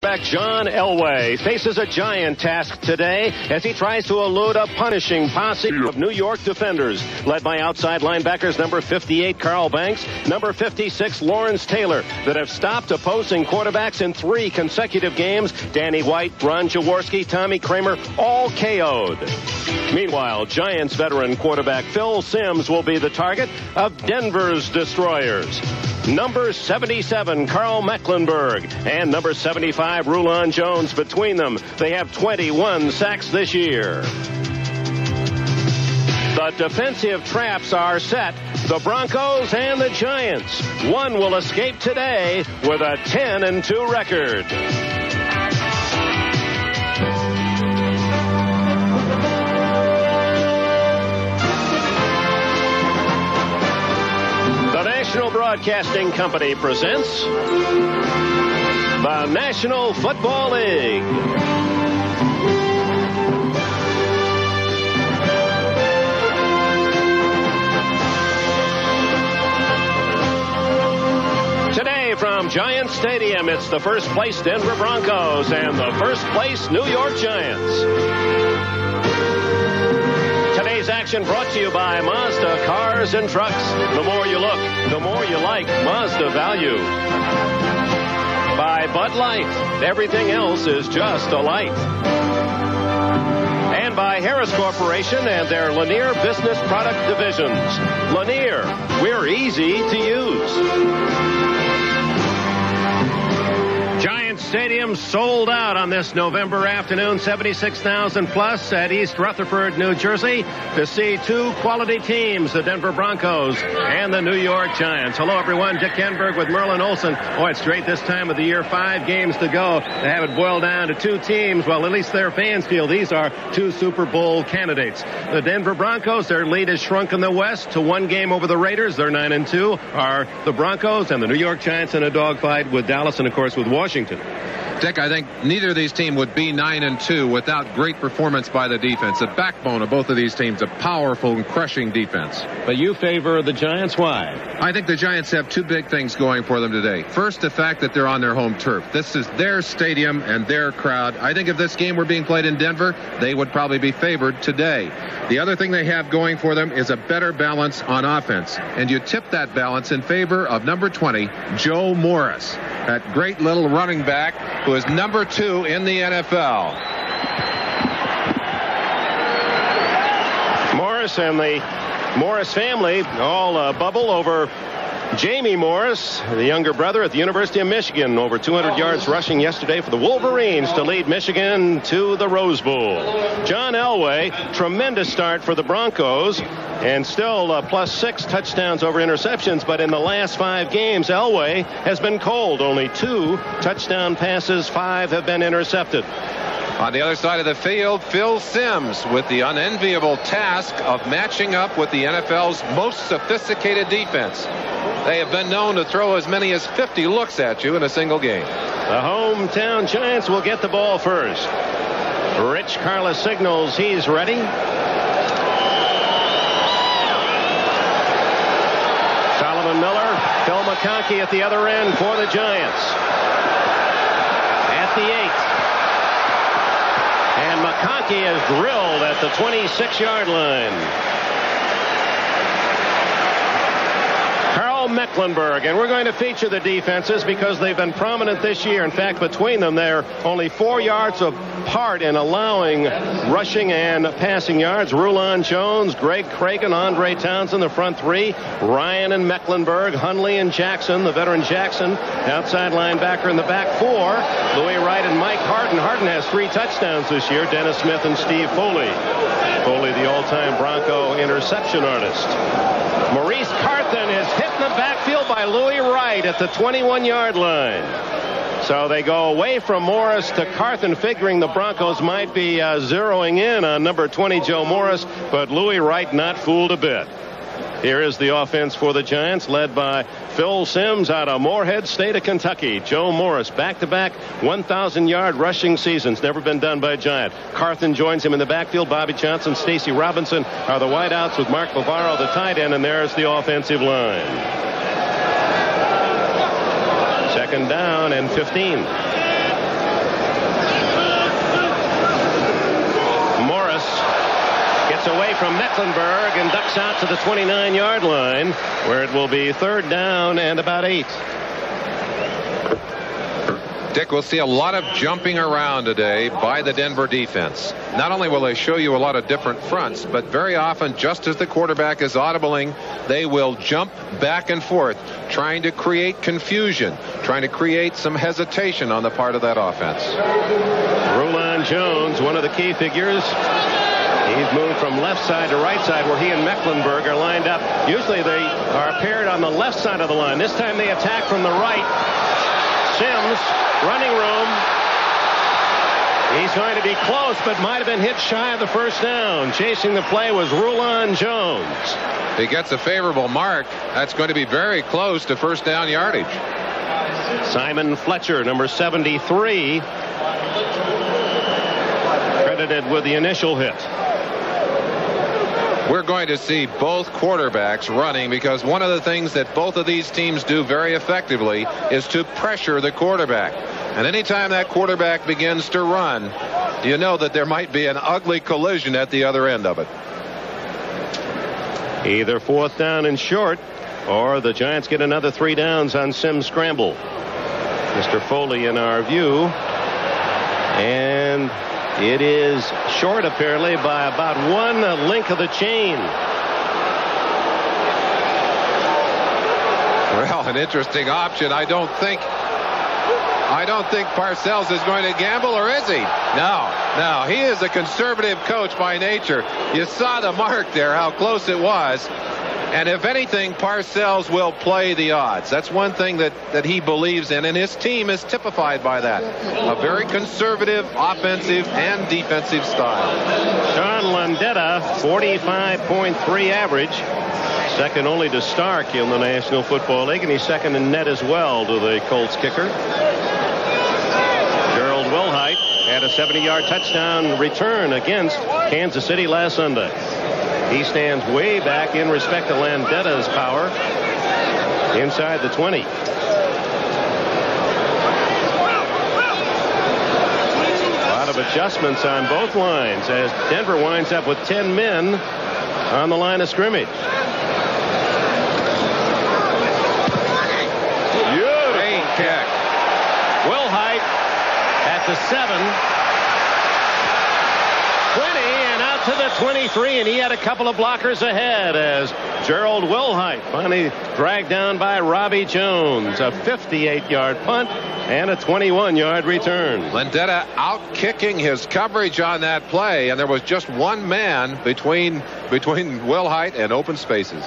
Back John Elway faces a giant task today as he tries to elude a punishing posse of New York defenders, led by outside linebackers number 58 Carl Banks, number 56 Lawrence Taylor, that have stopped opposing quarterbacks in 3 consecutive games. Danny White, Ron Jaworski, Tommy Kramer, all KO'd. Meanwhile, Giants veteran quarterback Phil Simms will be the target of Denver's destroyers. Number 77, Carl Mecklenburg, and number 75, Rulon Jones. Between them, they have 21 sacks this year. The defensive traps are set. The Broncos and the Giants. One will escape today with a 10-2 record. National Broadcasting Company presents the National Football League. Today from Giants Stadium, it's the first place Denver Broncos and the first place New York Giants. Today's action brought to you by Mazda Cars and Trucks. The more you look, the more you like Mazda value. By Bud Light. Everything else is just a light. And by Harris Corporation and their Lanier Business Product Divisions. Lanier, we're easy to use. Giants Stadium sold out on this November afternoon, 76,000 plus at East Rutherford, New Jersey, to see 2 quality teams, the Denver Broncos and the New York Giants. Hello, everyone. Dick Enberg with Merlin Olsen. Oh, it's great this time of the year. 5 games to go. They have it boiled down to 2 teams. Well, at least their fans feel these are 2 Super Bowl candidates. The Denver Broncos, their lead has shrunk in the West to 1 game over the Raiders. They're 9-2. Are the Broncos, and the New York Giants in a dogfight with Dallas and, of course, with Washington. Dick, I think neither of these teams would be 9-2 without great performance by the defense. The backbone of both of these teams, a powerful and crushing defense. But you favor the Giants. Why? I think the Giants have 2 big things going for them today. First, the fact that they're on their home turf. This is their stadium and their crowd. I think if this game were being played in Denver, they would probably be favored today. The other thing they have going for them is a better balance on offense. And you tip that balance in favor of number 20, Joe Morris. That great little running back who is number 2 in the NFL. Morris and the Morris family all bubble over Jamie Morris, the younger brother at the University of Michigan, over 200 yards rushing yesterday for the Wolverines to lead Michigan to the Rose Bowl. John Elway, tremendous start for the Broncos, and still plus 6 touchdowns over interceptions. But in the last 5 games, Elway has been cold. Only 2 touchdown passes, 5 have been intercepted. On the other side of the field, Phil Simms with the unenviable task of matching up with the NFL's most sophisticated defense. They have been known to throw as many as 50 looks at you in a single game. The hometown Giants will get the ball first. Rich Carla signals he's ready. Solomon Miller, Phil McConkey at the other end for the Giants. At the 8. And McConkey is drilled at the 26-yard line. Carl Mecklenburg, and we're going to feature the defenses because they've been prominent this year. In fact, between them, they're only 4 yards apart in allowing rushing and passing yards. Rulon Jones, Greg Cragen, Andre Townsend, the front 3. Ryan and Mecklenburg, Hundley and Jackson, the veteran Jackson, outside linebacker in the back 4. Louis Wright and Mike Harden. Harden has 3 touchdowns this year. Dennis Smith and Steve Foley. Foley, the all-time Bronco interception artist. Maurice Carthen is hit in the backfield by Louis Wright at the 21-yard line. So they go away from Morris to Carthen, figuring the Broncos might be zeroing in on number 20, Joe Morris, but Louis Wright not fooled a bit. Here is the offense for the Giants, led by Phil Simms out of Morehead, state of Kentucky. Joe Morris, back-to-back 1,000-yard rushing seasons. Never been done by a Giant. Carthen joins him in the backfield. Bobby Johnson, Stacy Robinson are the wideouts with Mark Bavaro, the tight end, and there's the offensive line. 2nd down and 15. Mecklenburg and ducks out to the 29-yard line, where it will be 3rd down and about 8. Dick, we'll see a lot of jumping around today by the Denver defense. Not only will they show you a lot of different fronts, but very often, just as the quarterback is audibling, they will jump back and forth, trying to create confusion, trying to create some hesitation on the part of that offense. Rulon Jones, one of the key figures. He's moved from left side to right side, where he and Mecklenburg are lined up. Usually they are paired on the left side of the line. This time they attack from the right. Sims, running room. He's going to be close, but might have been hit shy of the 1st down. Chasing the play was Rulon Jones. He gets a favorable mark. That's going to be very close to 1st down yardage. Simon Fletcher, number 73, credited with the initial hit. We're going to see both quarterbacks running, because one of the things that both of these teams do very effectively is to pressure the quarterback. And anytime that quarterback begins to run, you know that there might be an ugly collision at the other end of it. Either 4th down and short, or the Giants get another 3 downs on Sims' scramble. Mr. Foley in our view. And it is short, apparently, by about 1 link of the chain. Well, an interesting option. I don't think Parcells is going to gamble, or is he? No. He is a conservative coach by nature. You saw the mark there, how close it was. And if anything, Parcells will play the odds. That's one thing that he believes in, and his team is typified by that. A very conservative offensive and defensive style. Sean Landeta, 45.3 average. Second only to Stark in the National Football League, and he's second in net as well to the Colts kicker. Gerald Wilhite had a 70-yard touchdown return against Kansas City last Sunday. He stands way back in respect to Landeta's power inside the 20. A lot of adjustments on both lines as Denver winds up with 10 men on the line of scrimmage. Great kick. Wilhite at the 7. 20 and out to the 23, and he had a couple of blockers ahead as Gerald Wilhite finally dragged down by Robbie Jones. A 58-yard punt and a 21-yard return. Landeta out-kicking his coverage on that play, and there was just one man between Wilhite and open spaces.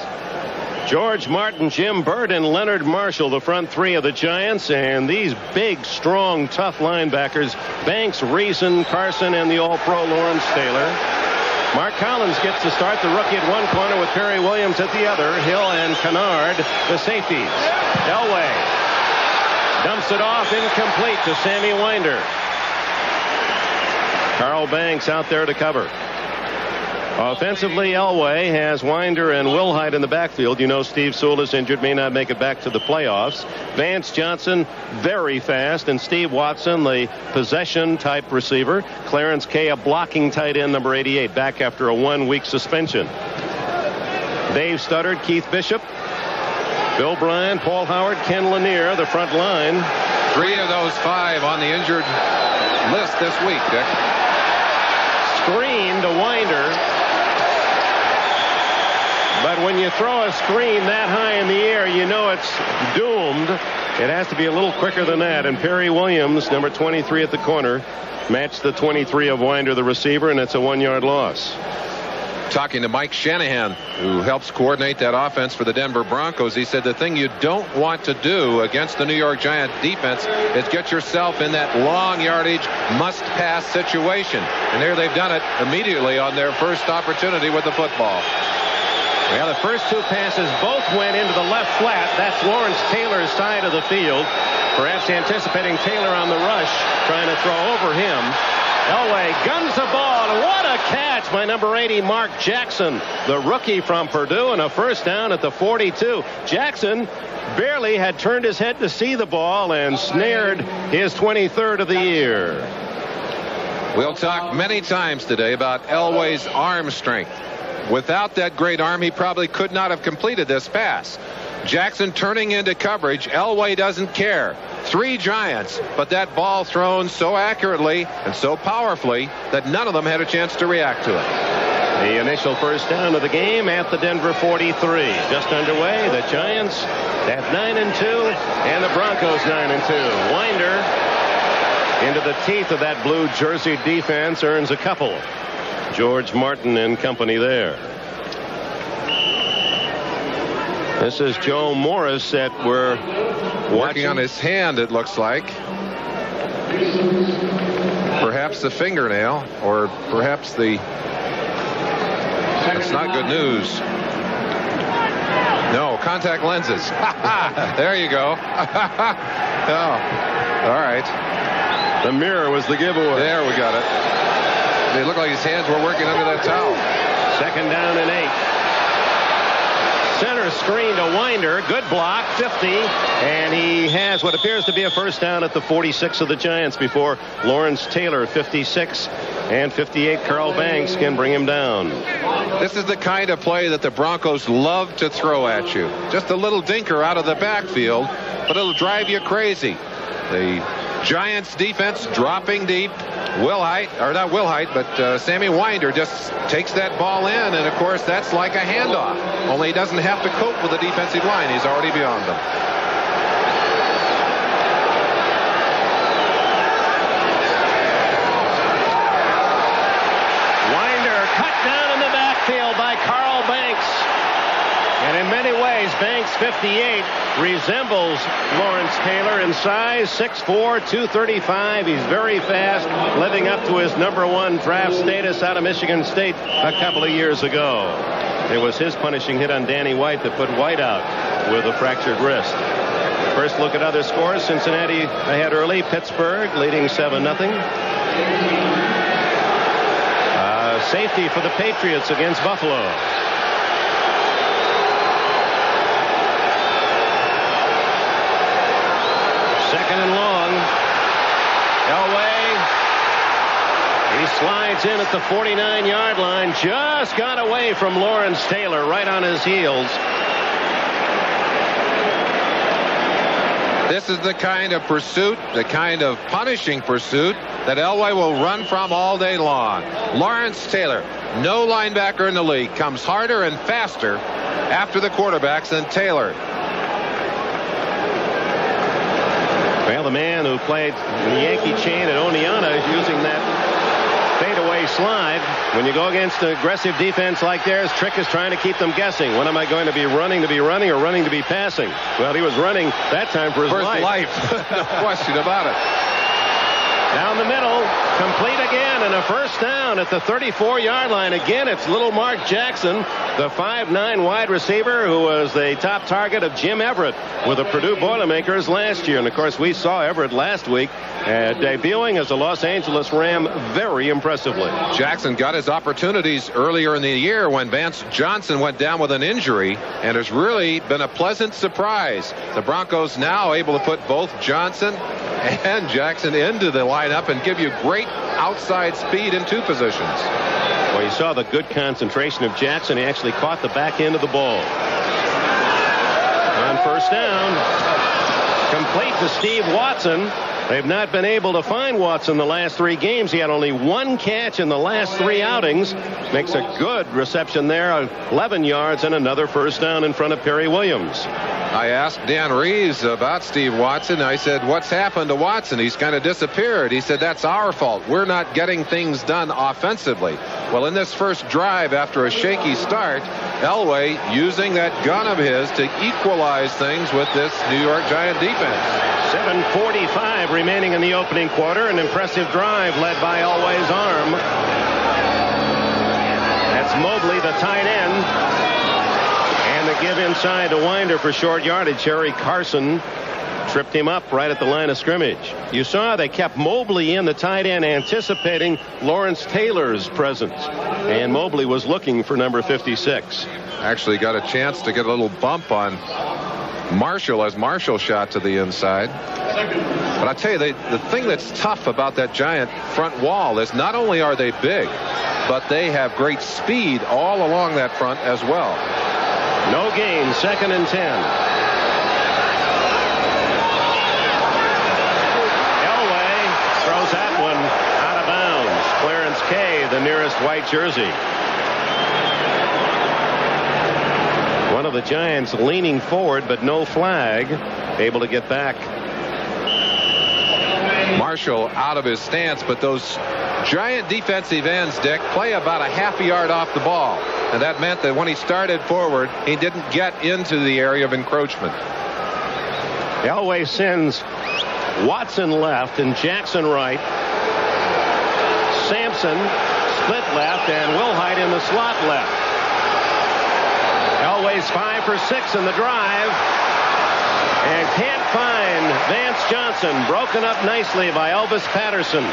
George Martin, Jim Burt, and Leonard Marshall, the front 3 of the Giants, and these big, strong, tough linebackers, Banks, Reason, Carson, and the All-Pro Lawrence Taylor. Mark Collins gets to start, the rookie at one corner with Perry Williams at the other. Hill and Kennard, the safeties. Elway dumps it off, incomplete to Sammy Winder. Carl Banks out there to cover. Offensively, Elway has Winder and Wilhite in the backfield. You know Steve Sewell is injured, may not make it back to the playoffs. Vance Johnson, very fast, and Steve Watson, the possession-type receiver. Clarence Kay, a blocking tight end, number 88, back after a 1-week suspension. Dave Studdard, Keith Bishop, Bill Bryan, Paul Howard, Ken Lanier, the front line. 3 of those 5 on the injured list this week, Dick. Screen to Winder. But when you throw a screen that high in the air, you know it's doomed. It has to be a little quicker than that. And Perry Williams, number 23 at the corner, matched the 23 of Winder, the receiver, and it's a 1-yard loss. Talking to Mike Shanahan, who helps coordinate that offense for the Denver Broncos, he said the thing you don't want to do against the New York Giants defense is get yourself in that long yardage must-pass situation. And there they've done it immediately on their first opportunity with the football. Well, the first 2 passes both went into the left flat. That's Lawrence Taylor's side of the field. Perhaps anticipating Taylor on the rush, trying to throw over him. Elway guns the ball, and what a catch by number 80, Mark Jackson, the rookie from Purdue, and a first down at the 42. Jackson barely had turned his head to see the ball and snared his 23rd of the year. We'll talk many times today about Elway's arm strength. without that great arm, he probably could not have completed this pass. Jackson turning into coverage. Elway doesn't care. 3 Giants, but that ball thrown so accurately and so powerfully that none of them had a chance to react to it. The initial first down of the game at the Denver 43. Just underway. The Giants at 9-2 and the Broncos 9-2. Winder into the teeth of that blue jersey defense, earns a couple. George Martin and company there. This is Joe Morris that we're working on his hand, it looks like. Perhaps the fingernail, or perhaps the... That's not good news. No, contact lenses. There you go. Oh, all right. The mirror was the giveaway. There, we got it. They look like his hands were working under that towel. 2nd down and 8. Center screen to Winder. Good block, 50. And he has what appears to be a first down at the 46 of the Giants before Lawrence Taylor, 56, and 58 Carl Banks can bring him down. This is the kind of play that the Broncos love to throw at you. Just a little dinker out of the backfield, but it'll drive you crazy. The Giants defense dropping deep. Sammy Winder just takes that ball in, and of course that's like a handoff. Only he doesn't have to cope with the defensive line. He's already beyond them. Winder cut down in the backfield by Carl Banks. And in many ways, Banks, 58, resembles Lawrence Taylor in size, 6'4", 235. He's very fast, living up to his #1 draft status out of Michigan State a couple of years ago. It was his punishing hit on Danny White that put White out with a fractured wrist. First look at other scores. Cincinnati ahead early. Pittsburgh leading 7-0. Safety for the Patriots against Buffalo. Second and long. Elway. He slides in at the 49-yard line. Just got away from Lawrence Taylor right on his heels. This is the kind of pursuit, the kind of punishing pursuit that Elway will run from all day long. Lawrence Taylor, no linebacker in the league, comes harder and faster after the quarterbacks than Taylor. Well, the man who played the Yankee chain at Oneonta is using that fadeaway slide. When you go against an aggressive defense like theirs, trick is trying to keep them guessing. When am I going to be running or running to be passing? Well, he was running that time for his life. No question about it. Down the middle, complete again, and a first down at the 34-yard line. Again, it's little Mark Jackson, the 5'9" wide receiver who was the top target of Jim Everett with the Purdue Boilermakers last year. And, of course, we saw Everett last week debuting as a Los Angeles Ram very impressively. Jackson got his opportunities earlier in the year when Vance Johnson went down with an injury, and has really been a pleasant surprise. The Broncos now able to put both Johnson and Jackson into the lineup and give you great outside speed in 2 positions. Well, you saw the good concentration of Jackson. He actually caught the back end of the ball. On first down, complete to Steve Watson. They've not been able to find Watson the last 3 games. He had only 1 catch in the last 3 outings. Makes a good reception there, 11 yards and another first down in front of Perry Williams. I asked Dan Reeves about Steve Watson. I said, what's happened to Watson? He's kind of disappeared. He said, that's our fault. We're not getting things done offensively. Well, in this first drive after a shaky start, Elway using that gun of his to equalize things with this New York Giant defense. 7:45 remaining in the opening quarter. An impressive drive led by Elway's arm. That's Mobley, the tight end. And the give inside to Winder for short yardage. Harry Carson tripped him up right at the line of scrimmage. You saw they kept Mobley in, the tight end, anticipating Lawrence Taylor's presence. And Mobley was looking for number 56. Actually got a chance to get a little bump on Marshall as Marshall shot to the inside. But I tell you, the thing that's tough about that Giant front wall is not only are they big, but they have great speed all along that front as well. No gain, 2nd and 10. Elway throws that one out of bounds. Clarence Kay, the nearest white jersey. One of the Giants leaning forward, but no flag. Able to get back. Marshall out of his stance, but those Giant defensive ends, Dick, play about a half a yard off the ball. And that meant that when he started forward, he didn't get into the area of encroachment. Elway sends Watson left and Jackson right. Sampson split left and Wilhite in the slot left. Elway's 5 for 6 in the drive and can't find Vance Johnson. Broken up nicely by Elvis Patterson.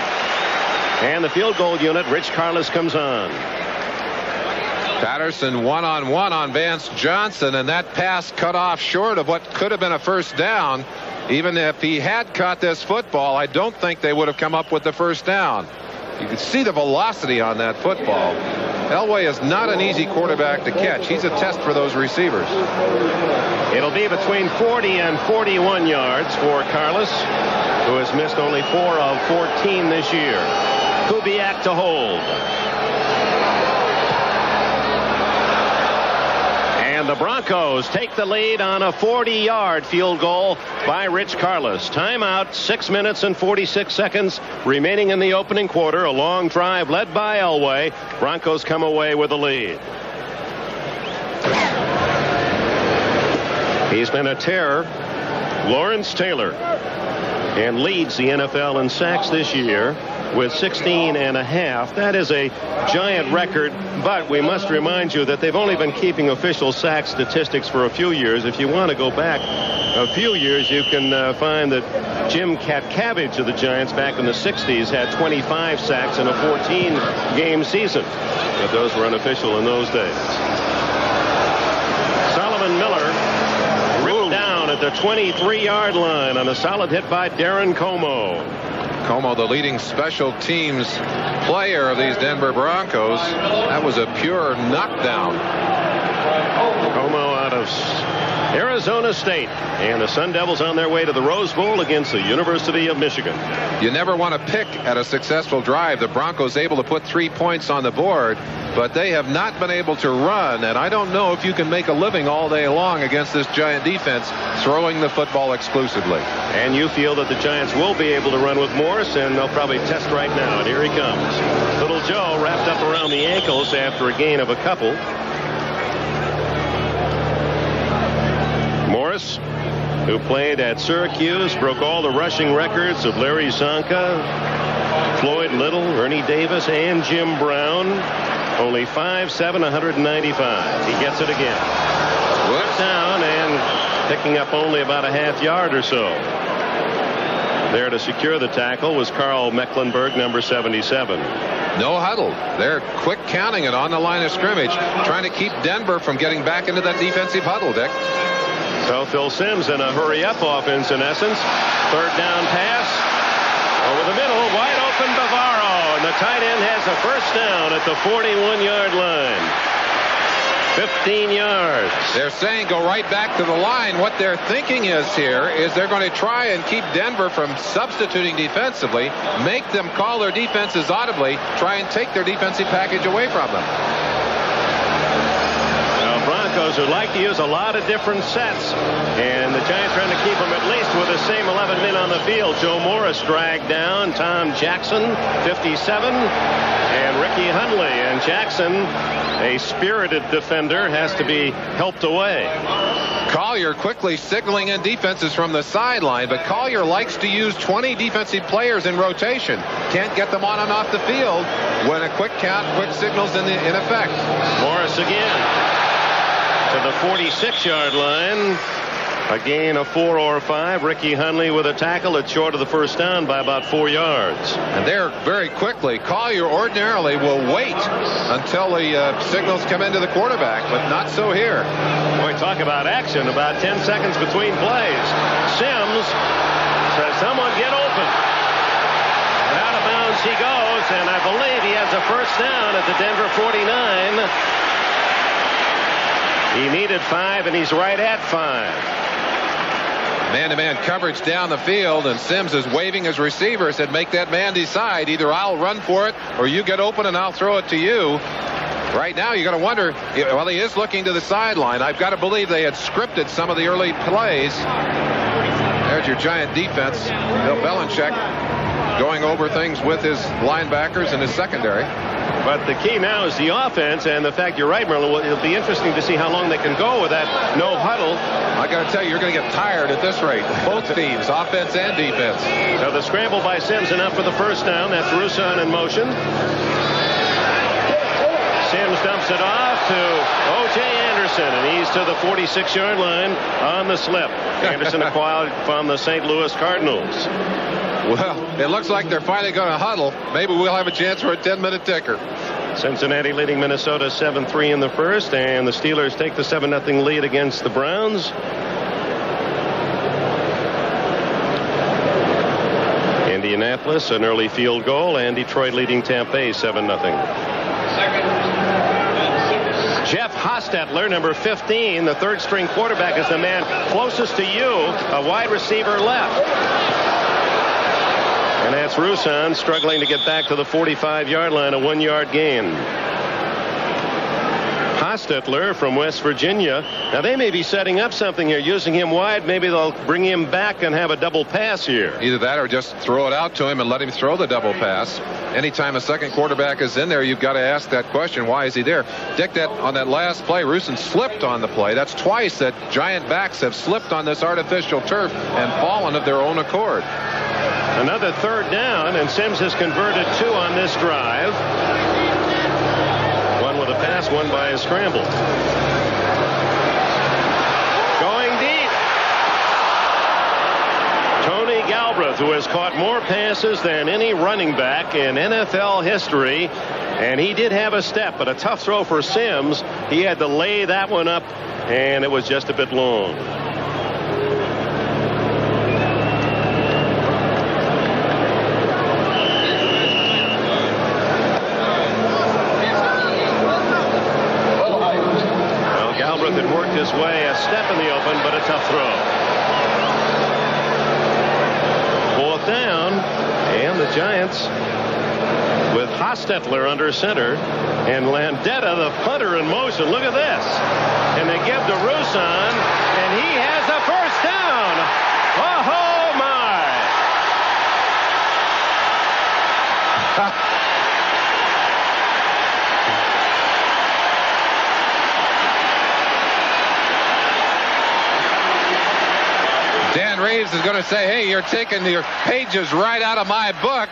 And the field goal unit, Rich Karlis, comes on. Patterson one-on-one on Vance Johnson, and that pass cut off short of what could have been a first down. Even if he had caught this football, I don't think they would have come up with the first down. You can see the velocity on that football. Elway is not an easy quarterback to catch. He's a test for those receivers. It'll be between 40 and 41 yards for Karlis, who has missed only 4 of 14 this year. Kubiak to hold. And the Broncos take the lead on a 40-yard field goal by Rich Karlis. Timeout, 6 minutes and 46 seconds remaining in the opening quarter. A long drive led by Elway. Broncos come away with the lead. He's been a terror. Lawrence Taylor, and leads the NFL in sacks this year with 16 and a half. That is a Giant record, but we must remind you that they've only been keeping official sack statistics for a few years. If you want to go back a few years, you can find that Jim Cabbage of the Giants back in the 60s had 25 sacks in a 14-game season, but those were unofficial in those days. Solomon Miller ripped down at the 23-yard line on a solid hit by Darren Como. Como, the leading special teams player of these Denver Broncos. That was a pure knockdown. Como out of Arizona State, and the Sun Devils on their way to the Rose Bowl against the University of Michigan. You never want to pick at a successful drive. The Broncos able to put 3 points on the board, but they have not been able to run, and I don't know if you can make a living all day long against this Giant defense throwing the football exclusively. And you feel that the Giants will be able to run with Morris, and they'll probably test right now, and here he comes. Little Joe wrapped up around the ankles after a gain of a couple. Morris, who played at Syracuse, broke all the rushing records of Larry Zonka, Floyd Little, Ernie Davis, and Jim Brown. Only 5'7", 195. He gets it again. Whipped down and picking up only about a half yard or so. There to secure the tackle was Carl Mecklenburg, number 77. No huddle. They're quick counting it on the line of scrimmage, trying to keep Denver from getting back into that defensive huddle, Dick. So Phil Simms in a hurry-up offense, in essence. Third down pass. Over the middle, wide open Bavaro. And the tight end has a first down at the 41-yard line. 15 yards. They're saying go right back to the line. What they're thinking is here is they're going to try and keep Denver from substituting defensively, make them call their defenses audibly, try and take their defensive package away from them. Broncos would like to use a lot of different sets, and the Giants trying to keep them at least with the same 11 men on the field. Joe Morris dragged down, Tom Jackson, 57, and Ricky Hundley. And Jackson, a spirited defender, has to be helped away. Collier quickly signaling in defenses from the sideline, but Collier likes to use 20 defensive players in rotation. Can't get them on and off the field when a quick count, quick signals in effect. Morris again to the 46-yard line. A gain of 4 or 5. Ricky Hundley with a tackle. It's short of the first down by about 4 yards. And there very quickly. Collier ordinarily will wait until the signals come into the quarterback, but not so here. Boy, talk about action. About 10 seconds between plays. Simms Says someone get open. And out of bounds he goes, and I believe he has a first down at the Denver 49. He needed 5, and he's right at 5. Man-to-man coverage down the field, and Sims is waving his receiver. Said, make that man decide. Either I'll run for it, or you get open and I'll throw it to you. Right now, you're going to wonder, well, he is looking to the sideline. I've got to believe they had scripted some of the early plays. There's your Giant defense. Bill Belichick going over things with his linebackers and his secondary. But the key now is the offense, and the fact you're right, Merlin, it'll be interesting to see how long they can go with that no huddle. I got to tell you, you're going to get tired at this rate. Both teams, offense and defense. So the scramble by Sims enough for the first down. That's Roussan in motion. Sims dumps it off to O.J. Anderson, and he's to the 46-yard line on the slip. Anderson acquired from the St. Louis Cardinals. Well, it looks like they're finally going to huddle. Maybe we'll have a chance for a 10-minute ticker. Cincinnati leading Minnesota 7-3 in the first, and the Steelers take the 7-0 lead against the Browns. Indianapolis, an early field goal, and Detroit leading Tampa Bay 7-0. Jeff Hostetler, number 15, the third-string quarterback, is the man closest to you, a wide receiver left. And that's Roussan struggling to get back to the 45-yard line, a 1-yard gain. Hostetler from West Virginia. Now they may be setting up something here, using him wide. Maybe they'll bring him back and have a double pass here. Either that or just throw it out to him and let him throw the double pass. Anytime a second quarterback is in there, you've got to ask that question, why is he there? Dick, that on that last play, Roussan slipped on the play. That's twice that Giant backs have slipped on this artificial turf and fallen of their own accord. Another third down, and Sims has converted 2 on this drive. One with a pass, one by a scramble. Going deep. Tony Galbraith, who has caught more passes than any running back in NFL history. And he did have a step, but a tough throw for Sims. He had to lay that one up, and it was just a bit long. Had worked his way a step in the open, but a tough throw. 4th down, and the Giants with Hostetler under center and Landetta, the punter, in motion. Look at this. And they give to Roussan, and he has a first down. Oh my. Dan Reeves is going to say, hey, you're taking your pages right out of my book.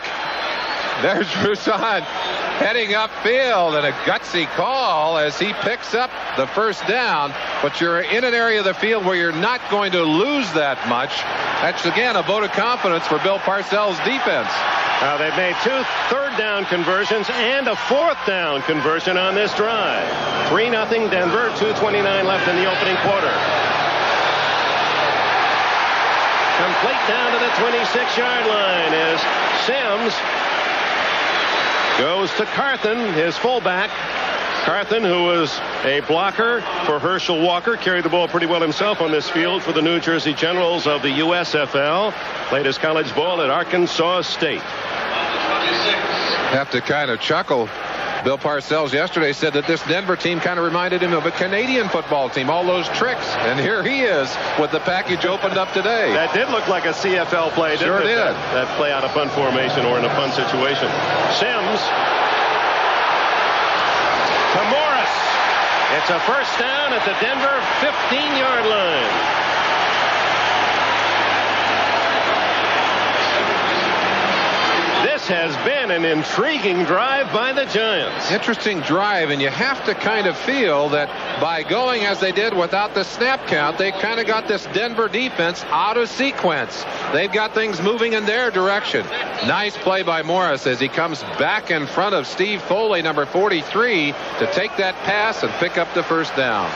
There's Roussan heading upfield, and a gutsy call as he picks up the first down. But you're in an area of the field where you're not going to lose that much. That's, again, a vote of confidence for Bill Parcells' defense. Now they've made 2 third-down conversions and a 4th down conversion on this drive. 3-0 Denver, 2:29 left in the opening quarter. Complete down to the 26-yard line as Sims goes to Carthen, his fullback. Carthen, who was a blocker for Herschel Walker, carried the ball pretty well himself on this field for the New Jersey Generals of the USFL. Played his college ball at Arkansas State. Have to kind of chuckle. Bill Parcells yesterday said that this Denver team kind of reminded him of a Canadian football team, all those tricks. And here he is with the package opened up today. That did look like a CFL play, didn't it? Sure did. That play out of punt formation or in a punt situation. Sims to Morris. It's a first down at the Denver 15-yard line. This has been an intriguing drive by the Giants. Interesting drive, and you have to kind of feel that by going as they did without the snap count, they kind of got this Denver defense out of sequence. They've got things moving in their direction. Nice play by Morris as he comes back in front of Steve Foley, number 43, to take that pass and pick up the first down.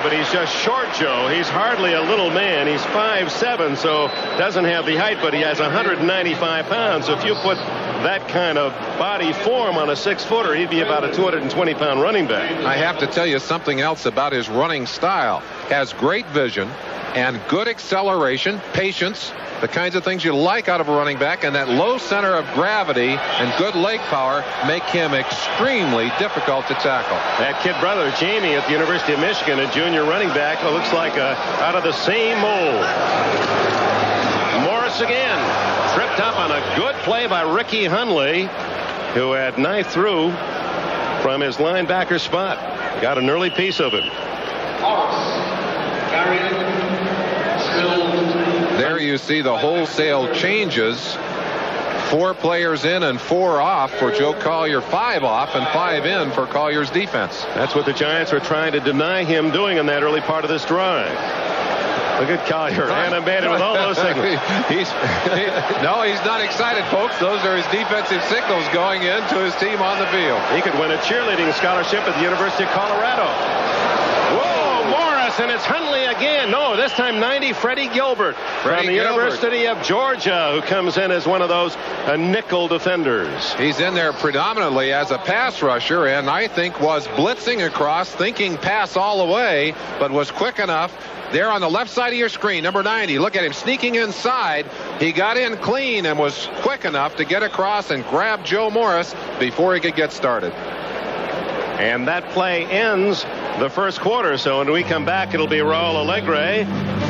but he's just short Joe. He's hardly a little man. He's 5'7", so doesn't have the height, but he has 195 pounds. So if you put that kind of body form on a 6-footer, he'd be about a 220-pound running back. I have to tell you something else about his running style. Has great vision and good acceleration, patience, the kinds of things you like out of a running back, and that low center of gravity and good leg power make him extremely difficult to tackle. That kid brother, Jamie, at the University of Michigan, a junior running back, looks like out of the same mold. Morris again, tripped up on a good play by Ricky Hundley, who had knifed through from his linebacker spot. Got an early piece of him. There you see the wholesale changes. 4 players in and 4 off for Joe Collier, 5 off and 5 in for Collier's defense. That's what the Giants were trying to deny him doing in that early part of this drive. Look at Collier, animated with all those signals. No, he's not excited, folks. Those are his defensive signals going into his team on the field. He could win a cheerleading scholarship at the University of Colorado. Whoa, Morris, and it's Hundley again. No, this time 90, Freddie Gilbert from the University of Georgia, who comes in as one of those nickel defenders. He's in there predominantly as a pass rusher, and I think was blitzing across, thinking pass all the way, but was quick enough. There on the left side of your screen, number 90. Look at him sneaking inside. He got in clean and was quick enough to get across and grab Joe Morris before he could get started. And that play ends the first quarter. So when we come back, it'll be Raul Alegre.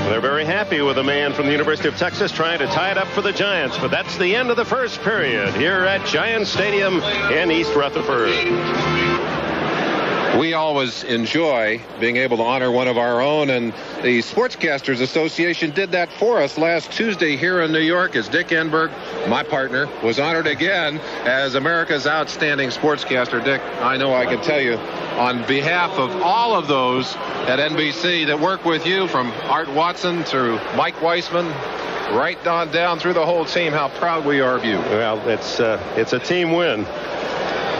They're very happy with a man from the University of Texas trying to tie it up for the Giants. But that's the end of the first period here at Giants Stadium in East Rutherford. We always enjoy being able to honor one of our own, and the Sportscasters Association did that for us last Tuesday here in New York as Dick Enberg, my partner, was honored again as America's outstanding sportscaster. Dick, I know I can tell you on behalf of all of those at NBC that work with you, from Art Watson to Mike Weissman, right on down through the whole team, how proud we are of you. Well, it's a team win.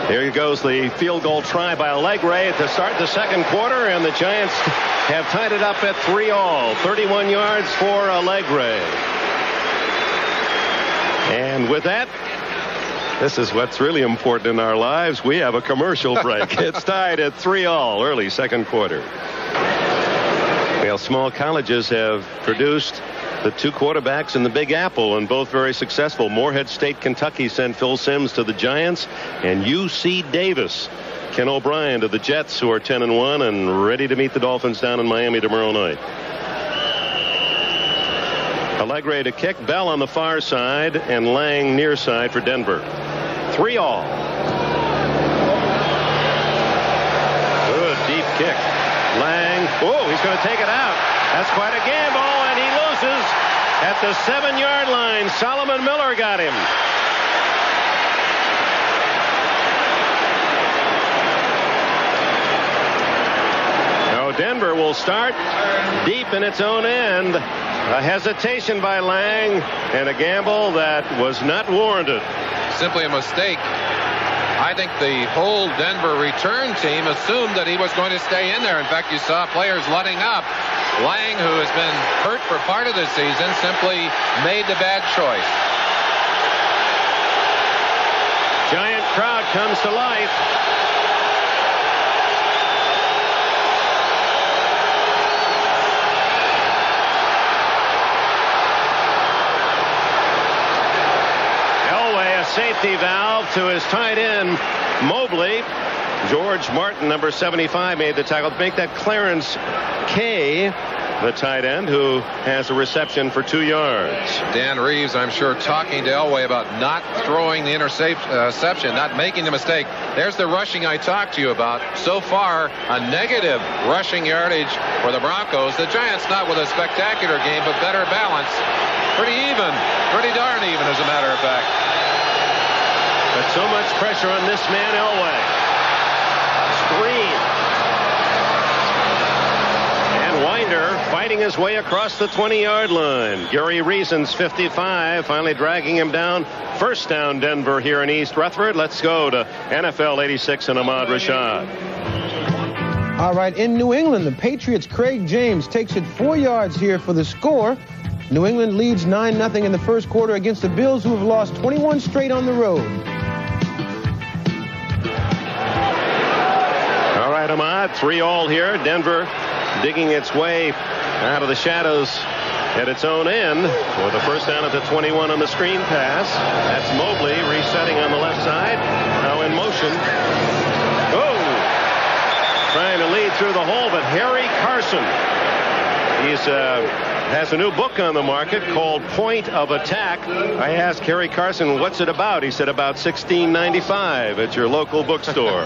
Here goes the field goal try by Alegre to start the second quarter, and the Giants have tied it up at 3-all. 31 yards for Alegre. And with that, this is what's really important in our lives. We have a commercial break. It's tied at 3-all, early second quarter. Well, small colleges have produced the 2 quarterbacks in the Big Apple, and both very successful. Morehead State, Kentucky sent Phil Simms to the Giants, and UC Davis, Ken O'Brien to the Jets, who are 10-1 and ready to meet the Dolphins down in Miami tomorrow night. Alegre to kick, Bell on the far side, and Lang near side for Denver. 3-all. Good deep kick. Lang, oh, he's going to take it out. That's quite a gamble, and he loses at the 7-yard line. Solomon Miller got him. Now Denver will start deep in its own end. A hesitation by Lang and a gamble that was not warranted. Simply a mistake. I think the whole Denver return team assumed that he was going to stay in there. In fact, you saw players letting up. Lang, who has been hurt for part of the season, simply made the bad choice. Giant crowd comes to life. Elway, a safety valve to his tight end, Mobley. George Martin, number 75, made the tackle to make that Clarence Kay, the tight end, who has a reception for 2 yards. Dan Reeves, I'm sure, talking to Elway about not throwing the interception, not making the mistake. There's the rushing I talked to you about. So far, a negative rushing yardage for the Broncos. The Giants not with a spectacular game, but better balance. Pretty even. Pretty darn even, as a matter of fact. But so much pressure on this man, Elway. Screen. And Winder fighting his way across the 20-yard line. Gary Reason's 55, finally dragging him down. First down, Denver here in East Rutherford. Let's go to NFL 86 and Ahmad Rashad. All right, in New England, the Patriots' Craig James takes it 4 yards here for the score. New England leads 9-0 in the first quarter against the Bills, who have lost 21 straight on the road. All right, Ahmad, 3-all here. Denver digging its way out of the shadows at its own end with a first down at the 21 on the screen pass. That's Mobley resetting on the left side. Now in motion. Oh! Trying to lead through the hole, but Harry Carson. He's has a new book on the market called Point of Attack. I asked Harry Carson, what's it about? He said about $16.95 at your local bookstore.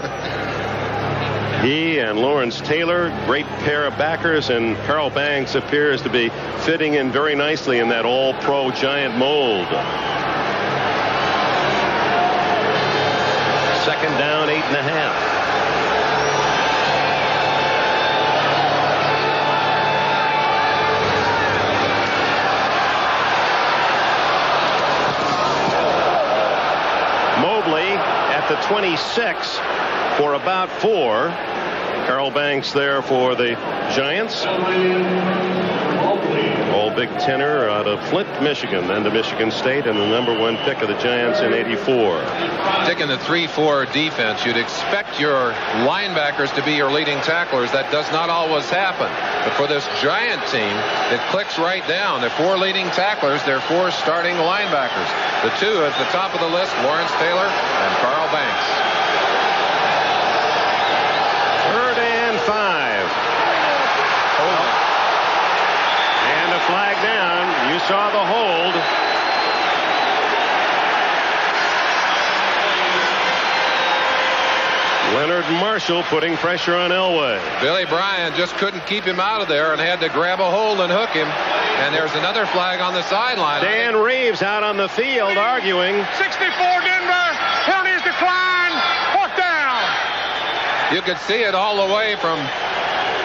He and Lawrence Taylor, great pair of backers, and Carl Banks appears to be fitting in very nicely in that all-pro Giant mold. Second down, 8.5. At the 26 for about 4. Carl Banks there for the Giants. All Big Tenor out of Flint, Michigan, then to Michigan State, and the #1 pick of the Giants in '84. Taking the 3-4 defense, you'd expect your linebackers to be your leading tacklers. That does not always happen. But for this Giant team, it clicks right down. They're 4 leading tacklers. They're 4 starting linebackers. The 2 at the top of the list, Lawrence Taylor and Carl Banks. 3rd and 5. And a flag down. You saw the hold. Leonard Marshall putting pressure on Elway. Billy Bryan just couldn't keep him out of there and had to grab a hold and hook him. And there's another flag on the sideline. Dan Reeves out on the field arguing. 64 Denver. Penalties decline. 4th down. You could see it all the way from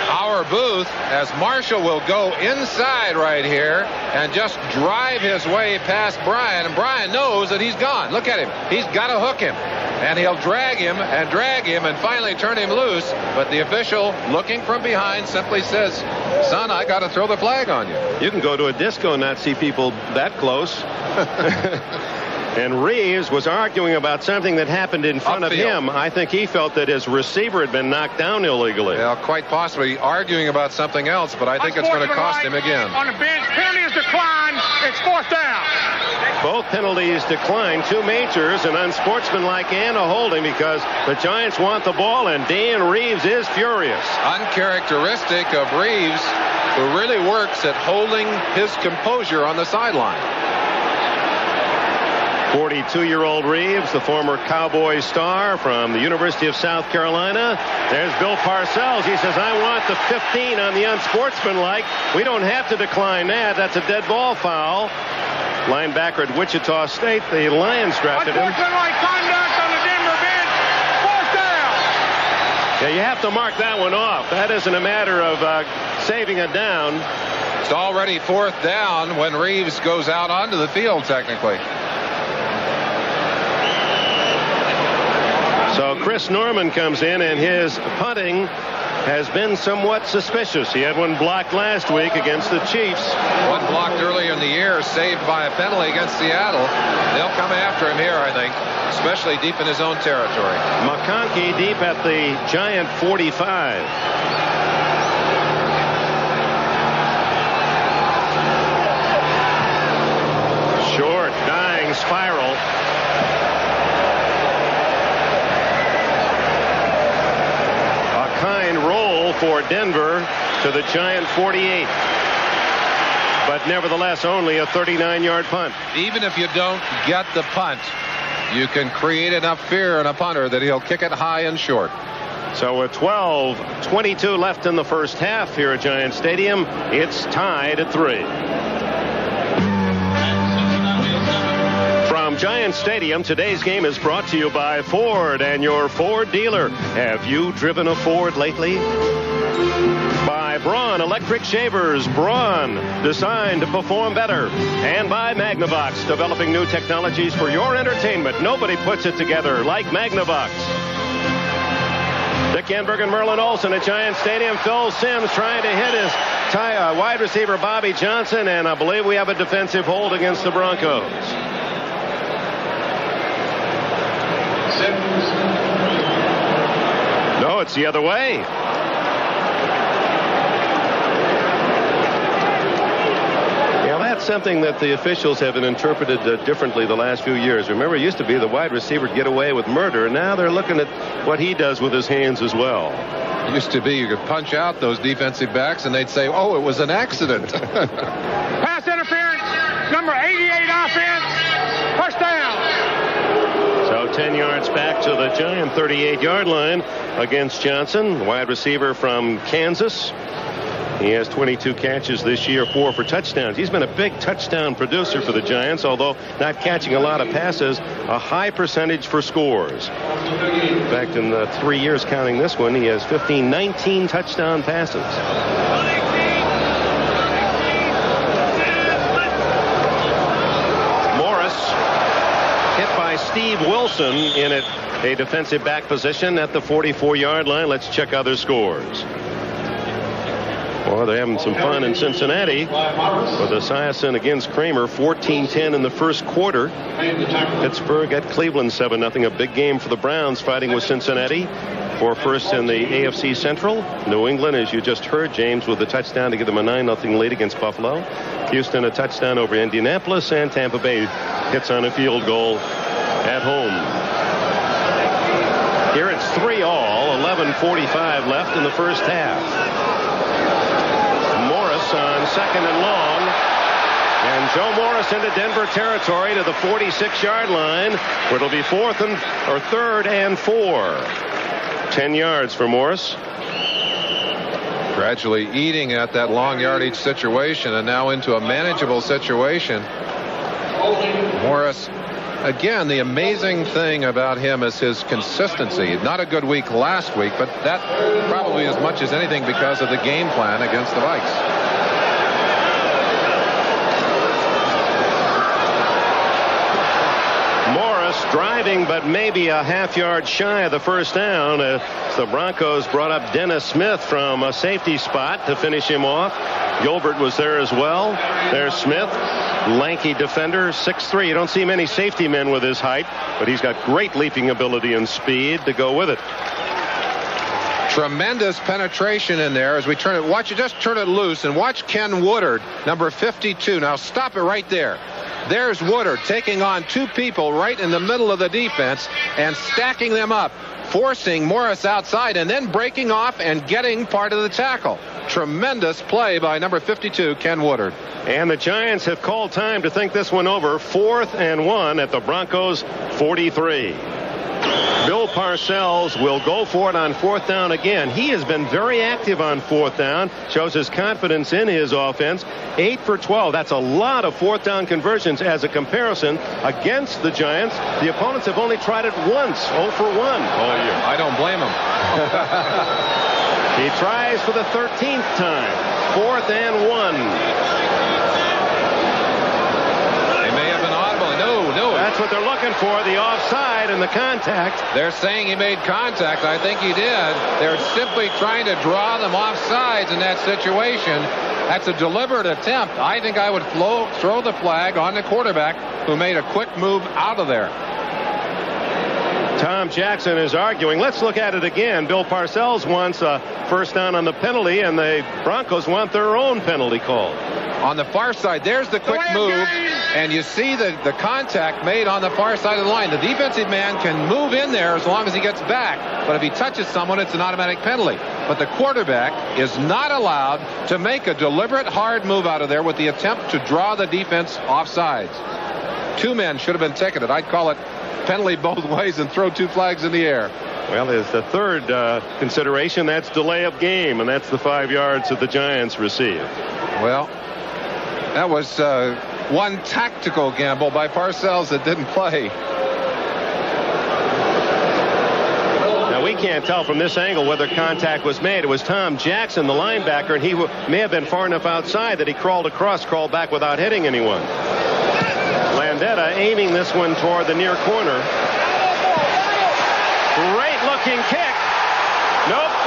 our booth as Marshall will go inside right here and just drive his way past Bryan. And Bryan knows that he's gone. Look at him. He's got to hook him. And he'll drag him and finally turn him loose. But the official, looking from behind, simply says, son, I got to throw the flag on you. You can go to a disco and not see people that close. And Reeves was arguing about something that happened in front of him. I think he felt that his receiver had been knocked down illegally. Well, quite possibly arguing about something else, but I think it's going to cost him again. On the bench, penalties decline. It's 4th down. Both penalties decline. 2 majors, an unsportsmanlike and a holding, because the Giants want the ball, and Dan Reeves is furious. Uncharacteristic of Reeves, who really works at holding his composure on the sideline. 42-year-old Reeves, the former Cowboy star from the University of South Carolina. There's Bill Parcells. He says, I want the 15 on the unsportsmanlike. We don't have to decline that. That's a dead ball foul. Linebacker at Wichita State. The Lions drafted him. Unsportsmanlike conduct on the Denver bench. 4th down. Yeah, you have to mark that one off. That isn't a matter of saving it down. It's already 4th down when Reeves goes out onto the field, technically. So Chris Norman comes in, and his punting has been somewhat suspicious. He had one blocked last week against the Chiefs. One blocked earlier in the year, saved by a penalty against Seattle. They'll come after him here, I think, especially deep in his own territory. McConkey deep at the Giant 45. Short, dying spiral. Kind roll for Denver to the Giant 48. But nevertheless, only a 39-yard punt. Even if you don't get the punt, you can create enough fear in a punter that he'll kick it high and short. So with 12:22 left in the first half here at Giant Stadium, it's tied at 3. From Giant Stadium, today's game is brought to you by Ford and your Ford dealer. Have you driven a Ford lately? By Braun Electric Shavers. Braun, designed to perform better. And by Magnavox, developing new technologies for your entertainment. Nobody puts it together like Magnavox. Dick Enberg and Merlin Olsen at Giant Stadium. Phil Simms trying to hit his wide receiver Bobby Johnson, and I believe we have a defensive hold against the Broncos. No, it's the other way. That's something that the officials have interpreted differently the last few years. Remember, it used to be the wide receiver get away with murder, and now they're looking at what he does with his hands as well. It used to be you could punch out those defensive backs, and they'd say, oh, it was an accident. Pass interference, number 88 offense, first down. So 10 yards back to the Giant 38-yard line against Johnson, wide receiver from Kansas. He has 22 catches this year, 4 for touchdowns. He's been a big touchdown producer for the Giants, although not catching a lot of passes, a high percentage for scores. In fact, in the 3 years counting this one, he has 19 touchdown passes. Morris hit by Steve Wilson in a defensive back position at the 44-yard line. Let's check other scores. Well, they're having some fun in Cincinnati with Esiason against Kramer, 14-10 in the first quarter. Pittsburgh at Cleveland, 7-0. A big game for the Browns, fighting with Cincinnati for first in the AFC Central. New England, as you just heard, James with a touchdown to give them a 9-0 lead against Buffalo. Houston a touchdown over Indianapolis, and Tampa Bay hits on a field goal at home. Here it's 3-all, 11:45 left in the first half. On second and long, and Joe Morris into Denver territory to the 46-yard line, where it'll be third and 4. 10 yards for Morris. Gradually eating at that long yardage situation, and now into a manageable situation. Morris, again, the amazing thing about him is his consistency. Not a good week last week, but that probably as much as anything because of the game plan against the Vikes. Driving, but maybe a half-yard shy of the first down. The Broncos brought up Dennis Smith from a safety spot to finish him off. Gilbert was there as well. There's Smith, lanky defender, 6'3". You don't see many safety men with his height, but he's got great leaping ability and speed to go with it. Tremendous penetration in there as we turn it. Watch it, just turn it loose and watch Ken Woodard, number 52. Now stop it right there. There's Woodard taking on 2 people right in the middle of the defense and stacking them up, forcing Morris outside and then breaking off and getting part of the tackle. Tremendous play by number 52, Ken Woodard. And the Giants have called time to think this one over. 4th and 1 at the Broncos 43. Bill Parcells will go for it on 4th down again. He has been very active on 4th down, shows his confidence in his offense. 8 for 12. That's a lot of 4th down conversions as a comparison against the Giants. The opponents have only tried it once, 0 for 1 all year. I don't blame him. He tries for the 13th time. 4th and 1. No. That's what they're looking for, the offside and the contact. They're saying he made contact. I think he did. They're simply trying to draw them off sides in that situation. That's a deliberate attempt. I think I would throw the flag on the quarterback who made a quick move out of there. Tom Jackson is arguing. Let's look at it again. Bill Parcells wants a first down on the penalty, and the Broncos want their own penalty called. On the far side, there's the quick move, and you see the contact made on the far side of the line. The defensive man can move in there as long as he gets back, but if he touches someone, it's an automatic penalty. But the quarterback is not allowed to make a deliberate hard move out of there with the attempt to draw the defense off sides. 2 men should have been ticketed. I'd call it penalty both ways and throw 2 flags in the air. Well, there's the third consideration. That's delay of game, and that's the 5 yards that the Giants receive. Well, that was one tactical gamble by Parcells that didn't play. Now, we can't tell from this angle whether contact was made. It was Tom Jackson, the linebacker, and he may have been far enough outside that he crawled back without hitting anyone. Landeta aiming this one toward the near corner. Great looking kick.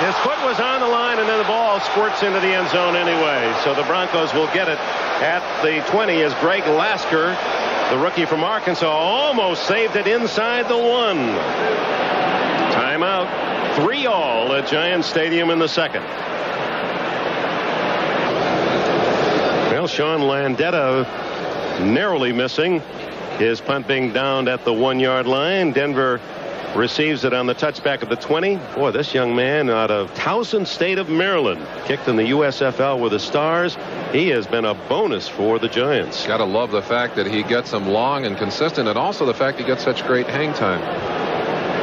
His foot was on the line, and then the ball squirts into the end zone anyway. So the Broncos will get it at the 20 as Greg Lasker, the rookie from Arkansas, almost saved it inside the 1. Timeout. 3-all at Giants Stadium in the second. Well, Sean Landeta narrowly missing. His punt being downed at the 1-yard line. Denver receives it on the touchback of the 20. Boy, this young man out of Towson State of Maryland, kicked in the USFL with the Stars. He has been a bonus for the Giants. Got to love the fact that he gets them long and consistent, and also the fact he gets such great hang time.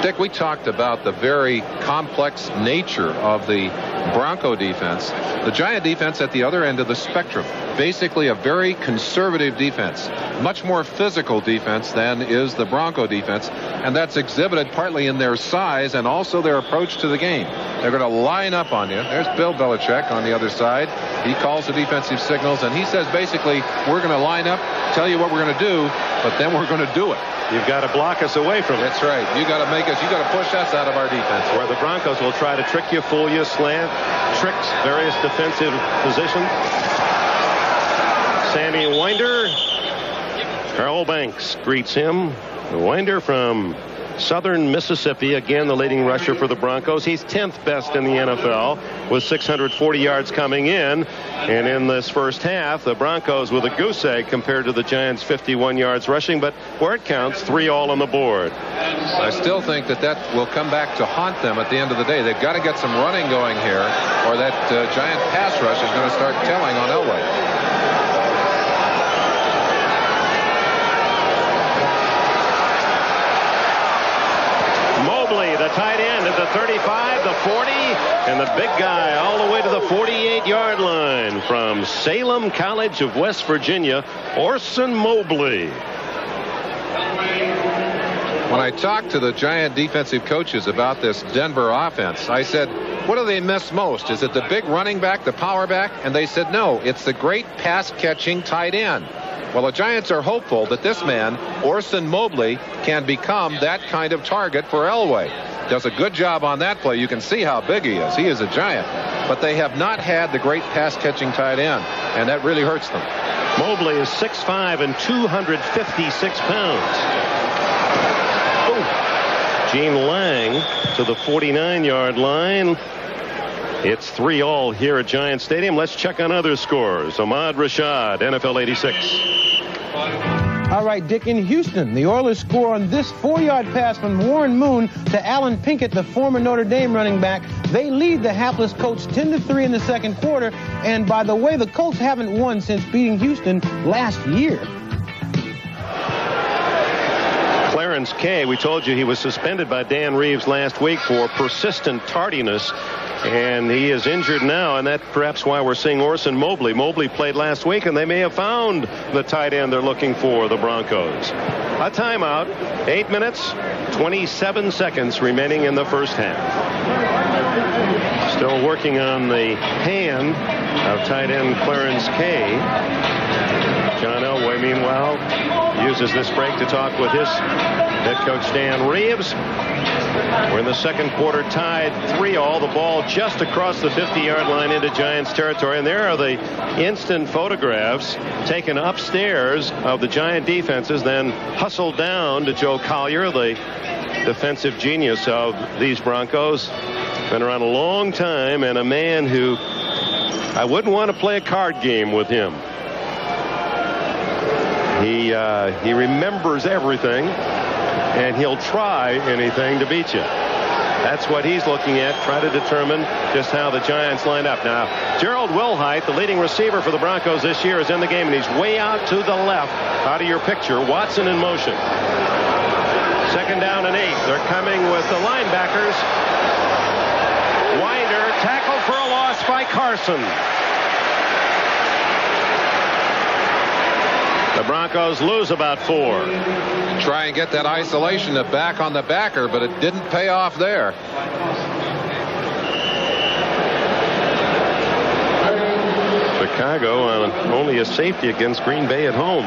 Dick, we talked about the very complex nature of the Bronco defense. The Giant defense at the other end of the spectrum. Basically a very conservative defense. Much more physical defense than is the Bronco defense. And that's exhibited partly in their size and also their approach to the game. They're going to line up on you. There's Bill Belichick on the other side. He calls the defensive signals, and he says basically, we're going to line up, tell you what we're going to do, but then we're going to do it. You've got to block us away from it. That's right. You got to make us, you got to push us out of our defense. Where the Broncos will try to trick you, fool you, slant, tricks, various defensive positions. Sammy Winder. Carl Banks greets him. Winder from Southern Mississippi, again the leading rusher for the Broncos. He's 10th best in the NFL with 640 yards coming in. And in this first half, the Broncos with a goose egg compared to the Giants' 51 yards rushing. But where it counts, 3-all on the board. I still think that will come back to haunt them at the end of the day. They've got to get some running going here, or that Giant pass rush is going to start telling on Elway. The tight end at the 35, the 40, and the big guy all the way to the 48-yard line from Salem College of West Virginia, Orson Mobley. When I talked to the Giant defensive coaches about this Denver offense, I said, what do they miss most? Is it the big running back, the power back? And they said, no, it's the great pass-catching tight end. Well, the Giants are hopeful that this man, Orson Mobley, can become that kind of target for Elway. Does a good job on that play. You can see how big he is. He is a giant. But they have not had the great pass-catching tight end, and that really hurts them. Mobley is 6'5" and 256 pounds. Oh. Gene Lang to the 49-yard line. It's 3-all here at Giant Stadium. Let's check on other scores. Ahmad Rashad, NFL 86. All right, Dick, in Houston, the Oilers score on this 4-yard pass from Warren Moon to Alan Pinkett, the former Notre Dame running back. They lead the hapless Colts 10-3 in the second quarter. And by the way, the Colts haven't won since beating Houston last year. Clarence Kay, we told you he was suspended by Dan Reeves last week for persistent tardiness. And he is injured now, and that's perhaps why we're seeing Orson Mobley. Mobley played last week, and they may have found the tight end they're looking for, the Broncos. A timeout, 8 minutes, 27 seconds remaining in the first half. Still working on the hand of tight end Clarence Kay. John Elway, meanwhile, uses this break to talk with his head coach Dan Reeves. We're in the second quarter, tied 3-all. The ball just across the 50-yard line into Giants territory. And there are the instant photographs taken upstairs of the Giant defenses, then hustled down to Joe Collier, the defensive genius of these Broncos. Been around a long time, and a man who I wouldn't want to play a card game with him. He remembers everything, and he'll try anything to beat you. That's what he's looking at, try to determine just how the Giants line up. Now, Gerald Wilhite, the leading receiver for the Broncos this year, is in the game, and he's way out to the left, out of your picture. Watson in motion. Second down and 8. They're coming with the linebackers. Winder tackled for a loss by Carson. The Broncos lose about 4. Try and get that isolation back on the backer, but it didn't pay off there. Chicago on only a safety against Green Bay at home.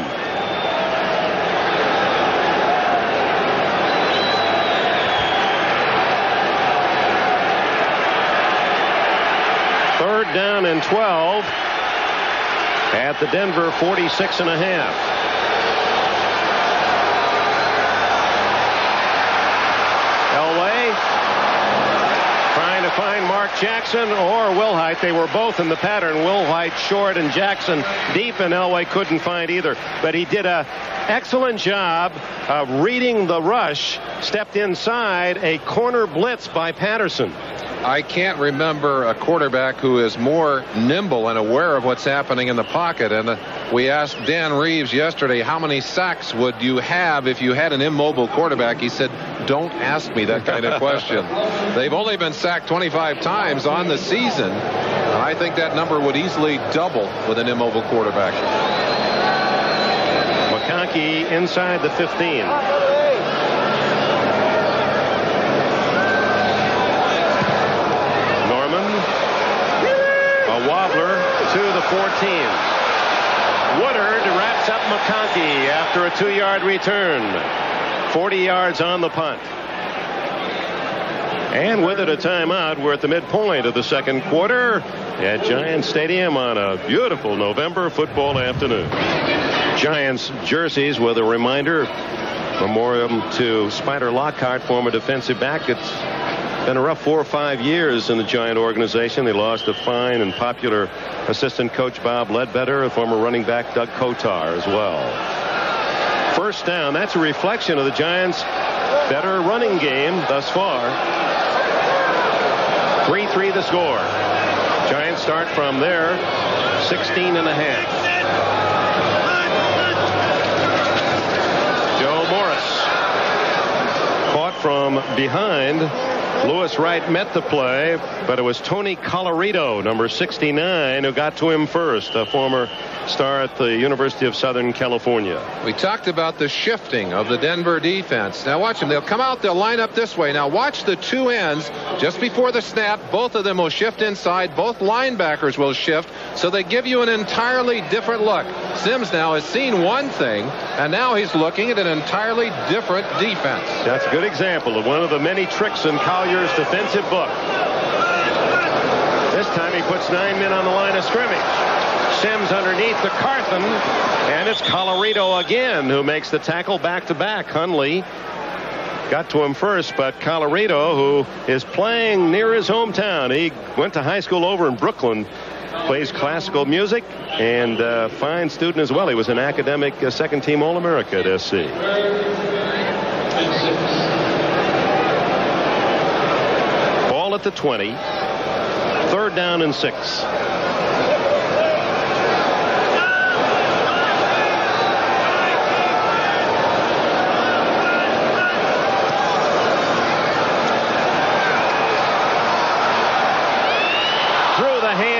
down and 12 at the Denver 46.5. Elway trying to find Mark Jackson or Wilhite. They were both in the pattern. Wilhite short and Jackson deep, and Elway couldn't find either. But he did an excellent job of reading the rush. Stepped inside a corner blitz by Patterson. I can't remember a quarterback who is more nimble and aware of what's happening in the pocket. And we asked Dan Reeves yesterday, how many sacks would you have if you had an immobile quarterback? He said, don't ask me that kind of question. They've only been sacked 25 times on the season. I think that number would easily double with an immobile quarterback. McConkey inside the 15. Wobbler to the 14. Woodard wraps up McConkey after a 2-yard return. 40 yards on the punt. And with it a timeout. We're at the midpoint of the second quarter at Giants Stadium on a beautiful November football afternoon. Giants jerseys with a reminder, memoriam to Spider Lockhart, former defensive back. It's been a rough 4 or 5 years in the Giant organization. They lost a fine and popular assistant coach Bob Ledbetter, a former running back Doug Kotar as well. First down. That's a reflection of the Giants' better running game thus far. 3-3 the score. Giants start from there, 16.5. Joe Morris caught from behind. Lewis Wright met the play, but it was Tony Colorado, number 69, who got to him first, a former star at the University of Southern California. We talked about the shifting of the Denver defense. Now watch them. They'll come out. They'll line up this way. Now watch the two ends. Just before the snap, both of them will shift inside. Both linebackers will shift. So they give you an entirely different look. Sims now has seen one thing, and now he's looking at an entirely different defense. That's a good example of one of the many tricks in Collier's defensive book. This time he puts 9 men on the line of scrimmage. Sims underneath to Carthen, and it's Colorado again who makes the tackle back-to-back. Hundley got to him first, but Colorado, who is playing near his hometown, he went to high school over in Brooklyn, plays classical music, and fine student as well. He was an academic second-team All-America at SC. Ball at the 20. Third down and 6.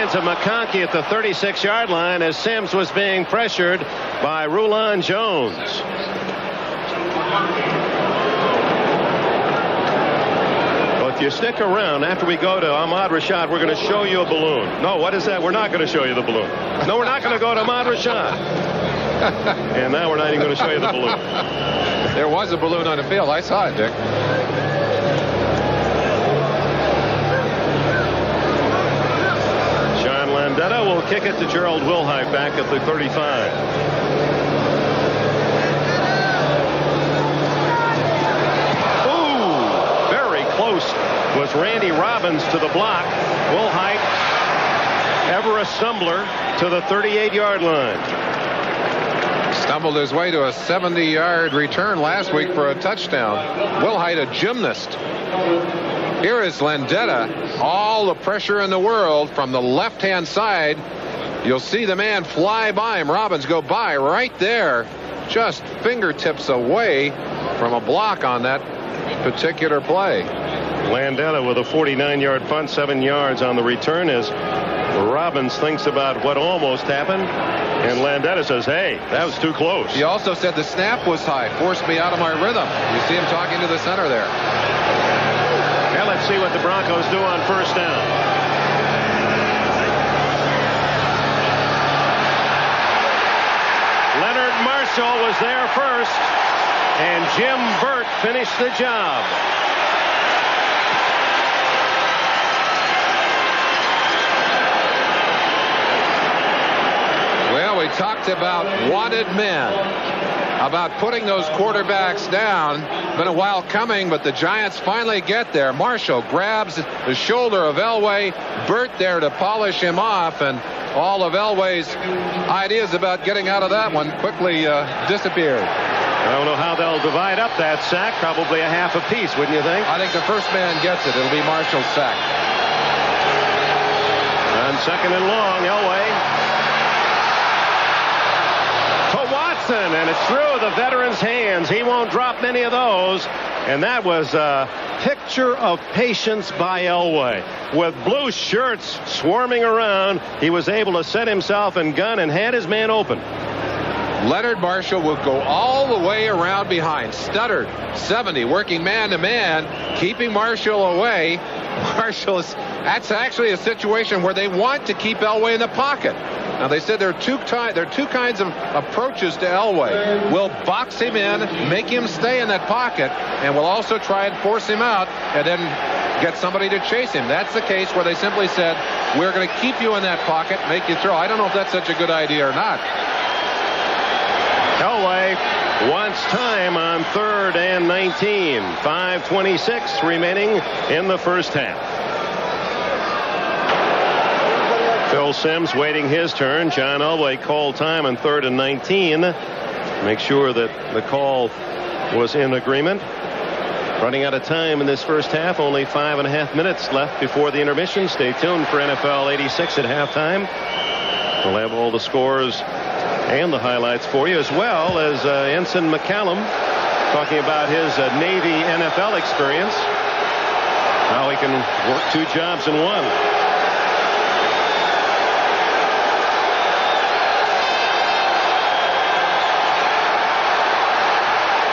Of McConkey at the 36-yard line as Sims was being pressured by Rulon Jones. Well, if you stick around after we go to Ahmad Rashad, we're going to show you a balloon. No, what is that? We're not going to show you the balloon. No, we're not going to go to Ahmad Rashad. And now we're not even going to show you the balloon. There was a balloon on the field. I saw it, Dick. Landetta will kick it to Gerald Wilhite back at the 35. Ooh, very close was Randy Robbins to the block. Wilhite, ever a stumbler, to the 38-yard line. Stumbled his way to a 70-yard return last week for a touchdown. Wilhite, a gymnast. Here is Landetta. All the pressure in the world from the left-hand side. You'll see the man fly by him. Robbins go by right there, just fingertips away from a block on that particular play. Landetta with a 49-yard punt, 7 yards on the return as Robbins thinks about what almost happened, and Landetta says, hey, that was too close. He also said the snap was high, forced me out of my rhythm. You see him talking to the center there. Now let's see what the Broncos do on first down. Leonard Marshall was there first, and Jim Burt finished the job. They talked about wanted men, about putting those quarterbacks down. Been a while coming, but the Giants finally get there. Marshall grabs the shoulder of Elway. Burt there to polish him off, and all of Elway's ideas about getting out of that one quickly disappeared. I don't know how they'll divide up that sack. Probably a half apiece, wouldn't you think? I think the first man gets it. It'll be Marshall's sack. On second and long, Elway to Watson, and it's through the veteran's hands. He won't drop many of those. And that was a picture of patience by Elway. With blue shirts swarming around, he was able to set himself in gun and had his man open. Leonard Marshall will go all the way around behind. Studdard, 70, working man-to-man, keeping Marshall away. That's actually a situation where they want to keep Elway in the pocket. Now, they said there are two kinds of approaches to Elway. We'll box him in, make him stay in that pocket, and we'll also try and force him out and then get somebody to chase him. That's the case where they simply said, we're going to keep you in that pocket, make you throw. I don't know if that's such a good idea or not. Elway wants time on 3rd and 19. 5:26 remaining in the first half. Phil Simms waiting his turn. John Elway called time on 3rd and 19. Make sure that the call was in agreement. Running out of time in this first half. Only 5.5 minutes left before the intermission. Stay tuned for NFL 86 at halftime. We'll have all the scores and the highlights for you, as well as Ensign McCallum talking about his Navy NFL experience, how he can work 2 jobs in one.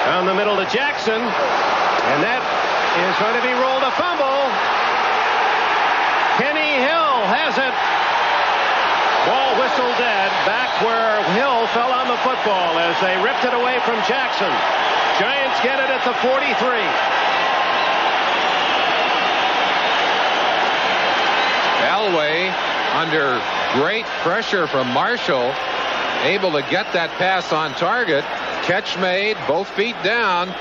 Down the middle to Jackson, and that is going to be rolled, a fumble. Kenny Hill has it. Ball whistle dead, back where Hill fell on the football as they ripped it away from Jackson. Giants get it at the 43. Elway, under great pressure from Marshall, able to get that pass on target. Catch made, both feet down.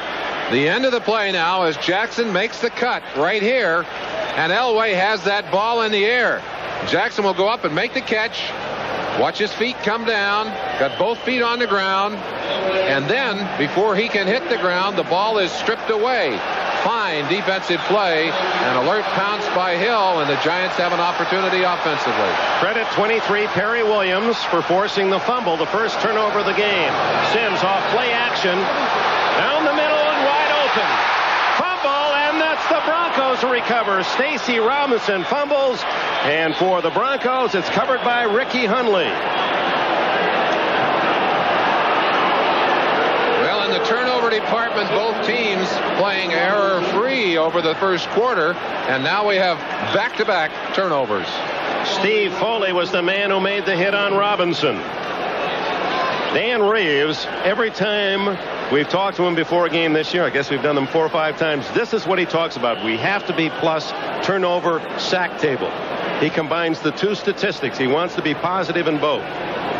The end of the play now as Jackson makes the cut right here, and Elway has that ball in the air. Jackson will go up and make the catch. Watch his feet come down. Got both feet on the ground. And then, before he can hit the ground, the ball is stripped away. Fine defensive play. An alert pounce by Hill, and the Giants have an opportunity offensively. Credit 23 Perry Williams for forcing the fumble, the first turnover of the game. Simms off play action. Down the middle and wide open. Fumble, and that's the Broncos who recover. Stacy Robinson fumbles, and for the Broncos, it's covered by Ricky Hundley. Well, in the turnover department, both teams playing error-free over the first quarter, and now we have back-to-back turnovers. Steve Foley was the man who made the hit on Robinson. Dan Reeves, every time we've talked to him before a game this year, I guess we've done them 4 or 5 times, this is what he talks about. We have to be plus turnover sack table. He combines the 2 statistics. He wants to be positive in both.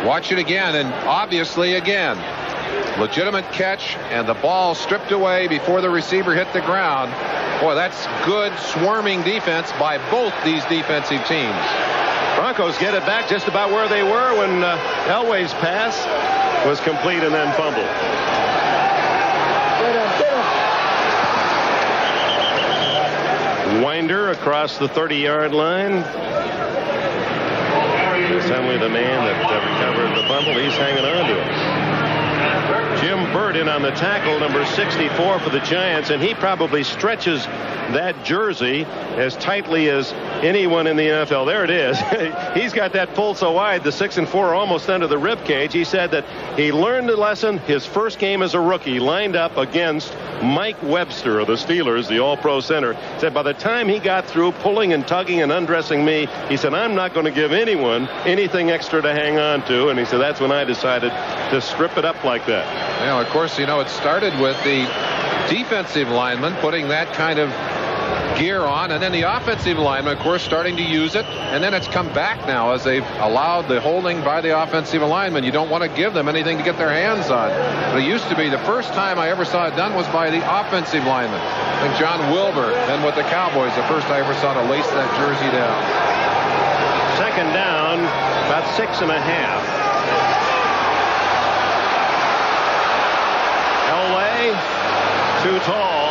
Watch it again, and obviously again. Legitimate catch, and the ball stripped away before the receiver hit the ground. Boy, that's good swarming defense by both these defensive teams. Broncos get it back just about where they were when Elway's pass was complete and then fumbled. Winder across the 30-yard line. Assembly, the man that recovered the fumble, he's hanging on to it. Jim Burt in on the tackle, number 64 for the Giants, and he probably stretches that jersey as tightly as anyone in the NFL. There it is. He's got that pulled so wide, the 6 and 4 are almost under the rib cage. He said that he learned a lesson his first game as a rookie, lined up against Mike Webster of the Steelers, the all-pro center. Said by the time he got through pulling and tugging and undressing me, he said, I'm not going to give anyone anything extra to hang on to. And he said, that's when I decided to strip it up like that. Well, of course, you know, it started with the defensive lineman putting that kind of gear on, and then the offensive lineman, of course, starting to use it, and then it's come back now as they've allowed the holding by the offensive lineman. You don't want to give them anything to get their hands on. But it used to be the first time I ever saw it done was by the offensive lineman. I think John Wilbur, then with the Cowboys, the first I ever saw to lace that jersey down. Second down, about 6.5. Elway, too tall.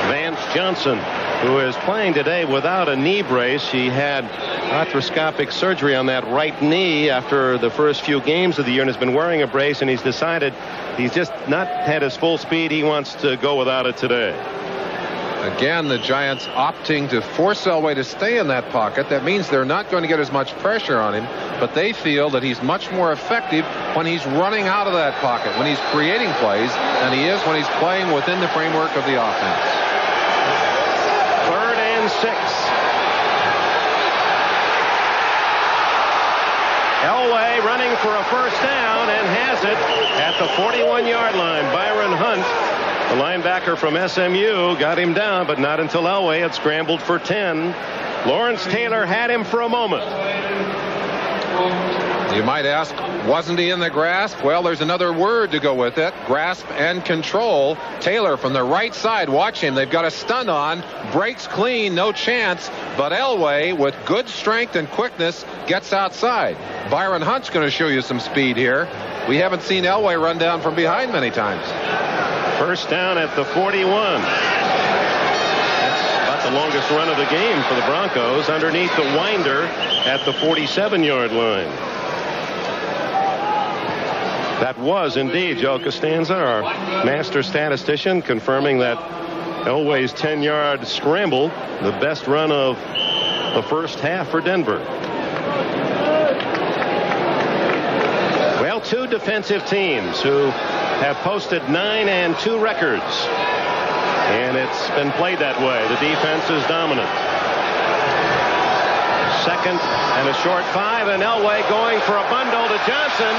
Vance Johnson, who is playing today without a knee brace. He had arthroscopic surgery on that right knee after the first few games of the year and has been wearing a brace, and he's decided he's just not had his full speed. He wants to go without it today. Again, the Giants opting to force Elway to stay in that pocket. That means they're not going to get as much pressure on him, but they feel that he's much more effective when he's running out of that pocket, when he's creating plays, than he is when he's playing within the framework of the offense. 3rd and 6. Elway running for a first down and has it at the 41-yard line. Byron Hunt, the linebacker from SMU, got him down, but not until Elway had scrambled for 10. Lawrence Taylor had him for a moment. You might ask, wasn't he in the grasp? Well, there's another word to go with it. Grasp and control. Taylor from the right side. Watch him. They've got a stun on. Breaks clean. No chance. But Elway, with good strength and quickness, gets outside. Byron Hunt's going to show you some speed here. We haven't seen Elway run down from behind many times. First down at the 41. That's about the longest run of the game for the Broncos, underneath the winder at the 47-yard line. That was indeed Joe Costanza, our master statistician, confirming that Elway's 10-yard scramble, the best run of the first half for Denver. Well, two defensive teams who have posted 9-2 records, and it's been played that way. The defense is dominant. Second and a short 5, and Elway going for a bundle to Johnson,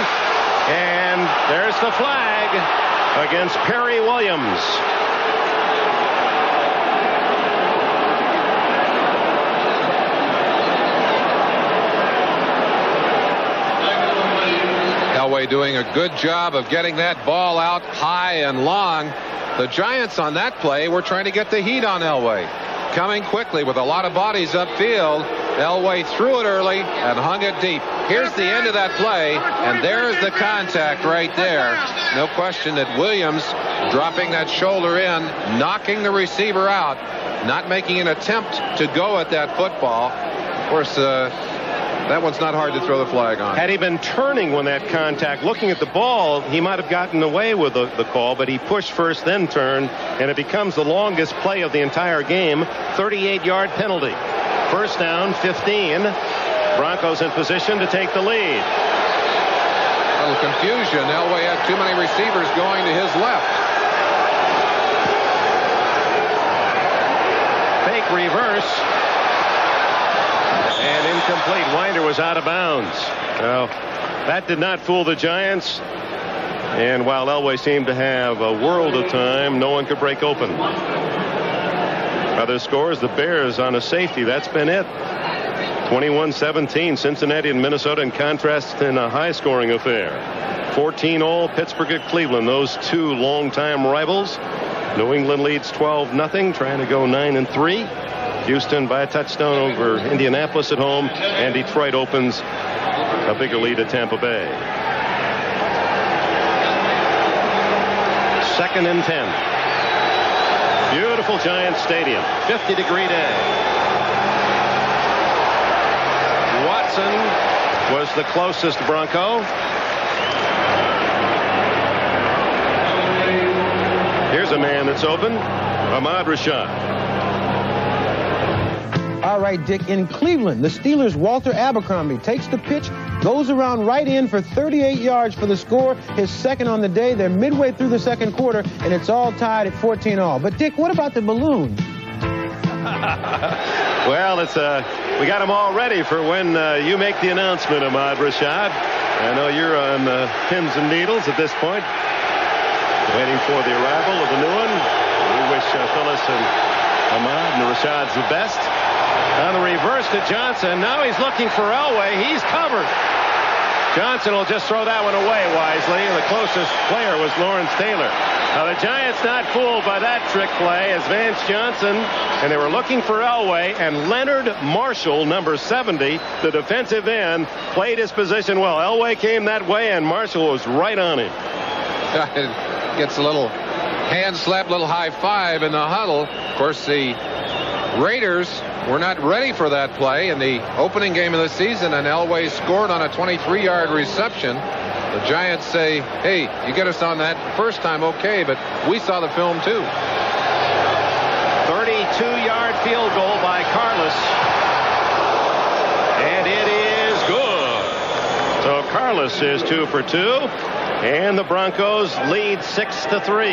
and there's the flag against Perry Williams. Elway doing a good job of getting that ball out high and long. The Giants on that play were trying to get the heat on Elway. Coming quickly with a lot of bodies upfield. Elway threw it early and hung it deep. Here's the end of that play, and there's the contact right there. No question that Williams dropping that shoulder in, knocking the receiver out, not making an attempt to go at that football. Of course, that one's not hard to throw the flag on. Had he been turning when that contact, looking at the ball, he might have gotten away with the call, but he pushed first, then turned, and it becomes the longest play of the entire game. 38-yard penalty. First down, 15. Broncos in position to take the lead. A little confusion. Elway had too many receivers going to his left. Fake reverse. And incomplete. Winder was out of bounds. Well, that did not fool the Giants. And while Elway seemed to have a world of time, no one could break open. Other scores, the Bears on a safety. That's been it. 21-17. Cincinnati and Minnesota in contrast in a high-scoring affair. 14 all. Pittsburgh at Cleveland. Those two long-time rivals. New England leads 12-0, trying to go 9-3. Houston by a touchdown over Indianapolis at home, and Detroit opens a bigger lead at Tampa Bay. 2nd and 10. Beautiful Giants Stadium. 50-degree day. Watson was the closest Bronco. Here's a man that's open. Ahmad Rashad. All right, Dick, in Cleveland, the Steelers' Walter Abercrombie takes the pitch, goes around right in for 38 yards for the score, his second on the day. They're midway through the second quarter, and it's all tied at 14 all. But, Dick, what about the balloon? Well, we got them all ready for when you make the announcement, Ahmad Rashad. I know you're on pins and needles at this point, waiting for the arrival of the new one. We wish Phyllis and Ahmad and Rashad's the best. On the reverse to Johnson. Now he's looking for Elway. He's covered. Johnson will just throw that one away wisely. And the closest player was Lawrence Taylor. Now the Giants not fooled by that trick play as Vance Johnson, and they were looking for Elway, and Leonard Marshall, number 70, the defensive end, played his position well. Elway came that way, and Marshall was right on him. Gets a little hand slap, little high five in the huddle. Of course, the Raiders were not ready for that play in the opening game of the season, and Elway scored on a 23-yard reception. The Giants say, hey, you get us on that first time, okay, but we saw the film too. 32-yard field goal by Carlos. And it is good. So Carlos is 2 for 2. And the Broncos lead 6-3.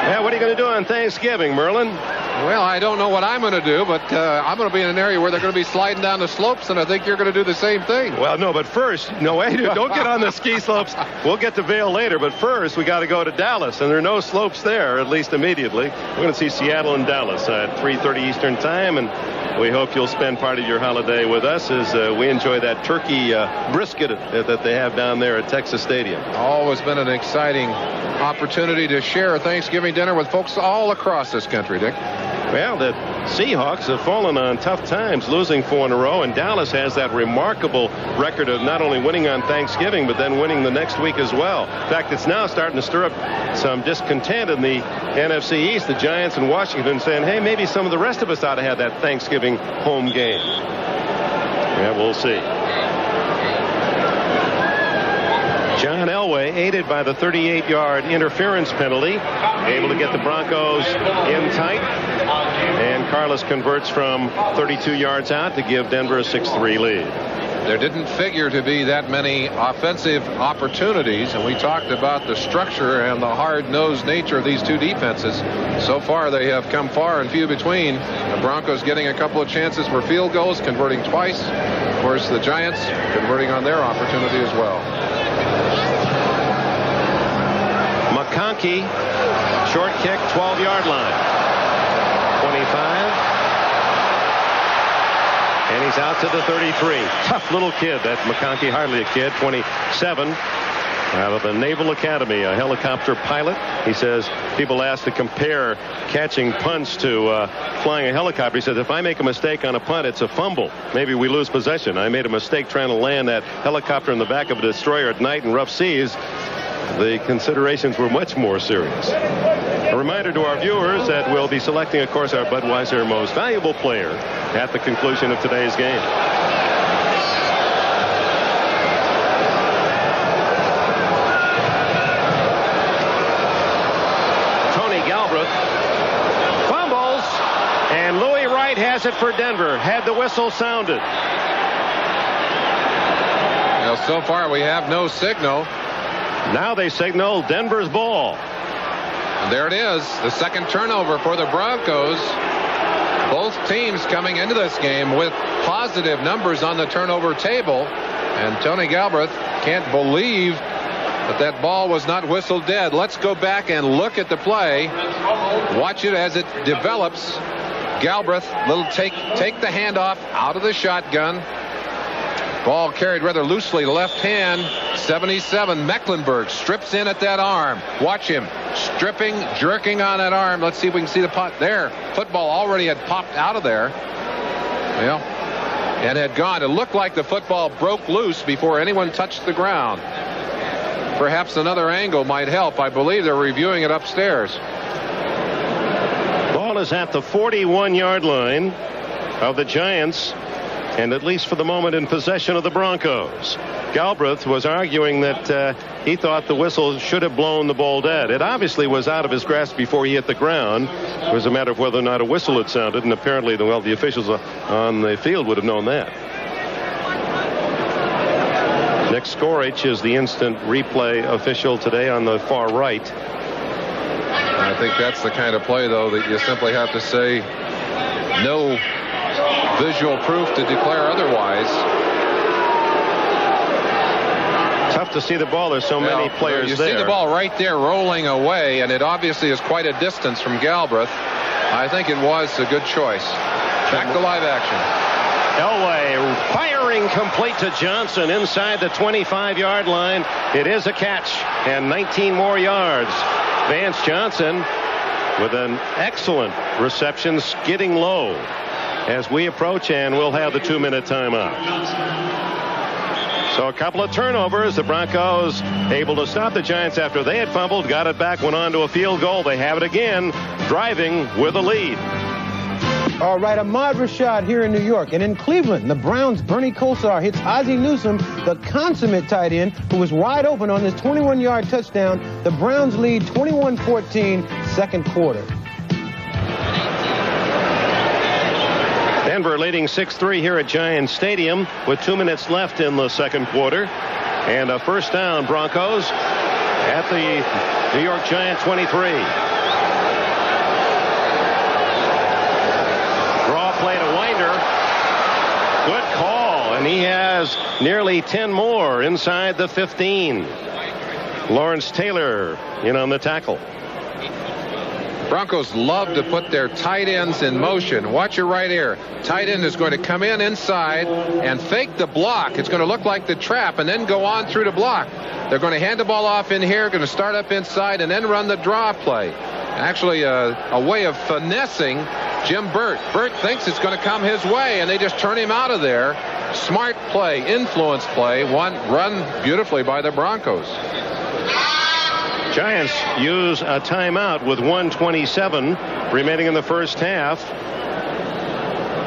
Yeah, what are you going to do on Thanksgiving, Merlin? Well, I don't know what I'm going to do, but I'm going to be in an area where they're going to be sliding down the slopes, and I think you're going to do the same thing. Well, no, but first, no, wait, don't get on the ski slopes. We'll get to Vail later, but first we got to go to Dallas, and there are no slopes there, at least immediately. We're going to see Seattle and Dallas at 3:30 Eastern Time, and we hope you'll spend part of your holiday with us as we enjoy that turkey brisket that they have down there at Texas Stadium. Always been an exciting opportunity to share a Thanksgiving dinner with folks all across this country, Dick. Well, the Seahawks have fallen on tough times, losing 4 in a row, and Dallas has that remarkable record of not only winning on Thanksgiving, but then winning the next week as well. In fact, it's now starting to stir up some discontent in the NFC East. The Giants and Washington saying, hey, maybe some of the rest of us ought to have that Thanksgiving home game. Yeah, we'll see. John Elway, aided by the 38-yard interference penalty, able to get the Broncos in tight. And Carlos converts from 32 yards out to give Denver a 6-3 lead. There didn't figure to be that many offensive opportunities, and we talked about the structure and the hard-nosed nature of these two defenses. So far, they have come far and few between. The Broncos getting a couple of chances for field goals, converting twice. Of course, the Giants converting on their opportunity as well. McConkey, short kick, 12-yard line. 25. And he's out to the 33. Tough little kid, that McConkey, hardly a kid, 27. Out of the Naval Academy, a helicopter pilot. He says people ask to compare catching punts to flying a helicopter. He says if I make a mistake on a punt, it's a fumble. Maybe we lose possession. I made a mistake trying to land that helicopter in the back of a destroyer at night in rough seas. The considerations were much more serious. A reminder to our viewers that we'll be selecting, of course, our Budweiser Most Valuable Player at the conclusion of today's game. Tony Galbraith fumbles, and Louis Wright has it for Denver. Had the whistle sounded. Well, so far we have no signal. Now they signal Denver's ball. And there it is, the second turnover for the Broncos. Both teams coming into this game with positive numbers on the turnover table. And Tony Galbraith can't believe that ball was not whistled dead. Let's go back and look at the play. Watch it as it develops. Galbraith, little take the handoff out of the shotgun. Ball carried rather loosely, left hand. 77, Mecklenburg strips in at that arm. Watch him stripping, jerking on that arm. Let's see if we can see the pot there. Football already had popped out of there. Well, and had gone. It looked like the football broke loose before anyone touched the ground. Perhaps another angle might help. I believe they're reviewing it upstairs. Ball is at the 41-yard line of the Giants, and at least for the moment in possession of the Broncos. Galbraith was arguing that he thought the whistle should have blown the ball dead. It obviously was out of his grasp before he hit the ground. It was a matter of whether or not a whistle had sounded, and apparently the officials on the field would have known that. Nick Skorich is the instant replay official today on the far right. I think that's the kind of play, though, that you simply have to say no visual proof to declare otherwise. Tough tough to see the ball. There's so many players you there. You see the ball right there rolling away, and it obviously is quite a distance from Galbraith. I think it was a good choice. Back to live action. Elway firing complete to Johnson inside the 25-yard line. It is a catch and 19 more yards. Vance Johnson with an excellent reception, skidding low as we approach, and we'll have the 2-minute timeout. So a couple of turnovers. The Broncos able to stop the Giants after they had fumbled, got it back, went on to a field goal. They have it again, driving with a lead. All right, Ahmad Rashad here in New York. And in Cleveland, the Browns' Bernie Kosar hits Ozzie Newsome, the consummate tight end, who was wide open on this 21-yard touchdown. The Browns lead 21-14, second quarter. Denver leading 6-3 here at Giants Stadium with 2 minutes left in the second quarter. And a first down, Broncos at the New York Giant 23. Draw play to Winder. Good call, and he has nearly 10 more inside the 15. Lawrence Taylor in on the tackle. Broncos love to put their tight ends in motion. Watch it right here. Tight end is going to come in inside and fake the block. It's going to look like the trap and then go on through the block. They're going to hand the ball off in here, going to start up inside and then run the draw play. Actually, a way of finessing Jim Burt. Burt thinks it's going to come his way, and they just turn him out of there. Smart play, influence play, one run beautifully by the Broncos. Giants use a timeout with 1:27 remaining in the first half.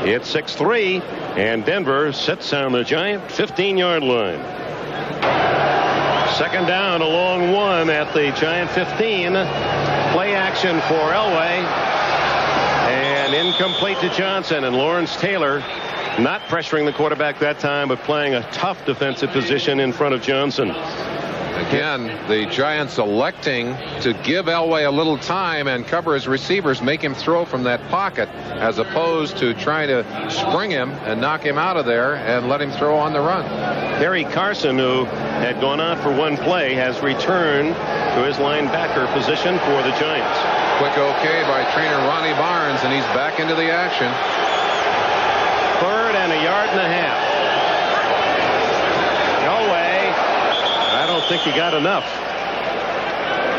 It's 6-3, and Denver sits on the Giant 15-yard line. Second down, a long one at the Giant 15. Play action for Elway, and incomplete to Johnson. And Lawrence Taylor not pressuring the quarterback that time, but playing a tough defensive position in front of Johnson. Again, the Giants electing to give Elway a little time and cover his receivers, make him throw from that pocket, as opposed to trying to spring him and knock him out of there and let him throw on the run. Harry Carson, who had gone out for one play, has returned to his linebacker position for the Giants. Quick okay by trainer Ronnie Barnes, and he's back into the action. Third and a yard and a half. I don't think he got enough.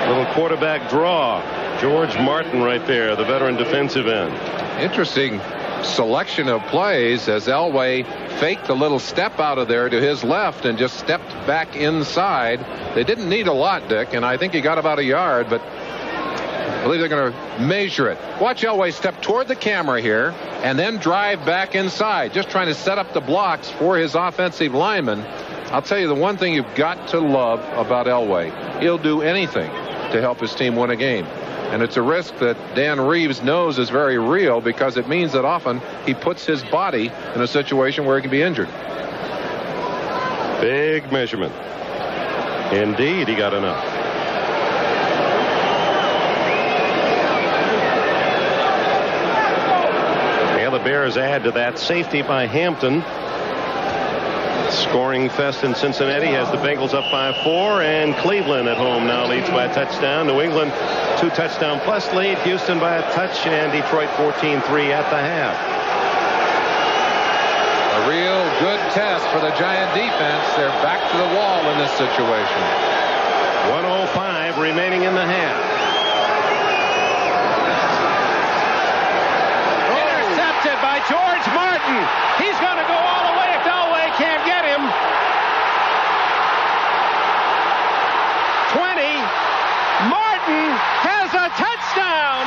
Little quarterback draw. George Martin right there, the veteran defensive end. Interesting selection of plays as Elway faked a little step out of there to his left and just stepped back inside. They didn't need a lot, Dick, and I think he got about a yard, but I believe they're going to measure it. Watch Elway step toward the camera here and then drive back inside, just trying to set up the blocks for his offensive linemen. I'll tell you the one thing you've got to love about Elway. He'll do anything to help his team win a game. And it's a risk that Dan Reeves knows is very real, because it means that often he puts his body in a situation where he can be injured. Big measurement. Indeed, he got enough. And the Bears add to that safety by Hampton. Scoring fest in Cincinnati has the Bengals up 5-4, and Cleveland at home now leads by a touchdown. New England 2-touchdown plus lead. Houston by a touch, and Detroit 14-3 at the half. A real good test for the Giant defense. They're back to the wall in this situation. 1:05 remaining in the half. Intercepted by George Martin. He's going to go all the way if Elway can't get him. 20. Martin has a touchdown.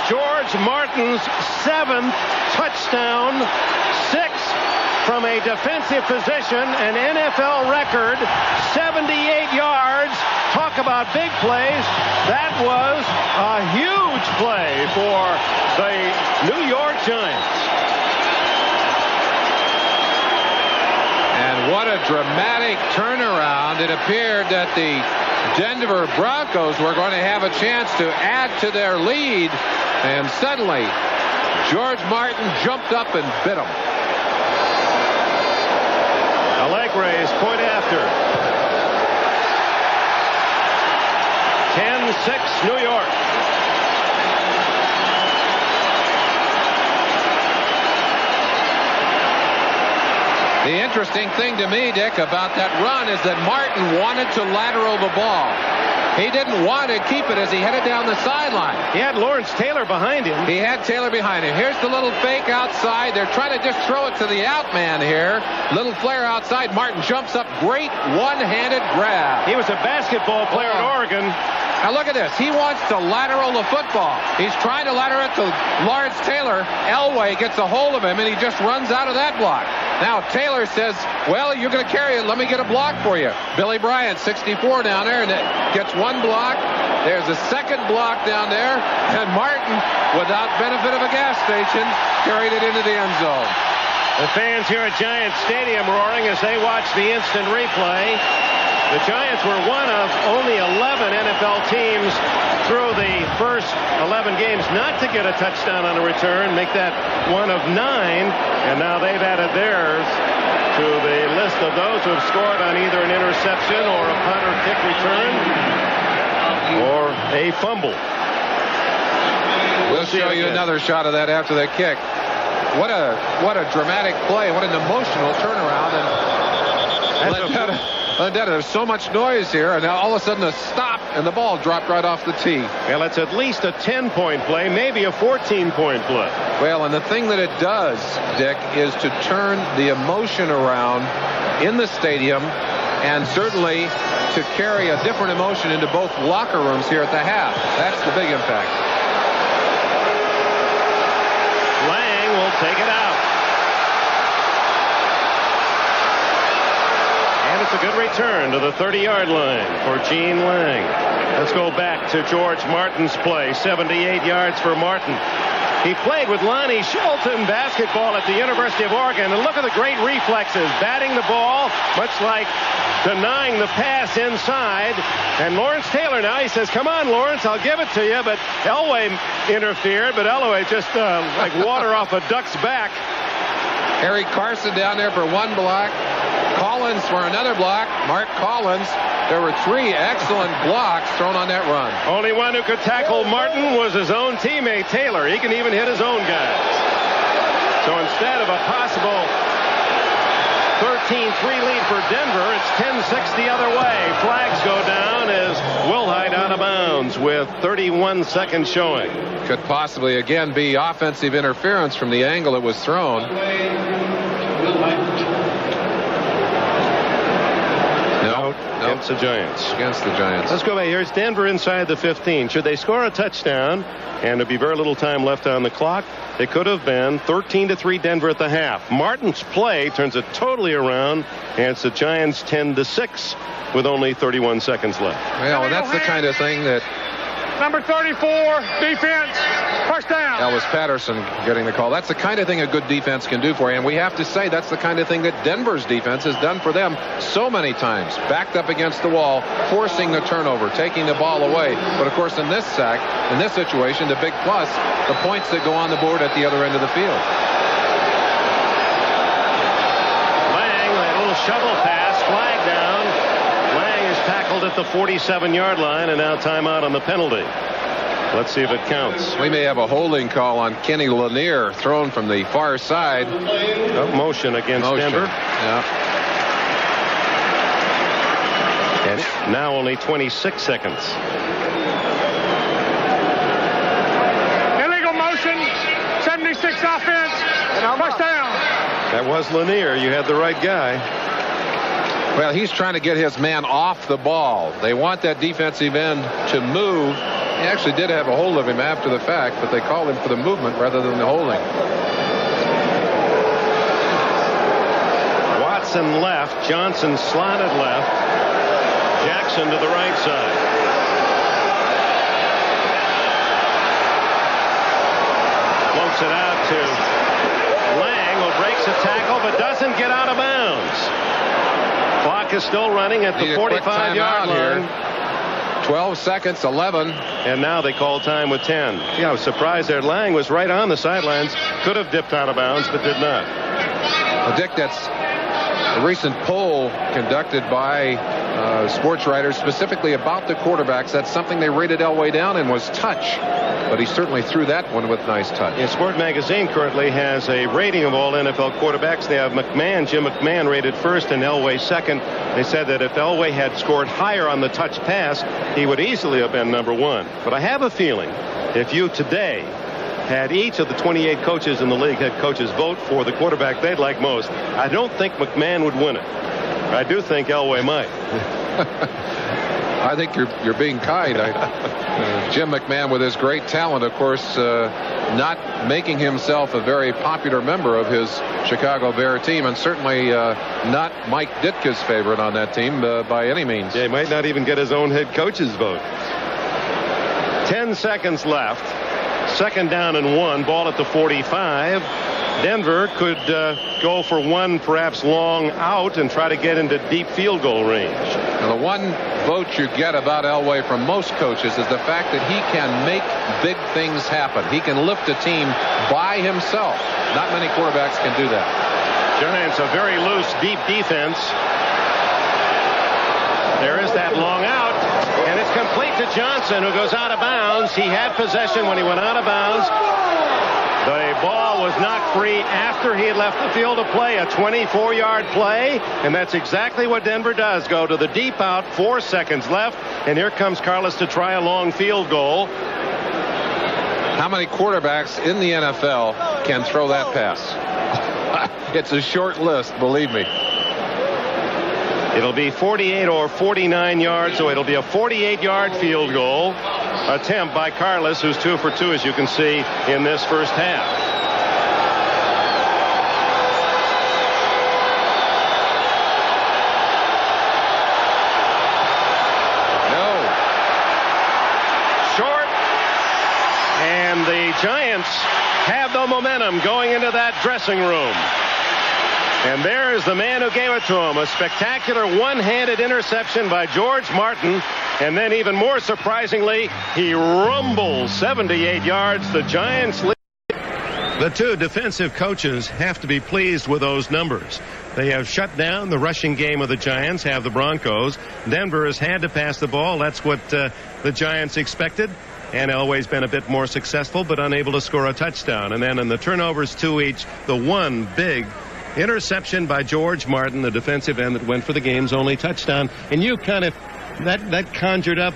George Martin's 7th touchdown, 6 from a defensive position, an NFL record, 78 yards. Talk about big plays. That was a huge play for the New York Giants. And what a dramatic turnaround. It appeared that the Denver Broncos were going to have a chance to add to their lead, and suddenly George Martin jumped up and bit him. A leg raise, point after. 10-6 New York. The interesting thing to me, Dick, about that run is that Martin wanted to lateral the ball. He didn't want to keep it as he headed down the sideline. He had Lawrence Taylor behind him. He had Taylor behind him. Here's the little fake outside. They're trying to just throw it to the out man here. Little flare outside. Martin jumps up. Great one-handed grab. He was a basketball player at Oregon. Now look at this. He wants to lateral the football. He's trying to lateral it to Lawrence Taylor. Elway gets a hold of him, and he just runs out of that block. Now Taylor says, well, you're going to carry it. Let me get a block for you. Billy Bryant, 64 down there, and gets one block. There's a second block down there, and Martin, without benefit of a gas station, carried it into the end zone. The fans here at Giants Stadium roaring as they watch the instant replay. The Giants were one of only 11 NFL teams through the first 11 games not to get a touchdown on a return, make that one of 9, and now they've added theirs to the list of those who have scored on either an interception or a punt or kick return or a fumble. We'll show you another shot of that after the kick. What a dramatic play. What an emotional turnaround. And there's so much noise here, and now all of a sudden a stop, and the ball dropped right off the tee. Well, it's at least a 10-point play, maybe a 14-point play. Well, and the thing that it does, Dick, is to turn the emotion around in the stadium, and certainly to carry a different emotion into both locker rooms here at the half. That's the big impact. Lang will take it out. And it's a good return to the 30-yard line for Gene Lang. Let's go back to George Martin's play. 78 yards for Martin. He played with Lonnie Shelton basketball at the University of Oregon. And look at the great reflexes. Batting the ball, much like denying the pass inside. And Lawrence Taylor now, he says, come on, Lawrence, I'll give it to you. But Elway interfered, but Elway just like water off a duck's back. Harry Carson down there for one block. Collins for another block. Mark Collins. There were 3 excellent blocks thrown on that run. Only one who could tackle Martin was his own teammate, Taylor. He can even hit his own guys. So instead of a possible 13-3 lead for Denver, it's 10-6 the other way. Flags go down as Wilhite out of bounds with 31 seconds showing. Could possibly again be offensive interference from the angle it was thrown. Against the Giants. Against the Giants. Let's go back. Here's Denver inside the 15. Should they score a touchdown and there'd be very little time left on the clock, it could have been 13-3 Denver at the half. Martin's play turns it totally around, and it's the Giants 10-6 with only 31 seconds left. Well, and that's the kind of thing that Number 34, defense, first down. Elvis Patterson getting the call. That's the kind of thing a good defense can do for you. And we have to say that's the kind of thing that Denver's defense has done for them so many times. Backed up against the wall, forcing the turnover, taking the ball away. But, of course, in this sack, in this situation, the big plus, the points that go on the board at the other end of the field. Lang, a little shovel pass, flag down. Lang is tackled at the 47-yard line, and now timeout on the penalty. Let's see if it counts. We may have a holding call on Kenny Lanier, thrown from the far side. Motion against Denver. Yeah. And now only 26 seconds. Illegal motion, 76 offense, first down. That was Lanier. You had the right guy. Well, he's trying to get his man off the ball. They want that defensive end to move. He actually did have a hold of him after the fact, but they called him for the movement rather than the holding. Jackson left. Johnson slotted left. Jackson to the right side. Floats it out to Lang, who breaks a tackle but doesn't get out of bounds. Clock is still running at the 45-yard line. 12 seconds, 11. And now they call time with 10. Yeah, I was surprised there. Lang was right on the sidelines. Could have dipped out of bounds, but did not. Well, Dick, that's a recent poll conducted by sports writers specifically about the quarterbacks. That's something they rated Elway down in was touch. But he certainly threw that one with nice touch. And Sport Magazine currently has a rating of all NFL quarterbacks. They have Jim McMahon rated first and Elway second. They said that if Elway had scored higher on the touch pass, he would easily have been number one. But I have a feeling if you today had each of the 28 coaches in the league, head coaches, vote for the quarterback they'd like most, I don't think McMahon would win it. I do think Elway might. I think you're being kind. Jim McMahon, with his great talent, of course, not making himself a very popular member of his Chicago Bear team, and certainly not Mike Ditka's favorite on that team by any means. Yeah, he might not even get his own head coach's vote. 10 seconds left. Second down and 1. Ball at the 45. Denver could go for one perhaps long out and try to get into deep field goal range. Now, the one vote you get about Elway from most coaches is the fact that he can make big things happen. He can lift a team by himself. Not many quarterbacks can do that. Giants a very loose deep defense. There is that long out, and it's complete to Johnson, who goes out of bounds. He had possession when he went out of bounds. The ball was knocked free after he had left the field of play, a 24-yard play, and that's exactly what Denver does. Go to the deep out, 4 seconds left, and here comes Carlos to try a long field goal. How many quarterbacks in the NFL can throw that pass? It's a short list, believe me. It'll be 48 or 49 yards, so it'll be a 48-yard field goal attempt by Carlos, who's 2 for 2, as you can see, in this first half. No. Short. And the Giants have the momentum going into that dressing room. And there's the man who gave it to him. A spectacular one-handed interception by George Martin. And then even more surprisingly, he rumbles 78 yards. The Giants lead. The two defensive coaches have to be pleased with those numbers. They have shut down the rushing game of the Giants, have the Broncos. Denver has had to pass the ball. That's what the Giants expected. And Elway's been a bit more successful, but unable to score a touchdown. And then in the turnovers, 2 each, the one big interception by George Martin, the defensive end that went for the game's only touchdown. And you kind of, that conjured up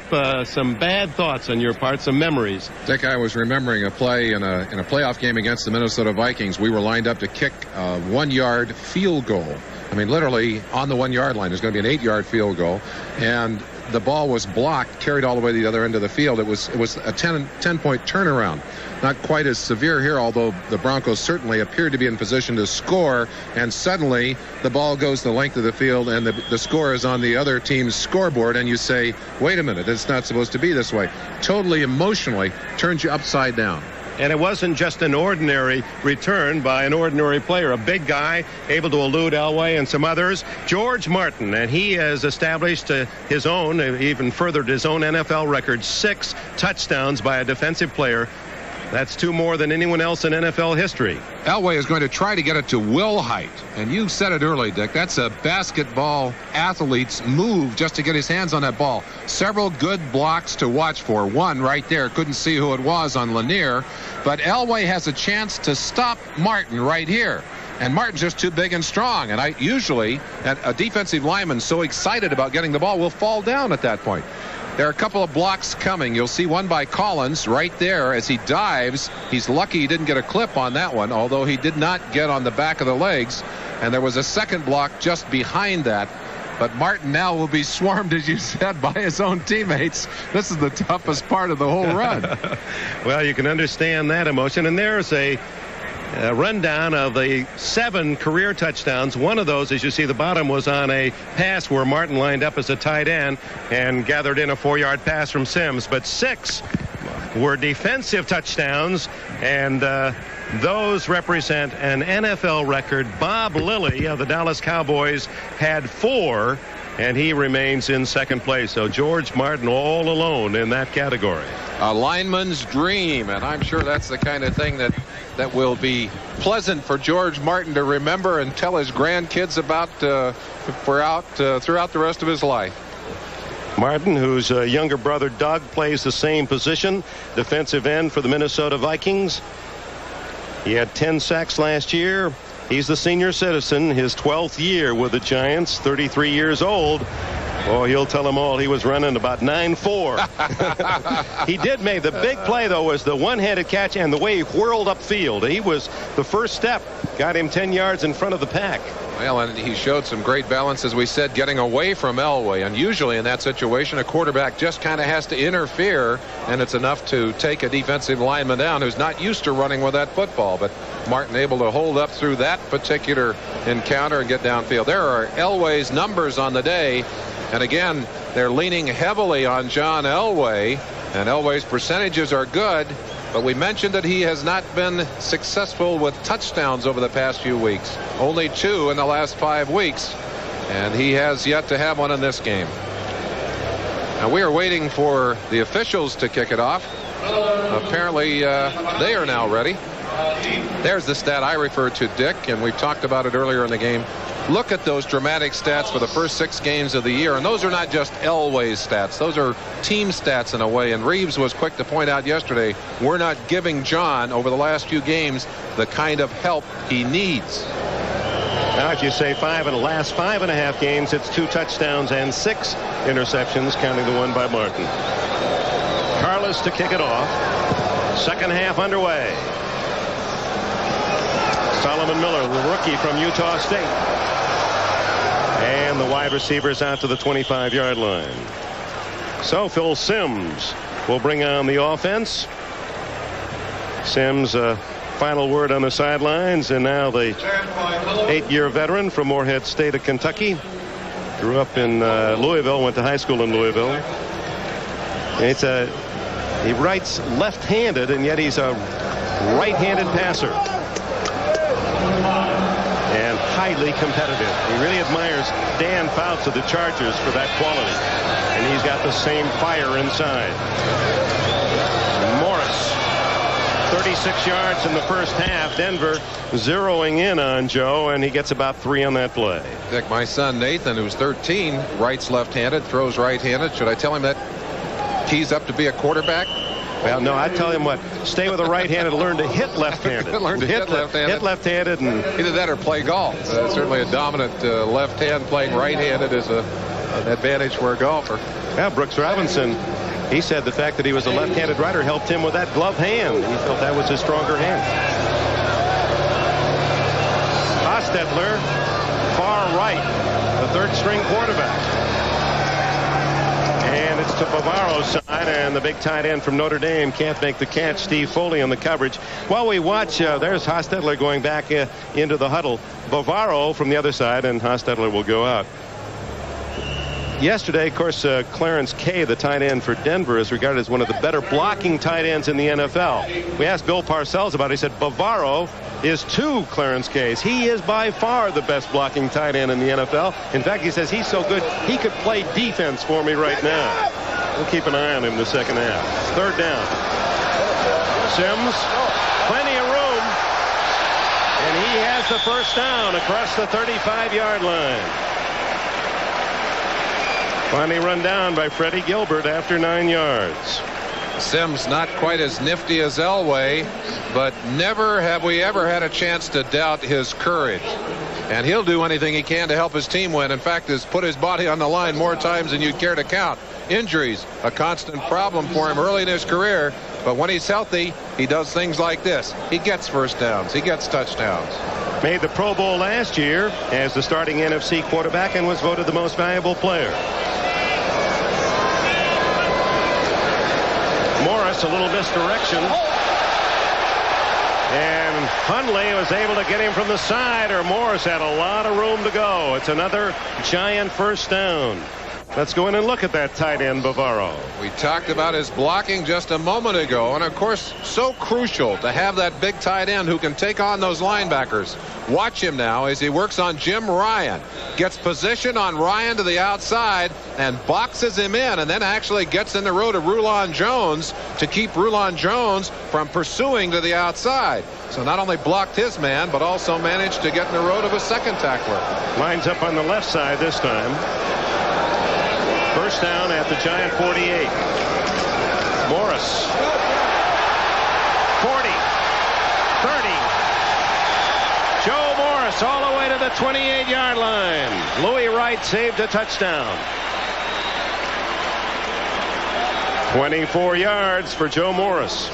some bad thoughts on your part, some memories. Dick, I was remembering a play in a playoff game against the Minnesota Vikings. We were lined up to kick a 1-yard field goal. I mean, literally on the 1-yard line. There's going to be an 8-yard field goal. And the ball was blocked, carried all the way to the other end of the field. It was a 10-point turnaround. Not quite as severe here, although the Broncos certainly appeared to be in position to score, and suddenly the ball goes the length of the field and the score is on the other team's scoreboard, and you say, wait a minute, it's not supposed to be this way. Totally emotionally turns you upside down. And it wasn't just an ordinary return by an ordinary player, a big guy able to elude Elway and some others. George Martin, and he has established his own, even furthered his own NFL record, 6 touchdowns by a defensive player. That's 2 more than anyone else in NFL history. Elway is going to try to get it to will height. And you said it early, Dick. That's a basketball athlete's move just to get his hands on that ball. Several good blocks to watch for. One right there. Couldn't see who it was on Lanier. But Elway has a chance to stop Martin right here. And Martin's just too big and strong. And usually a defensive lineman so excited about getting the ball will fall down at that point. There are a couple of blocks coming. You'll see one by Collins right there as he dives. He's lucky he didn't get a clip on that one, although he did not get on the back of the legs. And there was a second block just behind that. But Martin now will be swarmed, as you said, by his own teammates. This is the toughest part of the whole run. Well, you can understand that emotion. And there's a rundown of the 7 career touchdowns. One of those, as you see the bottom, was on a pass where Martin lined up as a tight end and gathered in a 4-yard pass from Sims. But 6 were defensive touchdowns, and those represent an NFL record. Bob Lilly of the Dallas Cowboys had 4, and he remains in second place. So George Martin all alone in that category. A lineman's dream, and I'm sure that's the kind of thing that will be pleasant for George Martin to remember and tell his grandkids about throughout the rest of his life. Martin, whose younger brother Doug plays the same position, defensive end for the Minnesota Vikings. He had 10 sacks last year. He's the senior citizen, his 12th year with the Giants, 33 years old. Oh, he'll tell them all he was running about 9.4. He did make the big play, though, was the one-handed catch and the way he whirled upfield. He was the first step, got him 10 yards in front of the pack. Well, and he showed some great balance, as we said, getting away from Elway. And usually in that situation, a quarterback just kind of has to interfere, and it's enough to take a defensive lineman down who's not used to running with that football. But Martin able to hold up through that particular encounter and get downfield. There are Elway's numbers on the day. And again, they're leaning heavily on John Elway, and Elway's percentages are good. But we mentioned that he has not been successful with touchdowns over the past few weeks. Only 2 in the last 5 weeks. And he has yet to have one in this game. Now we are waiting for the officials to kick it off. Apparently they are now ready. There's the stat I referred to, Dick, and we talked about it earlier in the game. Look at those dramatic stats for the first 6 games of the year, and those are not just Elway's stats. Those are team stats in a way, and Reeves was quick to point out yesterday, we're not giving John over the last few games the kind of help he needs. Now, if you say 5 in the last 5.5 games, it's 2 touchdowns and 6 interceptions, counting the one by Martin. Carlos to kick it off. Second half underway. Solomon Miller, the rookie from Utah State. And the wide receivers out to the 25-yard line. So Phil Simms will bring on the offense. Simms, final word on the sidelines, and now the 8-year veteran from Morehead State of Kentucky. Grew up in Louisville, went to high school in Louisville. He writes left-handed, and yet he's a right-handed passer. And highly competitive. He really admires Dan Fouts of the Chargers for that quality. And he's got the same fire inside. Morris, 36 yards in the first half. Denver zeroing in on Joe, and he gets about 3 on that play. Dick, my son Nathan, who's 13, writes left-handed, throws right-handed. Should I tell him that he's up to be a quarterback? Well, no, I tell him what, stay with a right-handed, learn to hit left-handed. Learn to hit left-handed. Hit left-handed. And either that or play golf. Certainly a dominant left hand. Playing right-handed is an advantage for a golfer. Yeah, Brooks Robinson, he said the fact that he was a left-handed writer helped him with that glove hand. He felt that was his stronger hand. Hostetler, far right, the third-string quarterback. And it's to Bavaro's side, and the big tight end from Notre Dame can't make the catch. Steve Foley on the coverage. While we watch, there's Hostetler going back into the huddle. Bavaro from the other side, and Hostetler will go out. Yesterday, of course, Clarence Kay, the tight end for Denver, is regarded as one of the better blocking tight ends in the NFL. We asked Bill Parcells about it. He said Bavaro is 2 Clarence Kays. He is by far the best blocking tight end in the NFL. In fact, he says he's so good he could play defense for me right now. We'll keep an eye on him in the second half. Third down. Simms, plenty of room. And he has the first down across the 35-yard line. Finally run down by Freddie Gilbert after 9 yards. Simms not quite as nifty as Elway, but never have we ever had a chance to doubt his courage. And he'll do anything he can to help his team win. In fact, has put his body on the line more times than you'd care to count. Injuries, a constant problem for him early in his career. But when he's healthy, he does things like this. He gets first downs. He gets touchdowns. Made the Pro Bowl last year as the starting NFC quarterback and was voted the most valuable player. Morris, a little misdirection. And Hundley was able to get him from the side, or Morris had a lot of room to go. It's another Giant first down. Let's go in and look at that tight end, Bavaro. We talked about his blocking just a moment ago, and of course so crucial to have that big tight end who can take on those linebackers. Watch him now as he works on Jim Ryan. Gets position on Ryan to the outside and boxes him in, and then actually gets in the row to Rulon Jones to keep Rulon Jones from pursuing to the outside. So not only blocked his man, but also managed to get in the road of a second tackler. Lines up on the left side this time. First down at the Giant 48. Morris. 40. 30. Joe Morris all the way to the 28-yard line. Louis Wright saved a touchdown. 24 yards for Joe Morris.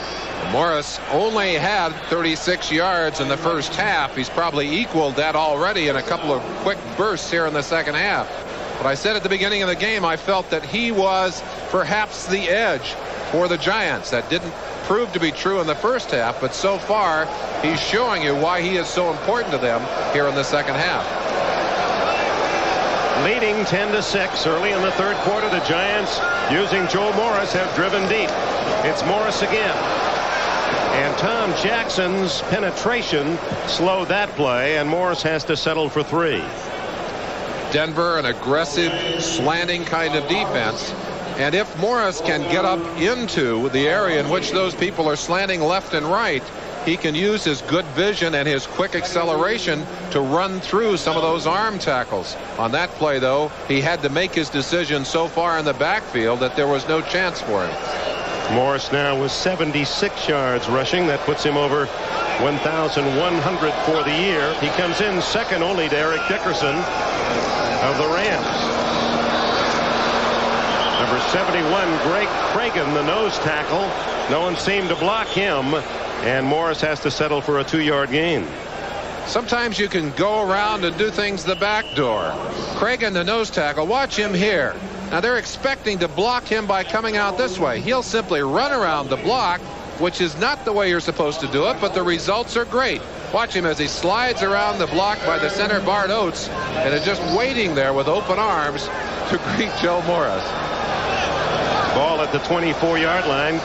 Morris only had 36 yards in the first half. He's probably equaled that already in a couple of quick bursts here in the second half. But I said at the beginning of the game, I felt that he was perhaps the edge for the Giants. That didn't prove to be true in the first half, but so far he's showing you why he is so important to them here in the second half. Leading 10-6 early in the third quarter. The Giants, using Joe Morris, have driven deep. It's Morris again. And Tom Jackson's penetration slowed that play, and Morris has to settle for 3. Denver, an aggressive slanting kind of defense, and if Morris can get up into the area in which those people are slanting left and right, he can use his good vision and his quick acceleration to run through some of those arm tackles. On that play, though, he had to make his decision so far in the backfield that there was no chance for him. Morris now with 76 yards rushing. That puts him over 1,100 for the year. He comes in second only to Eric Dickerson of the Rams. Number 71, Greg Cragen, the nose tackle. No one seemed to block him, and Morris has to settle for a 2-yard gain. Sometimes you can go around and do things the back door. Cragen, the nose tackle, watch him here. Now they're expecting to block him by coming out this way. He'll simply run around the block, which is not the way you're supposed to do it, but the results are great. Watch him as he slides around the block by the center, Bart Oates, and is just waiting there with open arms to greet Joe Morris. Ball at the 24-yard line.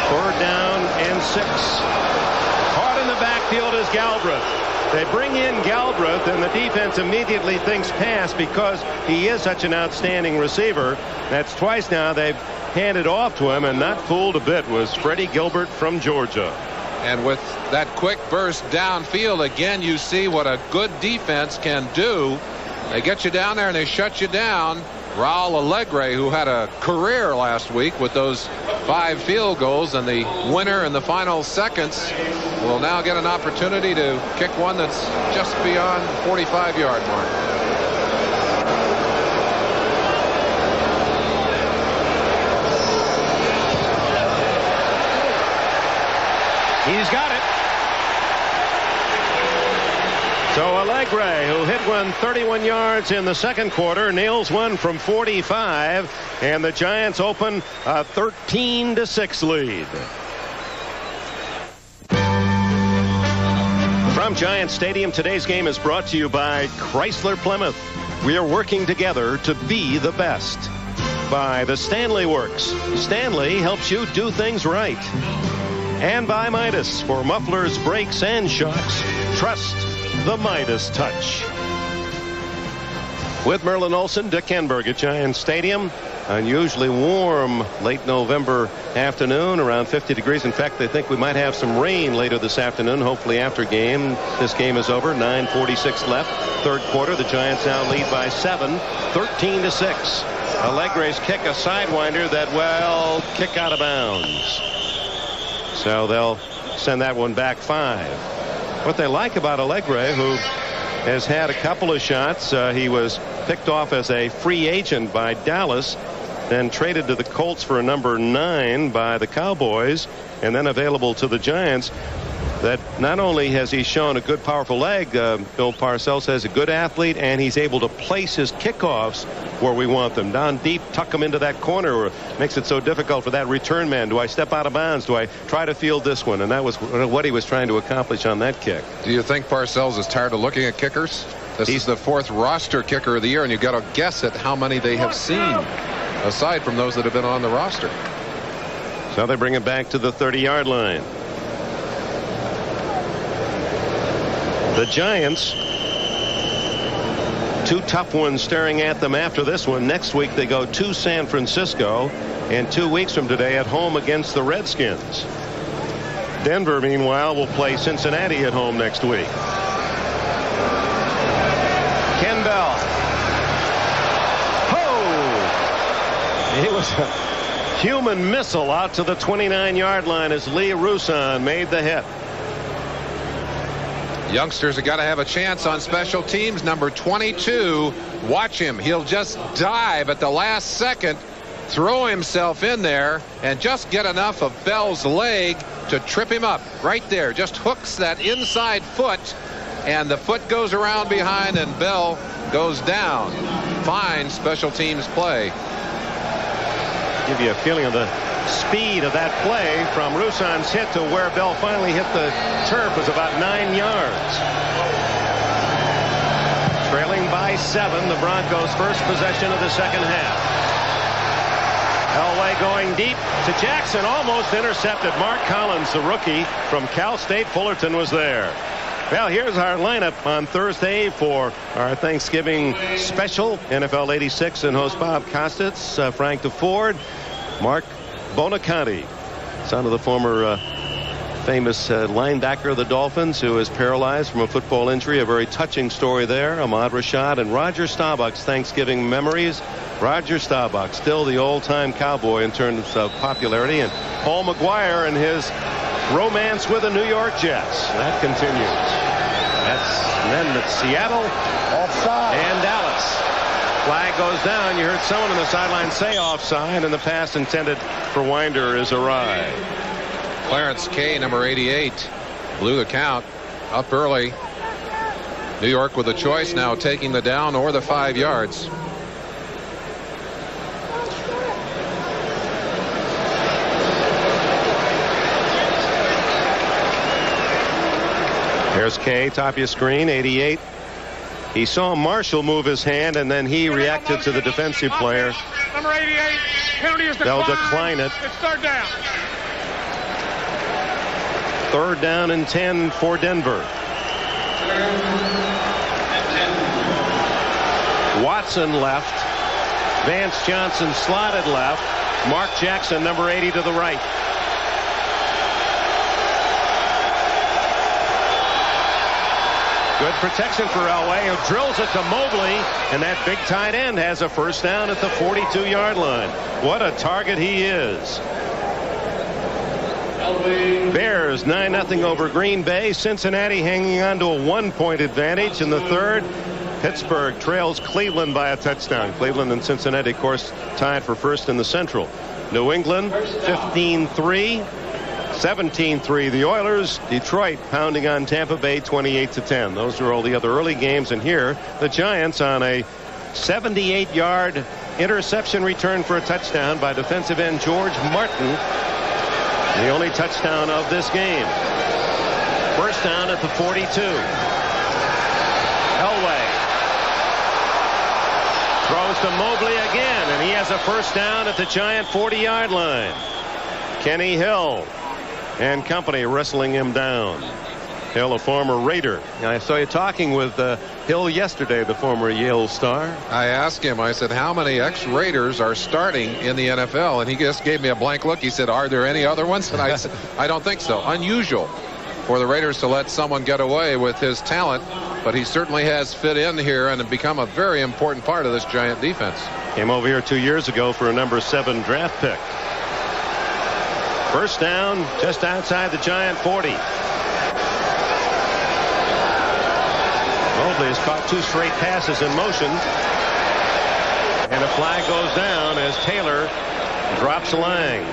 3rd down and 6. Caught in the backfield is Galbraith. They bring in Galbraith, and the defense immediately thinks pass because he is such an outstanding receiver. That's twice now they've handed off to him, and not fooled a bit was Freddie Gilbert from Georgia. And with that quick burst downfield, again, you see what a good defense can do. They get you down there and they shut you down. Raul Allegre, who had a career last week with those 5 field goals, and the winner in the final seconds, will now get an opportunity to kick one that's just beyond the 45-yard mark. He's got it. So Allegre, who hit one 31 yards in the second quarter, nails one from 45, and the Giants open a 13-6 lead. From Giant Stadium, today's game is brought to you by Chrysler Plymouth. We are working together to be the best. By the Stanley Works. Stanley helps you do things right. And by Midas, for mufflers, brakes, and shocks. Trust the Midas touch. With Merlin Olsen, Dick Enberg at Giant Stadium. Unusually warm late November afternoon, around 50 degrees. In fact, they think we might have some rain later this afternoon, hopefully after game. This game is over. 9:46 left. Third quarter. The Giants now lead by 7, 13-6. Allegre's kick, a sidewinder that will kick out of bounds. So they'll send that one back 5. What they like about Allegre, who has had a couple of shots, he was picked off as a free agent by Dallas, then traded to the Colts for a number 9 by the Cowboys, and then available to the Giants. That not only has he shown a good powerful leg, Bill Parcells says a good athlete, and he's able to place his kickoffs where we want them. Down deep, tuck them into that corner. Makes it so difficult for that return man. Do I step out of bounds? Do I try to field this one? And that was what he was trying to accomplish on that kick. Do you think Parcells is tired of looking at kickers? He's the 4th roster kicker of the year, and you've got to guess at how many they have seen, aside from those that have been on the roster. So they bring it back to the 30-yard line. The Giants, 2 tough ones staring at them after this one. Next week they go to San Francisco, and 2 weeks from today at home against the Redskins. Denver, meanwhile, will play Cincinnati at home next week. Ken Bell. Oh! He was a human missile out to the 29-yard line as Lee Roussan made the hit. Youngsters have got to have a chance on special teams. Number 22, watch him. He'll just dive at the last second, throw himself in there, and just get enough of Bell's leg to trip him up. Right there, just hooks that inside foot, and the foot goes around behind, and Bell goes down. Fine special teams play. Give you a feeling of the speed of that play from Roussan's hit to where Bell finally hit the turf was about 9 yards. Trailing by 7, the Broncos' first possession of the second half. Elway going deep to Jackson, almost intercepted. Mark Collins, the rookie from Cal State Fullerton, was there. Well, here's our lineup on Thursday for our Thanksgiving special. NFL 86 and host Bob Costas, Frank DeFord, Mark Bonaconti, son of the former famous linebacker of the Dolphins, who is paralyzed from a football injury. A very touching story there. Ahmad Rashad and Roger Staubach's Thanksgiving memories. Roger Staubach, still the old-time cowboy in terms of popularity, and Paul McGuire and his romance with the New York Jets. That continues. And then it's Seattle and Dallas. Flag goes down. You heard someone on the sideline say offside, and the pass intended for Winder is awry. Clarence Kay, number 88, blew the count up early. New York with a choice now, taking the down or the 5 yards. Here's Kay, top of your screen, 88. He saw Marshall move his hand, and then he reacted to the defensive player. Number 88, penalty is They'll decline it. It's 3rd down. 3rd down and 10 for Denver. Watson left. Vance Johnson slotted left. Mark Jackson, number 80, to the right. Good protection for Elway, who drills it to Mobley, and that big tight end has a first down at the 42-yard line. What a target he is. Bears 9-0 over Green Bay. Cincinnati hanging on to a 1-point advantage in the 3rd. Pittsburgh trails Cleveland by a touchdown. Cleveland and Cincinnati, of course, tied for first in the Central. New England 15-3. 17-3 the Oilers. Detroit pounding on Tampa Bay 28-10. Those are all the other early games, and here the Giants on a 78-yard interception return for a touchdown by defensive end George Martin, the only touchdown of this game. First down at the 42. Elway throws to Mobley again, and he has a first down at the Giant 40-yard line. Kenny Hill and company wrestling him down. Hill, a former Raider. I saw you talking with Hill yesterday, the former Yale star. I asked him, I said, how many ex-Raiders are starting in the NFL? And he just gave me a blank look. He said, are there any other ones? And I said, I don't think so. Unusual for the Raiders to let someone get away with his talent, but he certainly has fit in here and become a very important part of this Giant defense. Came over here 2 years ago for a number 7 draft pick. First down just outside the Giant 40. Mobley has caught 2 straight passes in motion, and a flag goes down as Taylor drops Lang.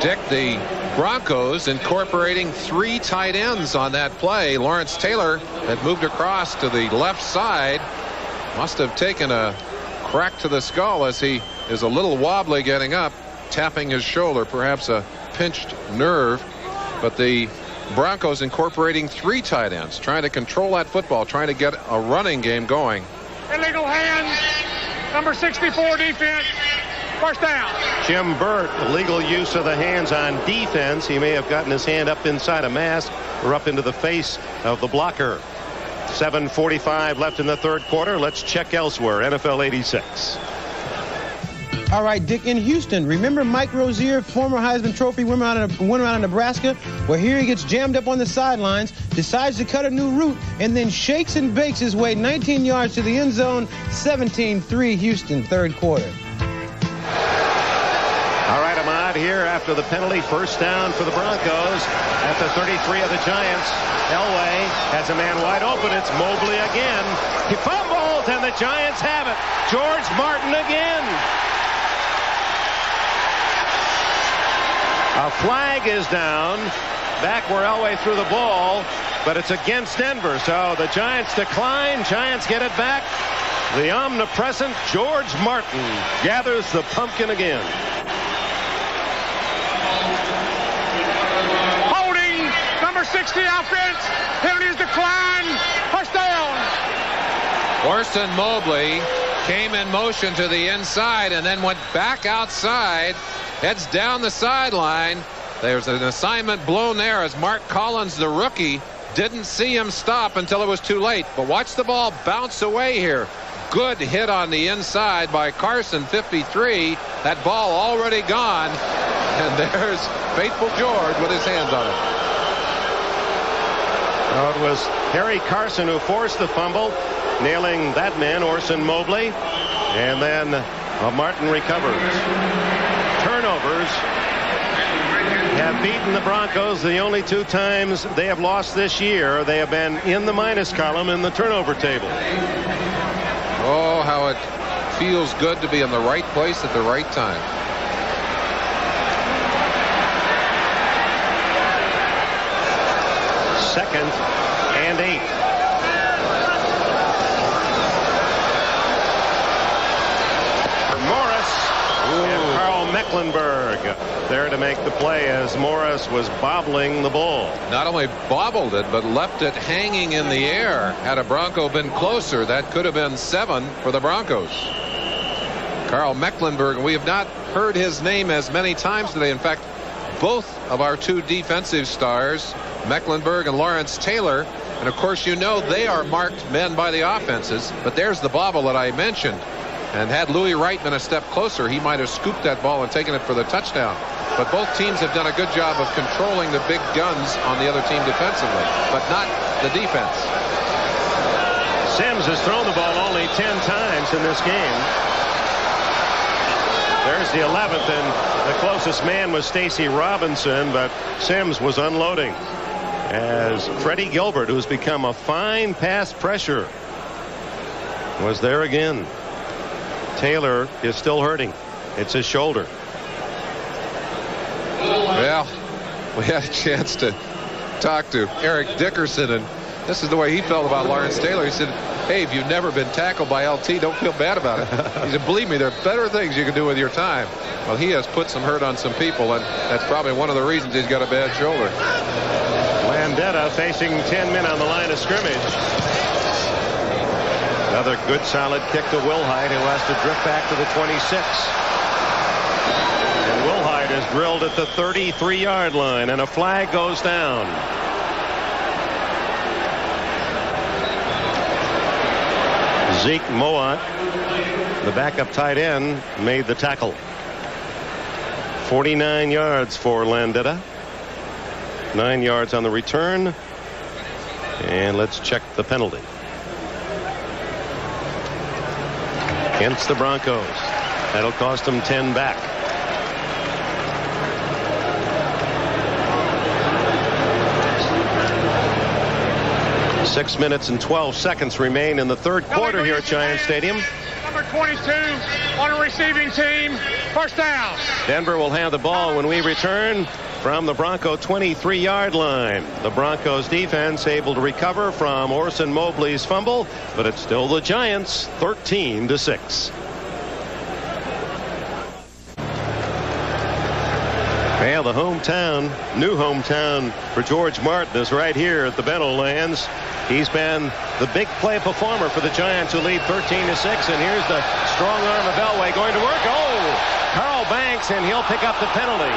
Dick, the Broncos incorporating 3 tight ends on that play. Lawrence Taylor had moved across to the left side, must have taken a crack to the skull as he is a little wobbly getting up, tapping his shoulder, perhaps a pinched nerve. But the Broncos incorporating 3 tight ends, trying to control that football, trying to get a running game going. Illegal hands. Number 64 defense. First down. Jim Burt, illegal use of the hands on defense. He may have gotten his hand up inside a mask or up into the face of the blocker. 7:45 left in the third quarter. Let's check elsewhere. NFL 86. All right, Dick, in Houston, remember Mike Rozier, former Heisman Trophy winner out of Nebraska? Well, here he gets jammed up on the sidelines, decides to cut a new route, and then shakes and bakes his way 19 yards to the end zone. 17-3 Houston, third quarter. All right, Ahmad here after the penalty. First down for the Broncos at the 33 of the Giants. Elway has a man wide open. It's Mobley again. He fumbles, and the Giants have it. George Martin again. A flag is down back where Elway threw the ball, but it's against Denver. So the Giants decline. Giants get it back. The omnipresent George Martin gathers the pumpkin again. Holding. Number 60 offense. Penalties decline. First down. Orson Mobley came in motion to the inside and then went back outside. Heads down the sideline. There's an assignment blown there as Mark Collins, the rookie, didn't see him stop until it was too late. But watch the ball bounce away here. Good hit on the inside by Carson, 53. That ball already gone. And there's faithful George with his hands on it. Well, it was Harry Carson who forced the fumble, nailing that man, Orson Mobley. And then Martin recovers. Turnovers have beaten the Broncos the only 2 times they have lost this year. They have been in the minus column in the turnover table. Oh, how it feels good to be in the right place at the right time. Second and 8. And Carl Mecklenburg there to make the play as Morris was bobbling the ball. Not only bobbled it, but left it hanging in the air. Had a Bronco been closer, that could have been 7 for the Broncos. Carl Mecklenburg, we have not heard his name as many times today. In fact, both of our 2 defensive stars, Mecklenburg and Lawrence Taylor, and of course you know they are marked men by the offenses, but there's the bobble that I mentioned. And had Louis Wright been a step closer, he might have scooped that ball and taken it for the touchdown. But both teams have done a good job of controlling the big guns on the other team defensively, but not the defense. Sims has thrown the ball only 10 times in this game. There's the 11th, and the closest man was Stacy Robinson, but Sims was unloading as Freddie Gilbert, who's become a fine pass pressure, was there again. Taylor is still hurting. It's his shoulder. Well, we had a chance to talk to Eric Dickerson, and this is the way he felt about Lawrence Taylor. He said, hey, if you've never been tackled by LT, don't feel bad about it. He said, believe me, there are better things you can do with your time. Well, he has put some hurt on some people, and that's probably one of the reasons he's got a bad shoulder. Landetta facing 10 men on the line of scrimmage. Another good solid kick to Wilhite, who has to drift back to the 26. And Wilhite is drilled at the 33-yard line, and a flag goes down. Zeke Mowat, the backup tight end, made the tackle. 49 yards for Landetta. 9 yards on the return. And let's check the penalty. Against the Broncos. That'll cost them 10 back. Six minutes and 12 seconds remain in the third quarter here at Giant Stadium. Number 22 on a receiving team. First down. Denver will have the ball when we return from the Bronco 23-yard line. The Broncos defense able to recover from Orson Mobley's fumble, but it's still the Giants 13-6. Well, the new hometown for George Martin is right here at the Meadowlands. He's been the big play performer for the Giants, who lead 13-6. And here's the strong arm of Elway going to work. Oh, Carl Banks, and he'll pick up the penalty.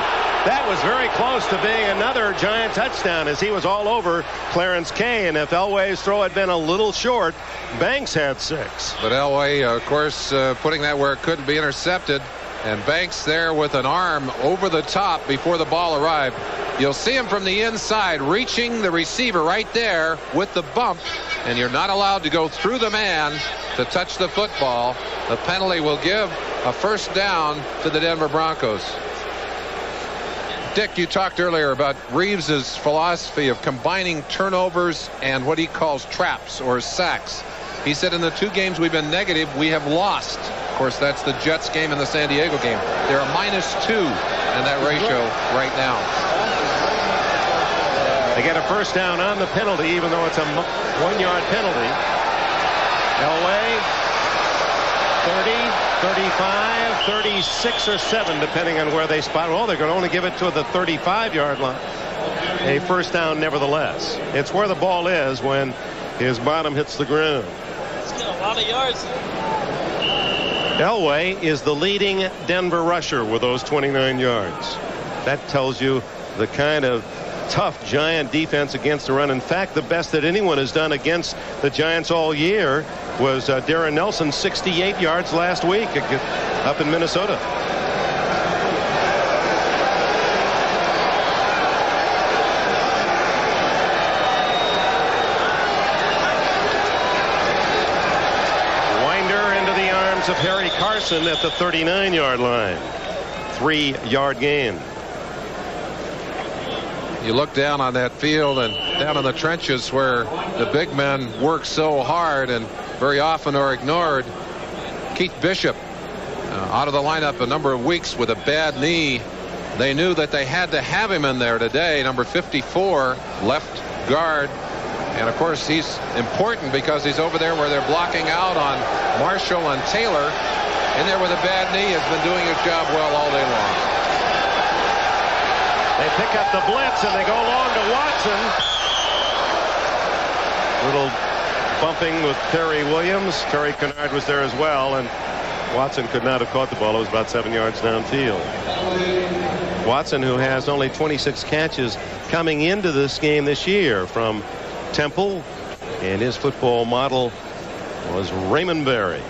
That was very close to being another Giant touchdown, as he was all over Clarence Kay. And if Elway's throw had been a little short, Banks had 6. But Elway, of course, putting that where it couldn't be intercepted. And Banks there with an arm over the top before the ball arrived. You'll see him from the inside reaching the receiver right there with the bump, and you're not allowed to go through the man to touch the football. The penalty will give a first down to the Denver Broncos. Dick, you talked earlier about Reeves's philosophy of combining turnovers and what he calls traps or sacks. He said in the 2 games we've been negative, we have lost. Of course, that's the Jets game and the San Diego game. They're a -2 in that ratio right now. They get a first down on the penalty, even though it's a 1-yard penalty. Elway, 30, 35, 36 or 7, depending on where they spot. Well, they're going to only give it to the 35-yard line. A first down nevertheless. It's where the ball is when his bottom hits the ground. He's got a lot of yards. Elway is the leading Denver rusher with those 29 yards. That tells you the kind of tough Giant defense against the run. In fact, the best that anyone has done against the Giants all year was Darren Nelson, 68 yards last week up in Minnesota. Winder into the arms of Harry Carson at the 39-yard line. 3-yard gain. You look down on that field and down in the trenches where the big men work so hard and very often are ignored. Keith Bishop out of the lineup a number of weeks with a bad knee. They knew that they had to have him in there today. Number 54, left guard. And of course he's important because he's over there where they're blocking out on Marshall and Taylor. In there with a bad knee, has been doing his job well all day long. They pick up the blitz and they go long to Watson. Little bumping with Terry Williams. Terry Kennard was there as well, and Watson could not have caught the ball. It was about 7 yards downfield. Watson, who has only 26 catches coming into this game this year from Temple, and his football model was Raymond Berry.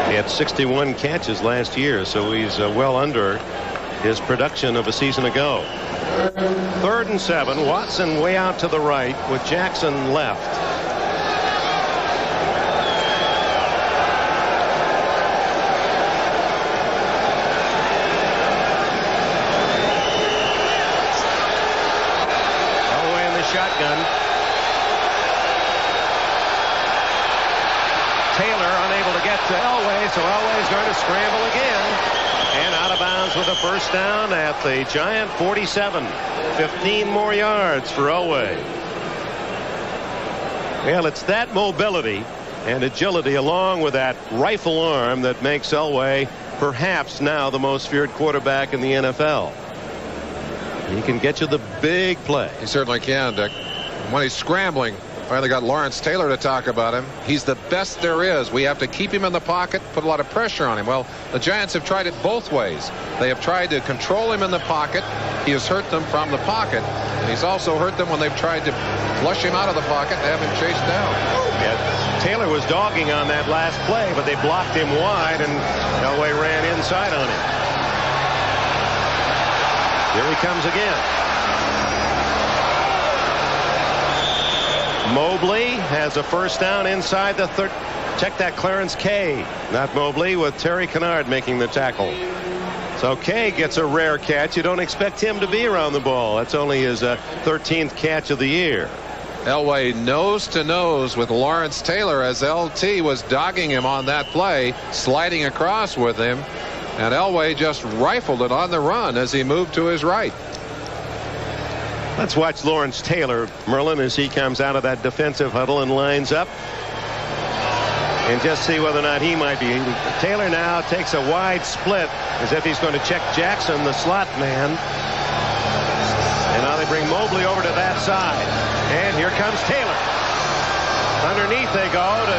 He had 61 catches last year, so he's well under his production of a season ago. 3rd and 7. Watson way out to the right with Jackson left. Elway in the shotgun. Taylor unable to get to Elway, so Elway's going to scramble again. And out of bounds with a first down at the Giant 47. 15 more yards for Elway. Well, it's that mobility and agility along with that rifle arm that makes Elway perhaps now the most feared quarterback in the NFL. He can get you the big play. He certainly can, Dick. When he's scrambling, finally got Lawrence Taylor to talk about him. He's the best there is. We have to keep him in the pocket, put a lot of pressure on him. Well, the Giants have tried it both ways. They have tried to control him in the pocket. He has hurt them from the pocket. And he's also hurt them when they've tried to flush him out of the pocket and have him chased down. Yeah, Taylor was dogging on that last play, but they blocked him wide, and Elway ran inside on him. Here he comes again. Mobley has a first down inside the third. Check that, Clarence Kay, not Mobley, with Terry Kennard making the tackle. So Kay gets a rare catch. You don't expect him to be around the ball. That's only his 13th catch of the year. Elway nose to nose with Lawrence Taylor as LT was dogging him on that play, sliding across with him, and Elway just rifled it on the run as he moved to his right. Let's watch Lawrence Taylor, Merlin, as he comes out of that defensive huddle and lines up. and just see whether or not he might be. Taylor now takes a wide split as if he's going to check Jackson, the slot man. And now they bring Mobley over to that side. And here comes Taylor. Underneath they go to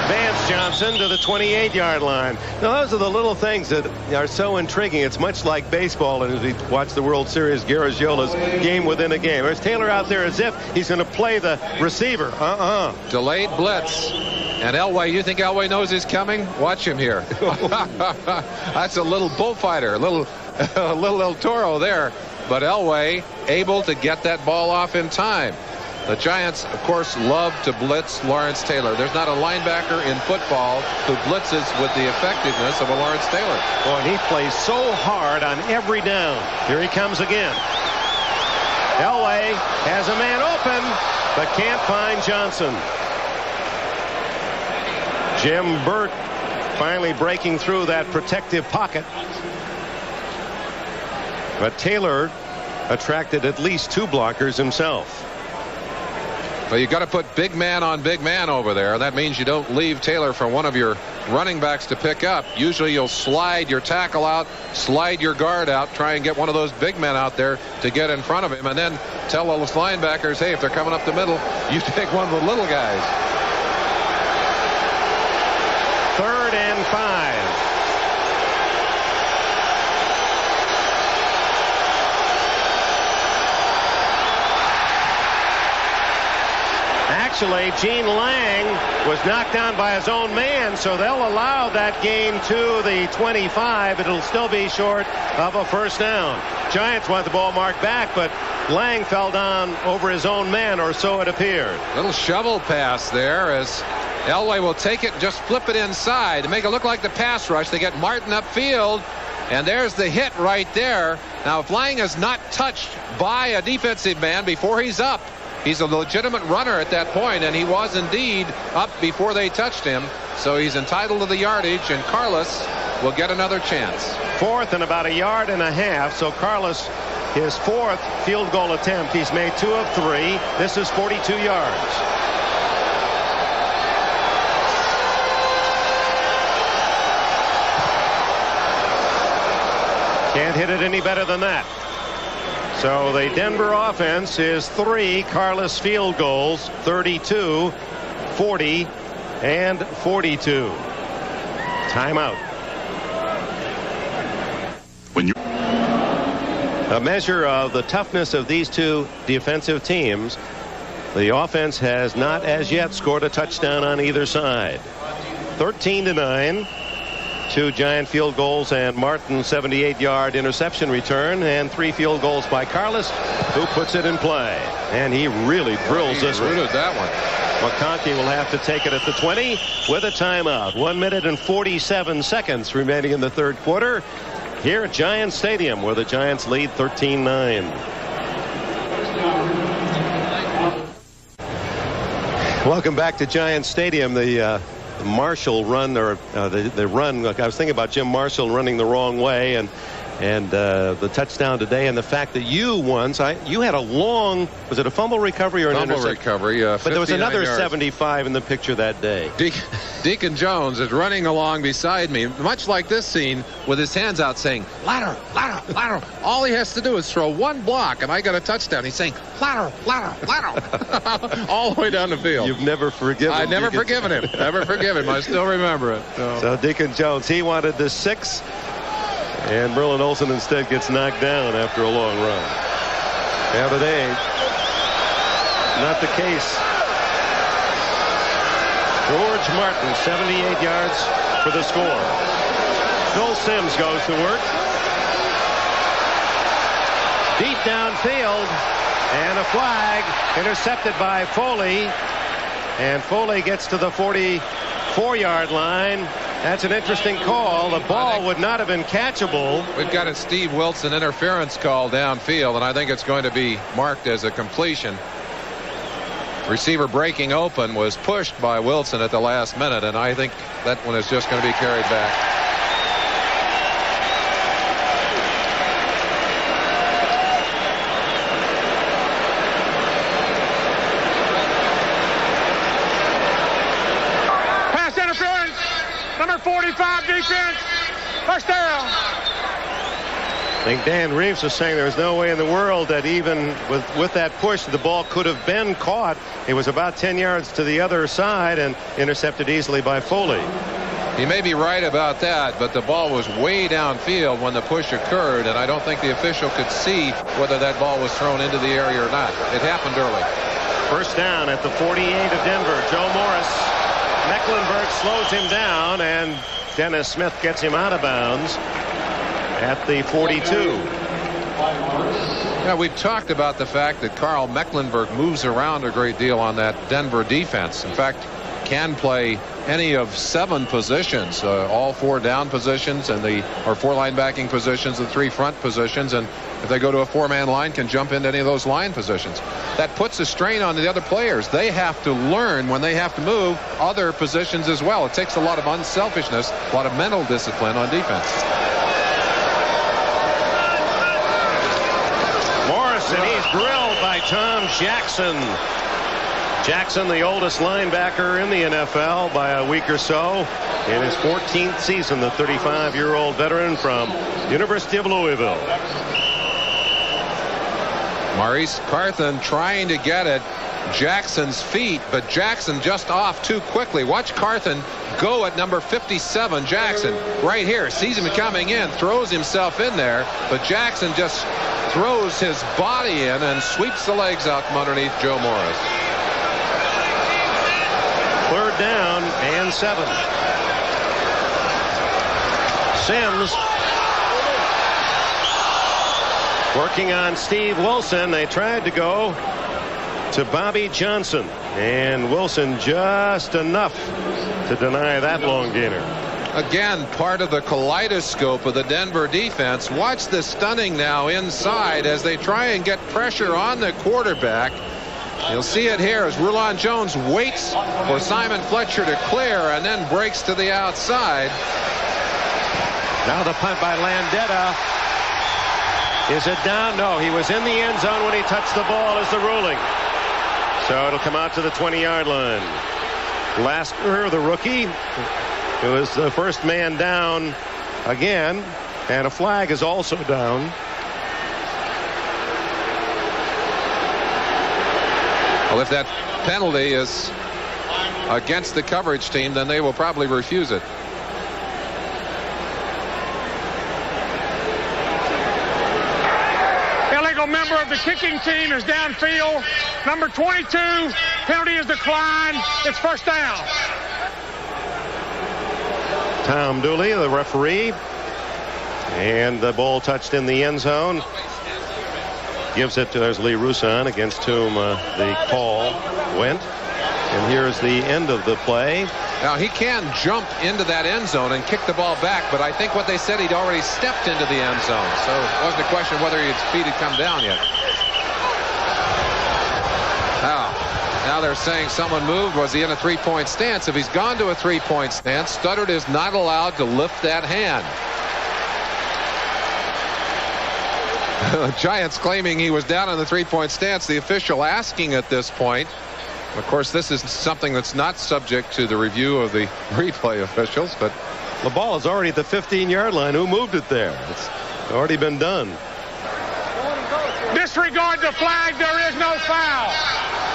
Vance Johnson to the 28-yard line. Now, those are the little things that are so intriguing. It's much like baseball, and as we watch the World Series, Garagio's game within a game. There's Taylor out there as if he's going to play the receiver. Delayed blitz. And Elway, you think Elway knows he's coming? Watch him here. That's a little bullfighter, a little El Toro there. But Elway able to get that ball off in time. The Giants, of course, love to blitz Lawrence Taylor. There's not a linebacker in football who blitzes with the effectiveness of a Lawrence Taylor. Boy, and he plays so hard on every down. Here he comes again. Elway has a man open, but can't find Johnson. Jim Burt finally breaking through that protective pocket. But Taylor attracted at least 2 blockers himself. Well, you've got to put big man on big man over there. That means you don't leave Taylor for one of your running backs to pick up. Usually you'll slide your tackle out, slide your guard out, try and get one of those big men out there to get in front of him, and then tell those linebackers, hey, if they're coming up the middle, you take one of the little guys. 3rd and 5. Actually, Gene Lang was knocked down by his own man, so they'll allow that game to the 25. It'll still be short of a first down. Giants want the ball marked back, but Lang fell down over his own man, or so it appeared. Little shovel pass there as Elway will take it and just flip it inside to make it look like the pass rush. They get Martin upfield, and there's the hit right there. Now, if Lang is not touched by a defensive man before he's up, he's a legitimate runner at that point, and he was indeed up before they touched him. So he's entitled to the yardage, and Carlos will get another chance. 4th and about 1.5 yards. So Carlos, his 4th field goal attempt. He's made 2 of 3. This is 42 yards. Can't hit it any better than that. So the Denver offense is 3 Carlos field goals, 32, 40, and 42. Timeout. A measure of the toughness of these two defensive teams. The offense has not as yet scored a touchdown on either side. 13-9. 2 Giant field goals and Martin's 78-yard interception return, and 3 field goals by Carlos, who puts it in play. And he really drills this one. That one. McConkey will have to take it at the 20 with a timeout. 1 minute and 47 seconds remaining in the 3rd quarter here at Giants Stadium, where the Giants lead 13-9. Welcome back to Giants Stadium. The Marshall run, or the run, I was thinking about Jim Marshall running the wrong way, and the touchdown today, and the fact that you had a long, was it a fumble recovery or an fumble interception? Recovery, but there was another yards. 75 in the picture that day. Deacon Jones is running along beside me, much like this scene, with his hands out saying, lateral, lateral, lateral. All he has to do is throw one block, and I got a touchdown. He's saying, lateral, lateral, lateral. All the way down the field. You've never forgiven him. I've never forgiven him. Never forgiven him. I still remember it. So Deacon Jones, he wanted the 6. And Merlin Olsen instead gets knocked down after a long run. Yeah, today, not the case. George Martin, 78 yards for the score. Phil Simms goes to work. Deep downfield, and a flag intercepted by Foley. And Foley gets to the 44-yard line. That's an interesting call. The ball would not have been catchable. We've got a Steve Wilson interference call downfield, and I think it's going to be marked as a completion. Receiver breaking open was pushed by Wilson at the last minute, and I think that one is just going to be carried back. Pass interference. Yeah. I think Dan Reeves was saying there was no way in the world that even with that push the ball could have been caught. It was about 10 yards to the other side and intercepted easily by Foley. He may be right about that, but the ball was way downfield when the push occurred, and I don't think the official could see whether that ball was thrown into the area or not. It happened early. First down at the 48 of Denver. Joe Morris. Mecklenburg slows him down, and Dennis Smith gets him out of bounds at the 42. Yeah, we've talked about the fact that Carl Mecklenburg moves around a great deal on that Denver defense. In fact, can play any of 7 positions, all 4 down positions and or 4 linebacking positions, the 3 front positions, and if they go to a 4-man line, can jump into any of those line positions. That puts a strain on the other players. They have to learn when they have to move other positions as well. It takes a lot of unselfishness, a lot of mental discipline on defense. Morris, and he's drilled by Tom Jackson. Jackson, the oldest linebacker in the NFL by a week or so. In his 14th season, the 35-year-old veteran from University of Louisville. Maurice Carthen trying to get at Jackson's feet, but Jackson just off too quickly. Watch Carthen go at number 57. Jackson right here sees him coming in, throws himself in there, but Jackson just throws his body in and sweeps the legs out from underneath Joe Morris. 3rd down and 7. Sims working on Steve Wilson. They tried to go to Bobby Johnson, and Wilson just enough to deny that long gainer. Again, part of the kaleidoscope of the Denver defense. Watch the stunning now inside as they try and get pressure on the quarterback. You'll see it here as Rulon Jones waits for Simon Fletcher to clear and then breaks to the outside. Now the punt by Landeta. Is it down? No, he was in the end zone when he touched the ball is the ruling. So it'll come out to the 20-yard line. Lasker, the rookie, who is the first man down again, and a flag is also down. Well, if that penalty is against the coverage team, then they will probably refuse it. Illegal member of the kicking team is downfield. Number 22, penalty is declined. It's first down. Tom Dooley, the referee, and the ball touched in the end zone. Gives it to, there's Lee Roussan, against whom the call went. And here's the end of the play. Now, he can jump into that end zone and kick the ball back, but I think what they said, he'd already stepped into the end zone. So it wasn't a question whether his feet had come down yet. Now they're saying someone moved. Was he in a 3-point stance? If he's gone to a 3-point stance, Studdard is not allowed to lift that hand. Giants claiming he was down on the 3-point stance. The official asking at this point. Of course, this is something that's not subject to the review of the replay officials, but the ball is already at the 15-yard line. Who moved it there? It's already been done. Disregard the flag. There is no foul.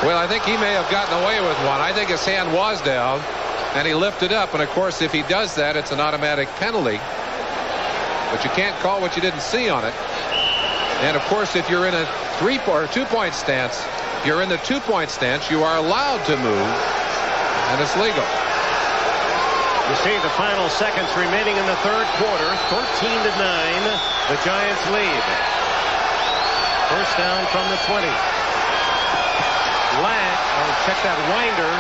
Well, I think he may have gotten away with one. I think his hand was down, and he lifted up. And, of course, if he does that, it's an automatic penalty. But you can't call what you didn't see on it. And, of course, if you're in a 3- or 2-point stance, you're in the 2-point stance, you are allowed to move, and it's legal. You see the final seconds remaining in the third quarter. 13-9, the Giants lead. First down from the 20. Check that winder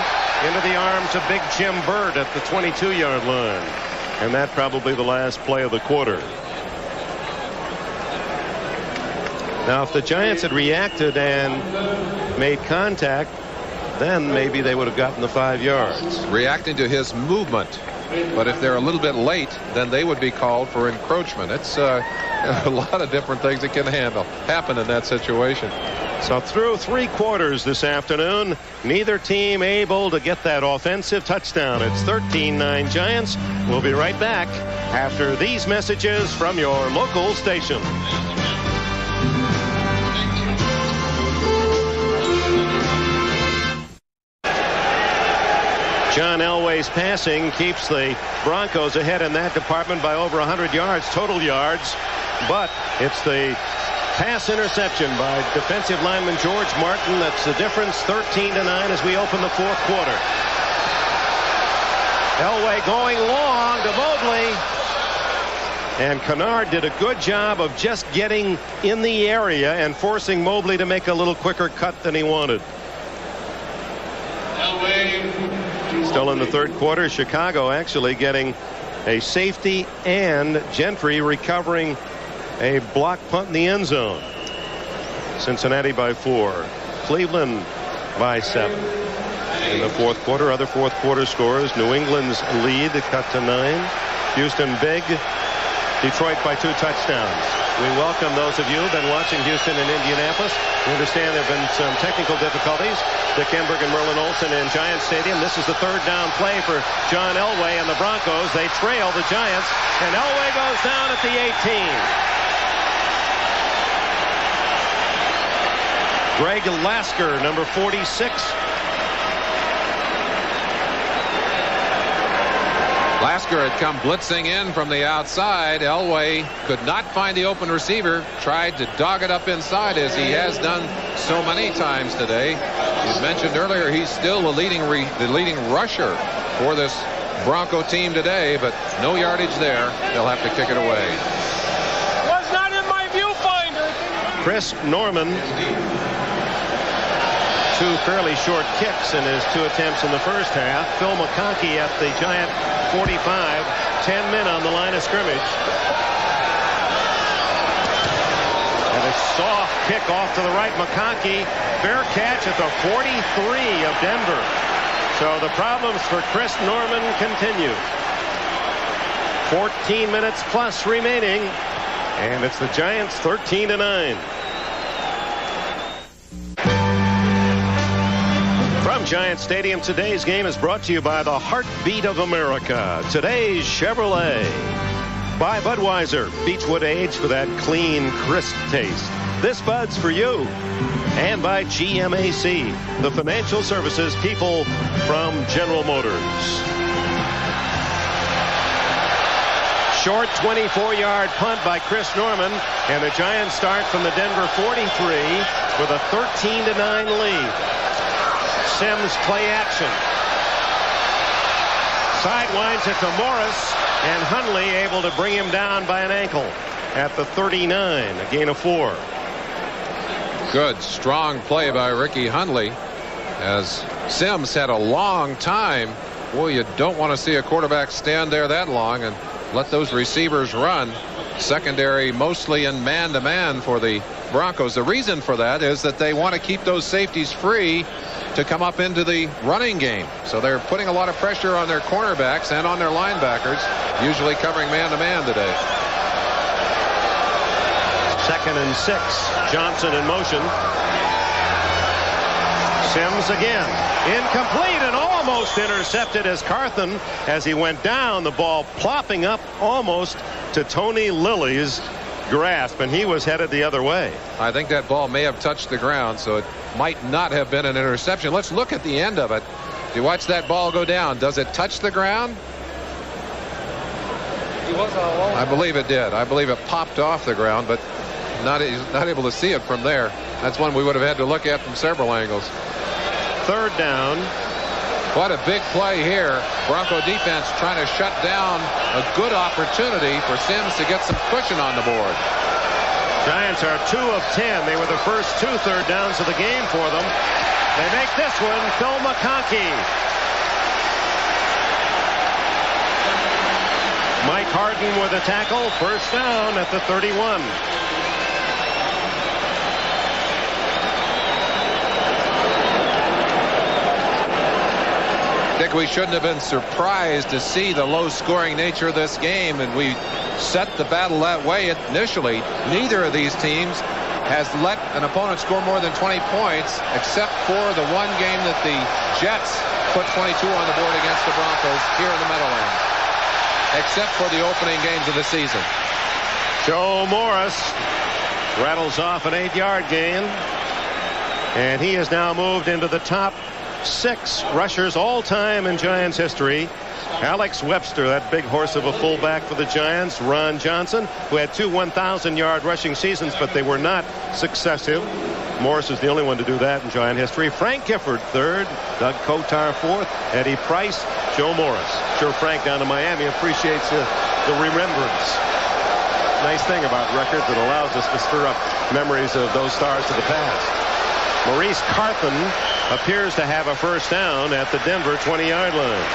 into the arms of Big Jim Bird at the 22-yard line. And that probably the last play of the quarter. Now, if the Giants had reacted and made contact, then maybe they would have gotten the 5 yards. Reacting to his movement. But if they're a little bit late, then they would be called for encroachment. It's a lot of different things that can happen in that situation. So through 3 quarters this afternoon, neither team able to get that offensive touchdown. It's 13-9 Giants. We'll be right back after these messages from your local station. John Elway's passing keeps the Broncos ahead in that department by over 100 yards, total yards. But it's the pass interception by defensive lineman George Martin that's the difference. 13-9 as we open the 4th quarter. Elway going long to Mobley. And Kennard did a good job of just getting in the area and forcing Mobley to make a little quicker cut than he wanted. Still in the 3rd quarter, Chicago actually getting a safety and Gentry recovering a block punt in the end zone. Cincinnati by 4. Cleveland by 7. In the 4th quarter, other 4th quarter scores. New England's lead cut to 9. Houston big. Detroit by 2 touchdowns. We welcome those of you who've been watching Houston and Indianapolis. We understand there have been some technical difficulties. Dick Enberg and Merlin Olsen in Giants Stadium. This is the 3rd down play for John Elway and the Broncos. They trail the Giants, and Elway goes down at the 18. Greg Lasker, number 46. Lasker had come blitzing in from the outside. Elway could not find the open receiver. Tried to dog it up inside as he has done so many times today. You mentioned earlier he's still the leading rusher for this Bronco team today, but no yardage there. They'll have to kick it away. Was not in my viewfinder. Chris Norman. 2 fairly short kicks in his 2 attempts in the first half. Phil McConkey at the Giant 45. 10 men on the line of scrimmage. And a soft kick off to the right. McConkey, fair catch at the 43 of Denver. So the problems for Chris Norman continue. 14 minutes plus remaining. And it's the Giants 13-9. From Giant Stadium, today's game is brought to you by the heartbeat of America. Today's Chevrolet. By Budweiser, Beechwood aged for that clean, crisp taste. This Bud's for you. And by GMAC, the financial services people from General Motors. Short 24-yard punt by Chris Norman, and the Giants start from the Denver 43 with a 13-9 lead. Sims play action. Sidewinds it to Morris, and Hundley able to bring him down by an ankle at the 39, a gain of 4. Good, strong play by Ricky Hundley, as Sims had a long time. Boy, you don't want to see a quarterback stand there that long and let those receivers run. Secondary mostly in man-to-man for the Broncos. The reason for that is that they want to keep those safeties free to come up into the running game. So they're putting a lot of pressure on their cornerbacks and on their linebackers, usually covering man-to-man today. 2nd and 6. Johnson in motion. Sims again. Incomplete and almost intercepted as Carthen, as he went down, the ball plopping up almost to Tony Lilly's grasp, and he was headed the other way. I think that ball may have touched the ground, so it might not have been an interception. Let's look at the end of it. You watch that ball go down. Does it touch the ground? I believe it did. I believe it popped off the ground, but not able to see it from there. That's one we would have had to look at from several angles. 3rd down. What a big play here. Bronco defense trying to shut down a good opportunity for Sims to get some cushion on the board. Giants are 2 of 10. They were the first 2 third downs of the game for them. They make this one. Phil McConkey. Mike Harden with a tackle. First down at the 31. I think we shouldn't have been surprised to see the low-scoring nature of this game, and we set the battle that way initially. Neither of these teams has let an opponent score more than 20 points, except for the one game that the Jets put 22 on the board against the Broncos here in the Meadowlands, except for the opening games of the season. Joe Morris rattles off an 8-yard gain, and he has now moved into the top 6 rushers all time in Giants history. Alex Webster, that big horse of a fullback for the Giants. Ron Johnson, who had 2 1,000-yard rushing seasons, but they were not successive. Morris is the only one to do that in Giant history. Frank Gifford, 3rd. Doug Kotar, 4th. Eddie Price, Joe Morris. Sure, Frank down in Miami appreciates the remembrance. Nice thing about records that allows us to stir up memories of those stars of the past. Maurice Carthen appears to have a first down at the Denver 20-yard line.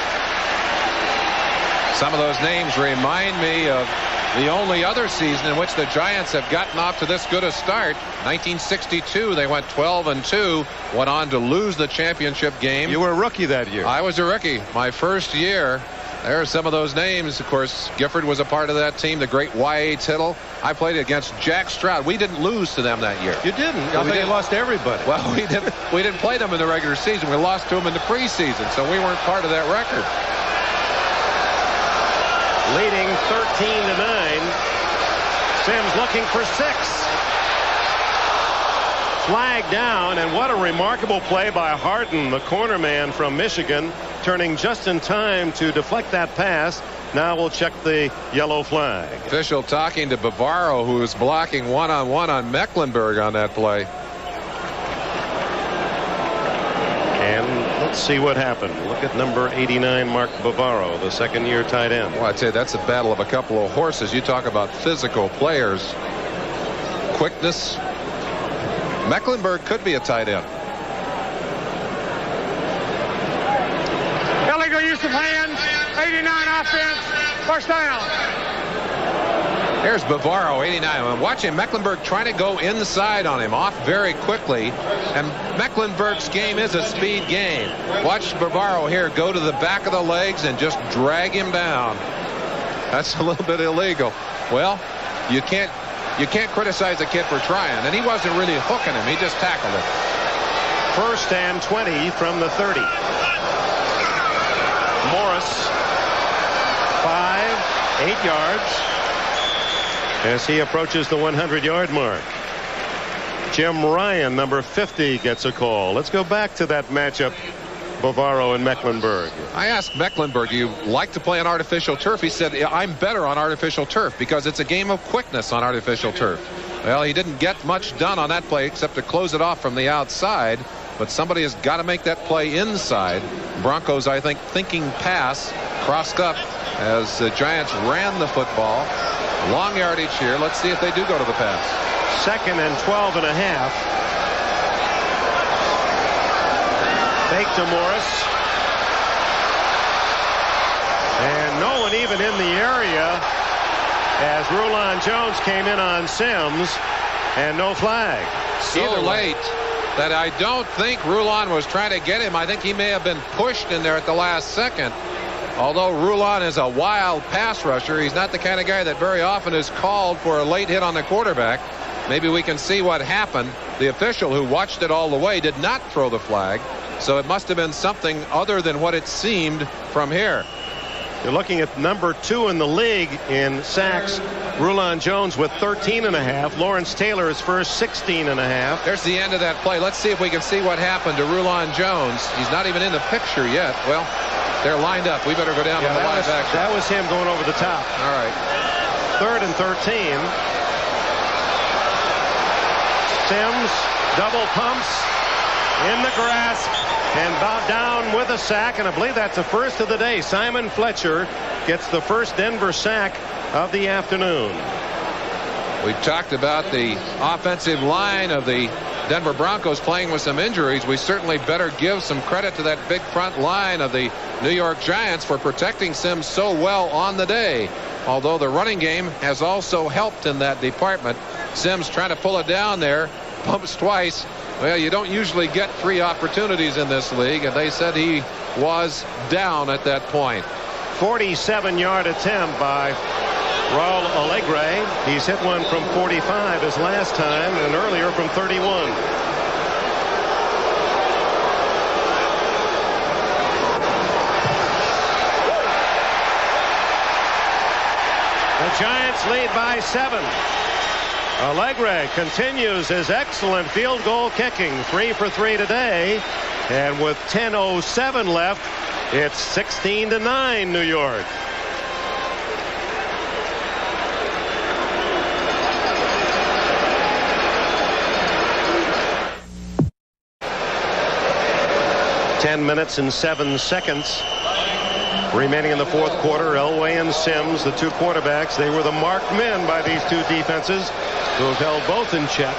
Some of those names remind me of the only other season in which the Giants have gotten off to this good a start. 1962, they went 12-2, went on to lose the championship game. You were a rookie that year. I was a rookie. My first year. There are some of those names. Of course, Gifford was a part of that team. The great Y.A. Tittle. I played against Jack Stroud. We didn't lose to them that year. You didn't? I thought you lost to everybody. Well, we didn't play them in the regular season. We lost to them in the preseason, so we weren't part of that record. Leading 13-9. Sims looking for 6. Flag down, and what a remarkable play by Harden, the corner man from Michigan, turning just in time to deflect that pass. Now we'll check the yellow flag. Official talking to Bavaro, who was blocking one-on-one on Mecklenburg on that play. And let's see what happened. Look at number 89, Mark Bavaro, the second-year tight end. Well, I'd say that's a battle of a couple of horses. You talk about physical players. Quickness. Mecklenburg could be a tight end. Illegal use of hands. 89 offense. First down. Here's Bavaro, 89. Watching Mecklenburg trying to go inside on him, off very quickly. And Mecklenburg's game is a speed game. Watch Bavaro here go to the back of the legs and just drag him down. That's a little bit illegal. Well, you can't criticize a kid for trying, and he wasn't really hooking him. He just tackled him. 1st and 20 from the 30. Morris, 8 yards as he approaches the 100-yard mark. Jim Ryan, number 50, gets a call. Let's go back to that matchup, Bavaro and Mecklenburg. I asked Mecklenburg, you like to play on artificial turf? He said, I'm better on artificial turf because it's a game of quickness on artificial turf. Well, he didn't get much done on that play except to close it off from the outside, but somebody has got to make that play inside. Broncos, I think, thinking pass, crossed up as the Giants ran the football. Long yardage here. Let's see if they do go to the pass. 2nd and 12 and a half. Fake to Morris. And no one even in the area as Rulon Jones came in on Sims, and no flag. So late that I don't think Rulon was trying to get him. I think he may have been pushed in there at the last second. Although Rulon is a wild pass rusher, he's not the kind of guy that very often is called for a late hit on the quarterback. Maybe we can see what happened. The official who watched it all the way did not throw the flag, so it must have been something other than what it seemed from here. You're looking at number 2 in the league in sacks. Rulon Jones with 13.5. Lawrence Taylor is first, 16.5. There's the end of that play. Let's see if we can see what happened to Rulon Jones. He's not even in the picture yet. Well, they're lined up. We better go down to the live action. That was him going over the top. All right. 3rd and 13. Sims double pumps in the grasp and bowed down with a sack, and I believe that's the first of the day. Simon Fletcher gets the first Denver sack of the afternoon. We talked about the offensive line of the Denver Broncos playing with some injuries. We certainly better give some credit to that big front line of the New York Giants for protecting Sims so well on the day. Although the running game has also helped in that department. Sims trying to pull it down there, pumps twice. Well, you don't usually get 3 opportunities in this league, and they said he was down at that point. 47-yard attempt by Raul Alegre, he's hit one from 45 his last time, and earlier from 31. The Giants lead by 7. Allegre continues his excellent field goal kicking, 3 for 3 today, and with 10:07 left, it's 16-9 New York. Ten minutes and 7 seconds remaining in the fourth quarter. Elway and Sims, the two quarterbacks, they were the marked men by these two defenses, who have held both in check,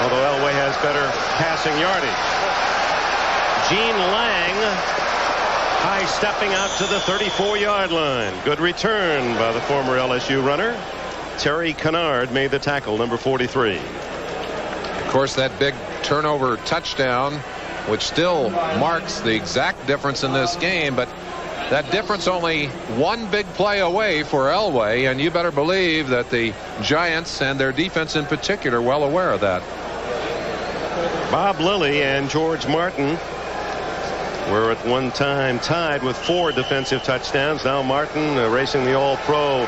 although Elway has better passing yardage. Gene Lang high stepping out to the 34-yard line. Good return by the former LSU runner. Terry Kennard made the tackle, number 43. Of course, that big turnover touchdown, which still marks the exact difference in this game, but that difference only one big play away for Elway, and you better believe that the Giants and their defense in particular are well aware of that. Bob Lilly and George Martin were at one time tied with 4 defensive touchdowns. Now Martin erasing the All-Pro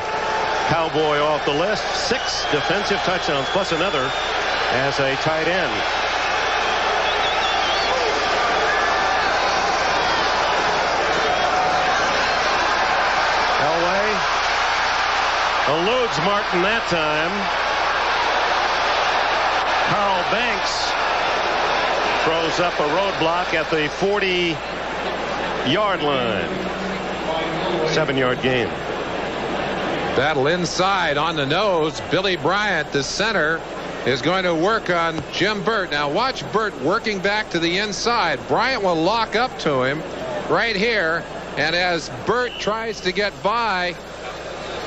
Cowboy off the list. 6 defensive touchdowns plus another as a tight end. Eludes Martin that time. Carl Banks throws up a roadblock at the 40-yard line. 7-yard gain. Battle inside on the nose. Billy Bryant, the center, is going to work on Jim Burt. Now watch Burt working back to the inside. Bryant will lock up to him right here, and as Burt tries to get by,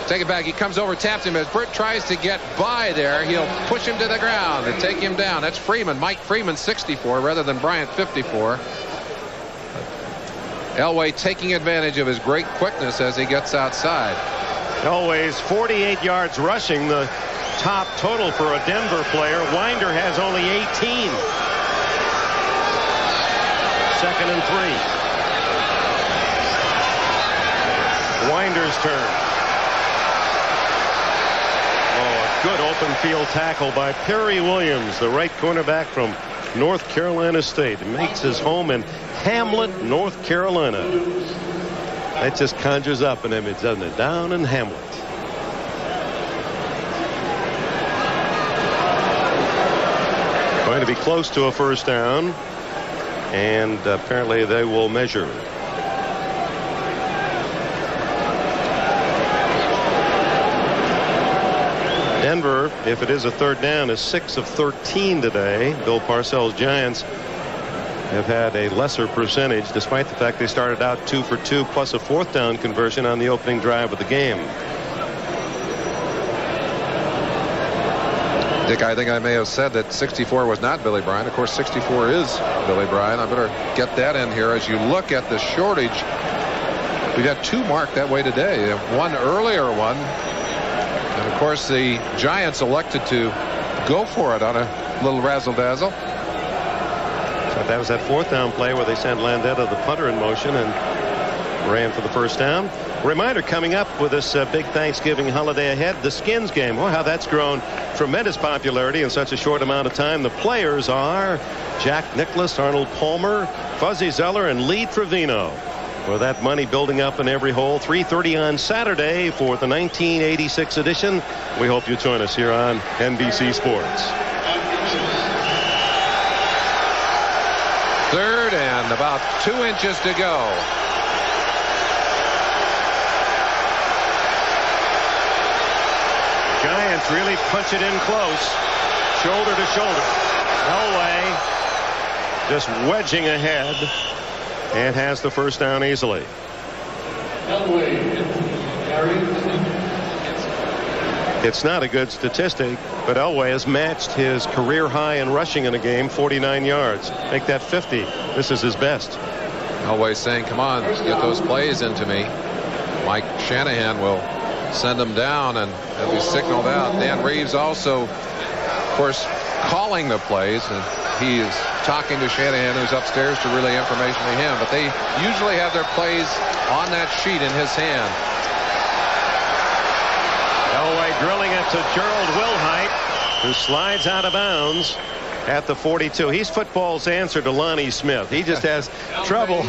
take it back, he comes over, taps him. As Burt tries to get by there, he'll push him to the ground and take him down. That's Freeman, Mike Freeman, 64 rather than Bryant, 54. Elway taking advantage of his great quickness as he gets outside. Elway's 48 yards rushing, the top total for a Denver player. Winder has only 18. 2nd and 3. Winder's turn. Good open field tackle by Perry Williams, the right cornerback from North Carolina State. He makes his home in Hamlet, North Carolina. That just conjures up an image, doesn't it? Down in Hamlet. Going to be close to a first down, and apparently they will measure. Denver, if it is a third down, is 6 of 13 today. Bill Parcells' Giants have had a lesser percentage, despite the fact they started out 2 for 2 plus a 4th down conversion on the opening drive of the game. Dick, I think I may have said that 64 was not Billy Bryant. Of course, 64 is Billy Bryant. I better get that in here. As you look at the shortage, we got 2 marked that way today. One earlier one. And of course, the Giants elected to go for it on a little razzle-dazzle. But that was that 4th down play where they sent Landetta, the punter, in motion and ran for the first down. Reminder coming up with this big Thanksgiving holiday ahead, the Skins game. Oh, how that's grown tremendous popularity in such a short amount of time. The players are Jack Nicklaus, Arnold Palmer, Fuzzy Zeller, and Lee Trevino. With that money building up in every hole. 3:30 on Saturday for the 1986 edition. We hope you join us here on NBC Sports. 3rd and about 2 inches to go. Giants really punch it in close, shoulder to shoulder. Elway just wedging ahead and has the first down easily. It's not a good statistic, but Elway has matched his career high in rushing in a game, 49 yards. Make that 50. This is his best. Elway saying, come on, get those plays into me. Mike Shanahan will send him down, and he'll be signaled out. Dan Reeves also, of course, calling the plays, and he is talking to Shanahan, who's upstairs, to relay information to him. But they usually have their plays on that sheet in his hand. Elway drilling it to Gerald Wilhite, who slides out of bounds at the 42. He's football's answer to Lonnie Smith. He just has trouble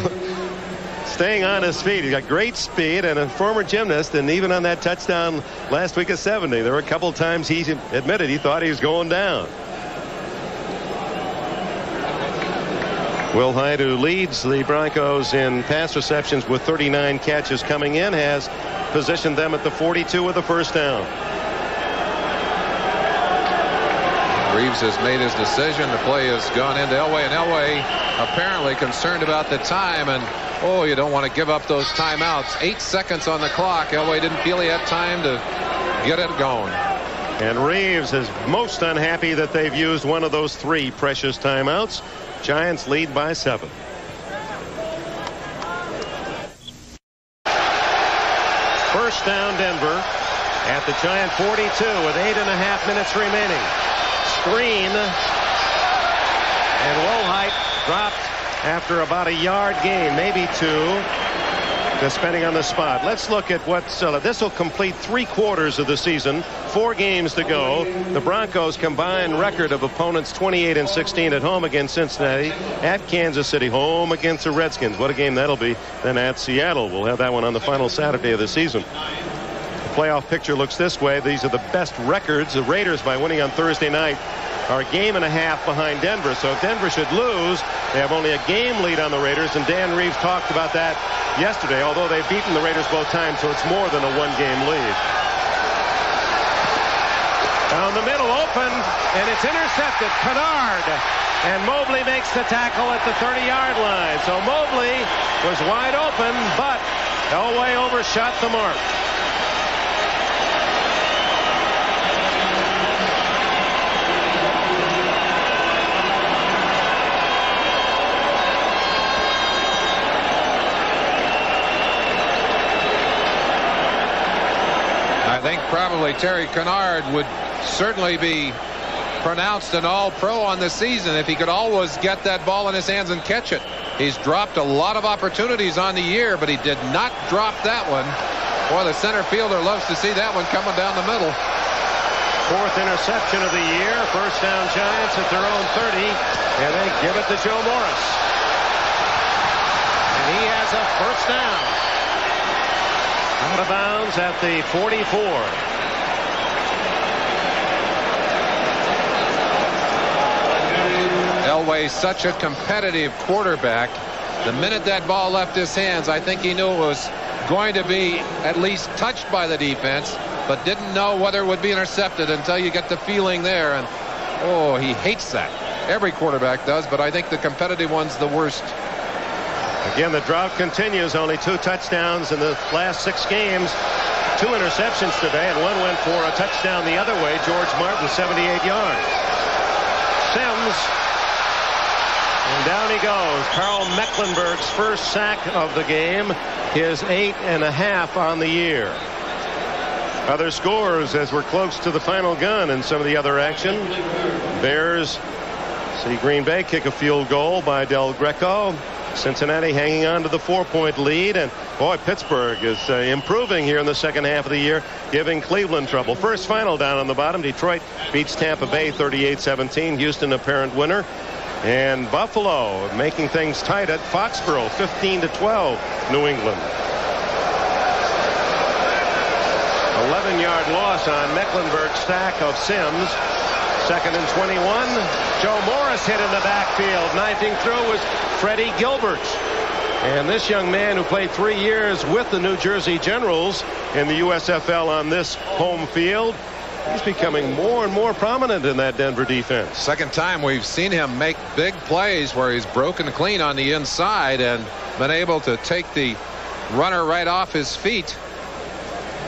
staying on his feet. He's got great speed, and a former gymnast, and even on that touchdown last week of 70, there were a couple times he admitted he thought he was going down. Wilhite, who leads the Broncos in pass receptions with 39 catches coming in, has positioned them at the 42 with the first down. Reeves has made his decision. The play has gone into Elway, and Elway apparently concerned about the time, and oh, you don't want to give up those timeouts. 8 seconds on the clock. Elway didn't feel he had time to get it going. And Reeves is most unhappy that they've used one of those 3 precious timeouts. Giants lead by 7. First down, Denver at the Giant 42 with 8.5 minutes remaining. Screen, and Wilhite dropped after about a yard gain, maybe 2, depending on the spot. Let's look at what's this will complete 3/4 of the season. 4 games to go. The Broncos combined record of opponents 28-16 at home against Cincinnati, at Kansas City, home against the Redskins. What a game that'll be. Then at Seattle. We'll have that one on the final Saturday of the season. The playoff picture looks this way. These are the best records. The Raiders, by winning on Thursday night, are a game and a half behind Denver. So if Denver should lose, they have only a game lead on the Raiders, and Dan Reeves talked about that yesterday, although they've beaten the Raiders both times, so it's more than a 1-game lead. Down the middle, open, and it's intercepted. Kennard, and Mobley makes the tackle at the 30-yard line. So Mobley was wide open, but Elway overshot the mark. I think probably Terry Kennard would certainly be pronounced an all-pro on the season if he could always get that ball in his hands and catch it. He's dropped a lot of opportunities on the year, but he did not drop that one. Boy, the center fielder loves to see that one coming down the middle. 4th interception of the year. First down, Giants at their own 30, and they give it to Joe Morris. And he has a first down. Out of bounds at the 44. Elway, such a competitive quarterback. The minute that ball left his hands, I think he knew it was going to be at least touched by the defense, but didn't know whether it would be intercepted until you get the feeling there. And oh, he hates that. Every quarterback does, but I think the competitive one's the worst. Again, the drought continues. Only 2 touchdowns in the last 6 games. 2 interceptions today, and one went for a touchdown the other way. George Martin, 78 yards. Sims, and down he goes. Carl Mecklenburg's first sack of the game, his 8.5 on the year. Other scores as we're close to the final gun in some of the other action. Bears see Green Bay kick a field goal by Del Greco. Cincinnati hanging on to the 4-point lead, and boy, Pittsburgh is improving here in the second half of the year, giving Cleveland trouble. First final down on the bottom. Detroit beats Tampa Bay 38-17. Houston apparent winner, and Buffalo making things tight at Foxborough 15-12. New England. 11-yard loss on Mecklenburg's sack of Sims. 2nd and 21. Joe Morris hit in the backfield. Knifing through was Freddie Gilbert. And this young man, who played 3 years with the New Jersey Generals in the USFL on this home field, he's becoming more and more prominent in that Denver defense. Second time we've seen him make big plays where he's broken clean on the inside and been able to take the runner right off his feet.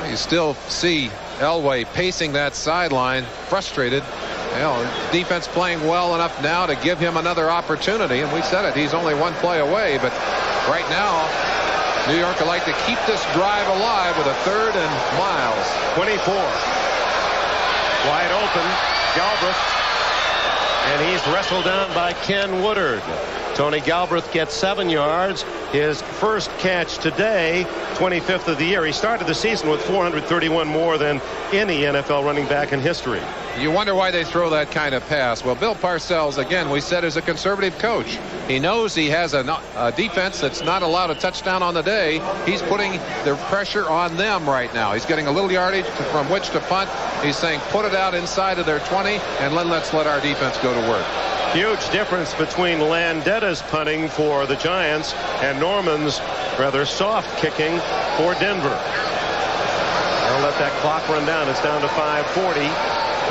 You still see Elway pacing that sideline, frustrated. Well, defense playing well enough now to give him another opportunity, and we said it, he's only 1 play away, but right now New York would like to keep this drive alive with a 3rd and miles. 24. Wide open. Galbraith. And he's wrestled down by Ken Woodard. Tony Galbraith gets 7 yards. His first catch today, 25th of the year. He started the season with 431 more than any NFL running back in history. You wonder why they throw that kind of pass. Well, Bill Parcells, again, we said, is a conservative coach. He knows he has a defense that's not allowed a touchdown on the day. He's putting the pressure on them right now. He's getting a little yardage from which to punt. He's saying put it out inside of their 20 and let's let our defense go to work. Huge difference between Landetta's punting for the Giants and Norman's rather soft kicking for Denver. They'll let that clock run down. It's down to 5:40.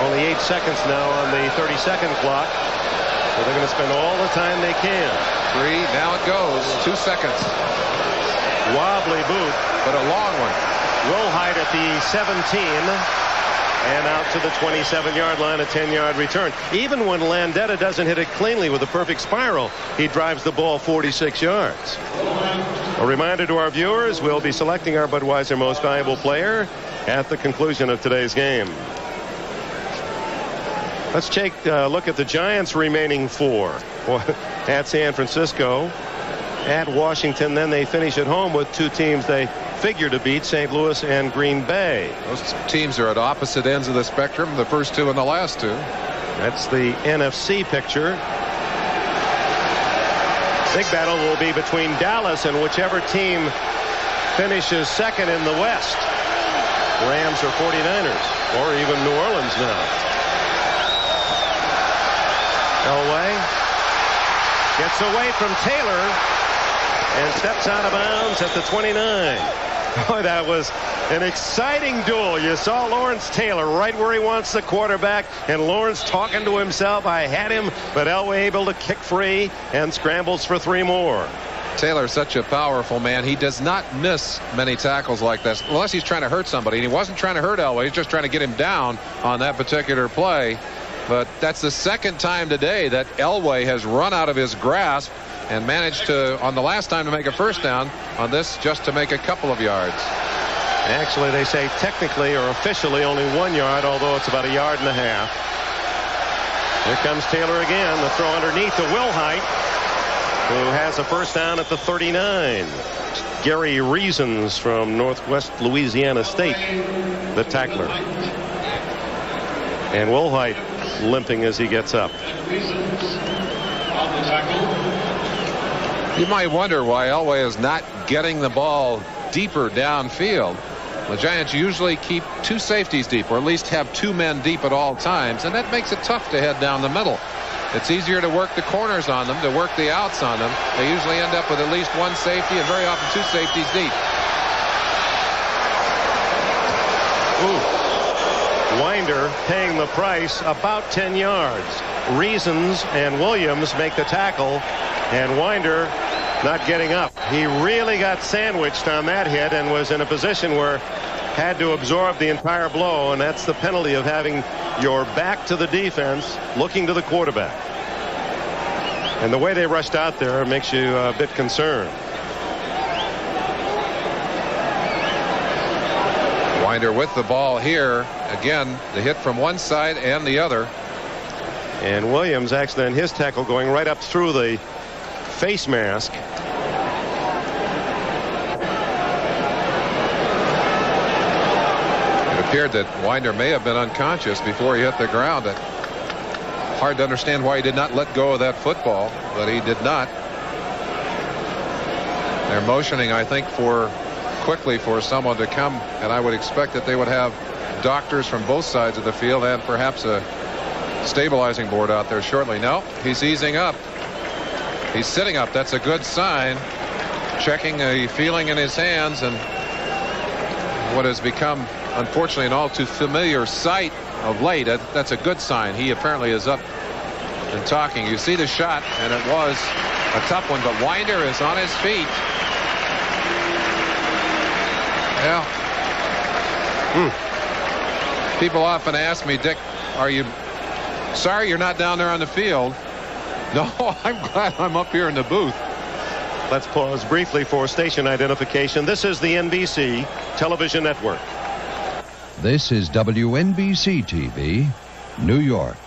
Only 8 seconds now on the 30-second clock. So they're going to spend all the time they can. 3. Now it goes. 2 seconds. Wobbly boot, but a long one. Wilhite at the 17. And out to the 27-yard line, a 10-yard return. Even when Landetta doesn't hit it cleanly with a perfect spiral, he drives the ball 46 yards. A reminder to our viewers, we'll be selecting our Budweiser Most Valuable Player at the conclusion of today's game. Let's take a look at the Giants' remaining 4 at San Francisco, at Washington. Then they finish at home with 2 teams they figure to beat, St. Louis and Green Bay. Those teams are at opposite ends of the spectrum, the first 2 and the last 2. That's the NFC picture. Big battle will be between Dallas and whichever team finishes second in the West. Rams or 49ers, or even New Orleans now. Elway gets away from Taylor and steps out of bounds at the 29. Boy, that was an exciting duel. You saw Lawrence Taylor right where he wants the quarterback, and Lawrence talking to himself, I had him, but Elway able to kick free and scrambles for 3 more. Taylor's such a powerful man. He does not miss many tackles like this unless he's trying to hurt somebody. And he wasn't trying to hurt Elway. He's just trying to get him down on that particular play. But that's the second time today that Elway has run out of his grasp and managed to, on the last time, to make a first down. On this, just to make a couple of yards. Actually, they say technically or officially only 1 yard, although it's about 1.5 yards. Here comes Taylor again. The throw underneath to Wilhite, who has a first down at the 39. Gary Reasons from Northwest Louisiana State, the tackler. And Wilhite limping as he gets up. You might wonder why Elway is not getting the ball deeper downfield. The Giants usually keep 2 safeties deep, or at least have 2 men deep at all times, and that makes it tough to head down the middle. It's easier to work the corners on them, to work the outs on them. They usually end up with at least 1 safety and very often 2 safeties deep. Winder paying the price, about 10 yards. Reasons and Williams make the tackle, and Winder not getting up. He really got sandwiched on that hit and was in a position where had to absorb the entire blow, and that's the penalty of having your back to the defense looking to the quarterback. And the way they rushed out there makes you a bit concerned. Winder with the ball here. Again, the hit from one side and the other. And Williams actually in his tackle going right up through the face mask. It appeared that Winder may have been unconscious before he hit the ground. Hard to understand why he did not let go of that football, but he did not. They're motioning, I think, quickly for someone to come, and I would expect that they would have doctors from both sides of the field and perhaps a stabilizing board out there shortly. No, he's easing up. He's sitting up. That's a good sign. Checking a feeling in his hands, and what has become, unfortunately, an all too familiar sight of late. That's a good sign. He apparently is up and talking. You see the shot, and it was a tough one, but Winder is on his feet. Yeah. People often ask me, Dick, are you sorry you're not down there on the field? No, I'm glad I'm up here in the booth. Let's pause briefly for station identification. This is the NBC television network. This is WNBC TV, New York.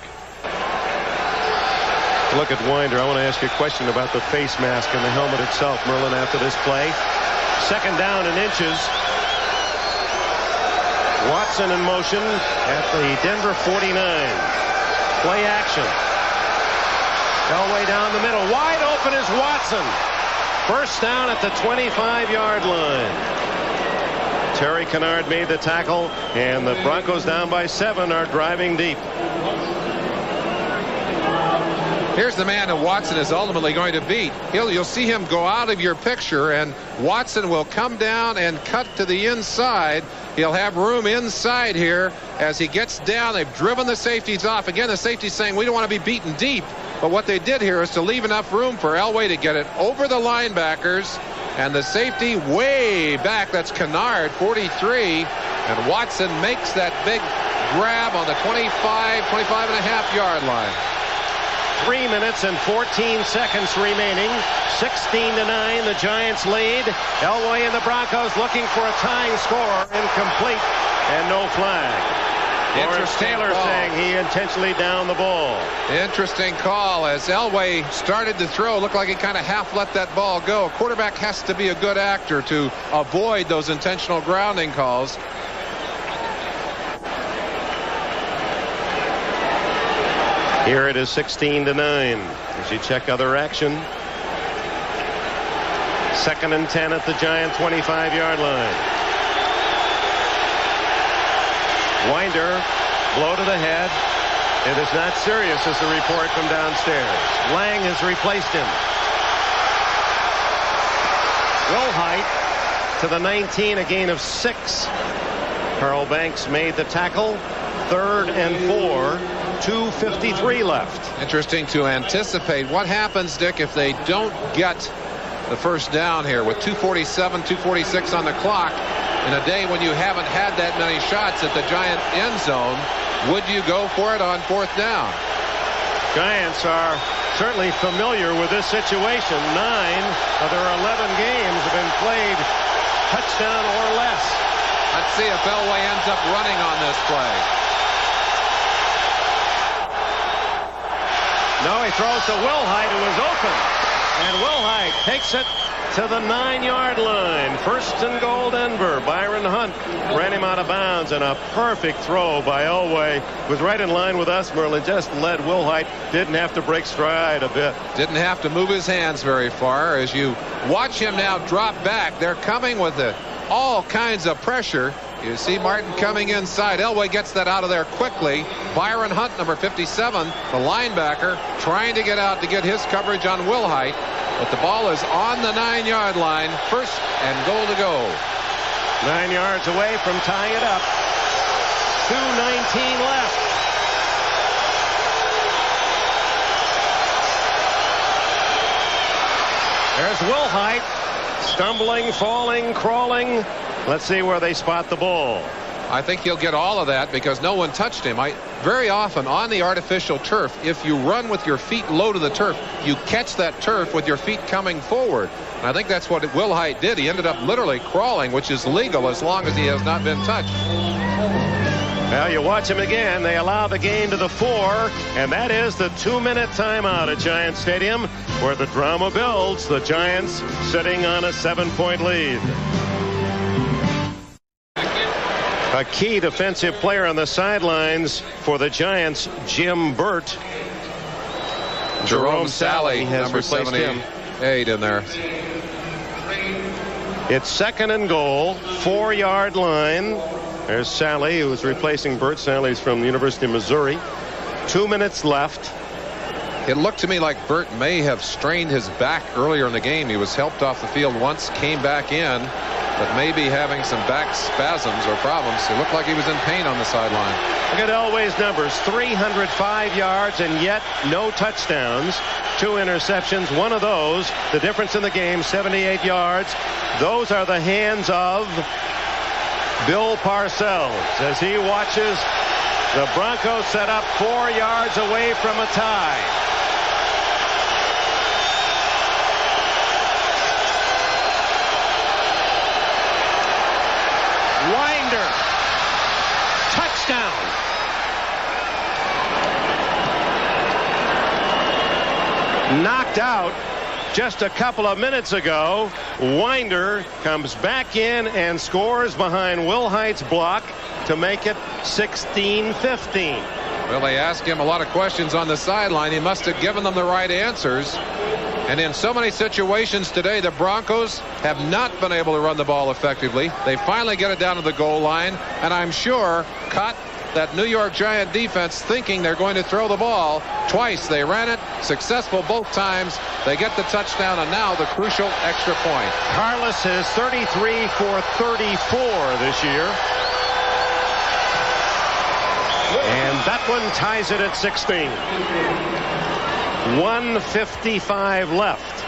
Look at Winder. I want to ask you a question about the face mask and the helmet itself, Merlin, after this play. Second down and inches. Watson in motion at the Denver 49. Play action. Elway down the middle. Wide open is Watson. First down at the 25-yard line. Terry Kennard made the tackle, and the Broncos down by 7 are driving deep. Here's the man that Watson is ultimately going to beat. You'll see him go out of your picture, and Watson will come down and cut to the inside. He'll have room inside here as he gets down. They've driven the safeties off. Again, the safety's saying we don't want to be beaten deep. But what they did here is to leave enough room for Elway to get it over the linebackers. And the safety way back, that's Kennard, 43. And Watson makes that big grab on the 25.5-yard line. 3 minutes and 14 seconds remaining. 16-9, the Giants lead. Elway and the Broncos looking for a tying score. Incomplete and no flag. Lawrence Taylor saying he intentionally downed the ball. Interesting call as Elway started to throw. Looked like he kind of half let that ball go. A quarterback has to be a good actor to avoid those intentional grounding calls. Here it is 16-9 as you check other action. 2nd and 10 at the Giant 25-yard line. Winder, blow to the head. It is not serious, is the report from downstairs. Lang has replaced him. Wilhite to the 19, a gain of 6. Carl Banks made the tackle. 3rd and 4. 2:53 left. Interesting to anticipate what happens, Dick, if they don't get the first down here with 2:47, 2:46 on the clock in a day when you haven't had that many shots at the Giant end zone. Would you go for it on 4th down? Giants are certainly familiar with this situation. 9 of their 11 games have been played touchdown or less. Let's see if Elway ends up running on this play. No, he throws to Wilhite, who is open. And Wilhite takes it to the 9-yard line. 1st and goal, Denver. Byron Hunt ran him out of bounds, and a perfect throw by Elway. Was right in line with us, Merlin. Just led Wilhite. Didn't have to break stride a bit. Didn't have to move his hands very far. As you watch him now drop back, they're coming with all kinds of pressure. You see Martin coming inside. Elway gets that out of there quickly. Byron Hunt, number 57, the linebacker, trying to get out to get his coverage on Wilhite. But the ball is on the 9-yard line. 1st and goal to go. 9 yards away from tying it up. 2:19 left. There's Wilhite. Stumbling, falling, crawling. Let's see where they spot the ball. I think he'll get all of that because no one touched him. Very often on the artificial turf, if you run with your feet low to the turf, you catch that turf with your feet coming forward. And I think that's what Wilhite did. He ended up literally crawling, which is legal as long as he has not been touched. Well, you watch him again. They allow the gain to the 4, and that is the 2-minute timeout at Giant Stadium, where the drama builds. The Giants sitting on a 7-point lead. A key defensive player on the sidelines for the Giants, Jim Burt. Jerome Sally has number replaced him. 78 in there. It's 2nd and goal, 4-yard line. There's Sally, who is replacing Burt. Sally's from the University of Missouri. 2 minutes left. It looked to me like Burt may have strained his back earlier in the game. He was helped off the field once, came back in, but maybe having some back spasms or problems. It looked like he was in pain on the sideline. Look at Elway's numbers. 305 yards and yet no touchdowns. 2 interceptions. One of those, the difference in the game, 78 yards. Those are the hands of Bill Parcells as he watches the Broncos set up 4 yards away from a tie. knocked out just a couple of minutes ago. Winder comes back in and scores behind Will Height's block to make it 16-15. Well, they asked him a lot of questions on the sideline. He must have given them the right answers. And in so many situations today, the Broncos have not been able to run the ball effectively. They finally get it down to the goal line, and I'm sure caught that New York Giant defense thinking they're going to throw the ball. Twice they ran it, successful both times. They get the touchdown, and now the crucial extra point. Carlos is 33 for 34 this year. And that one ties it at 16. 1:55 left.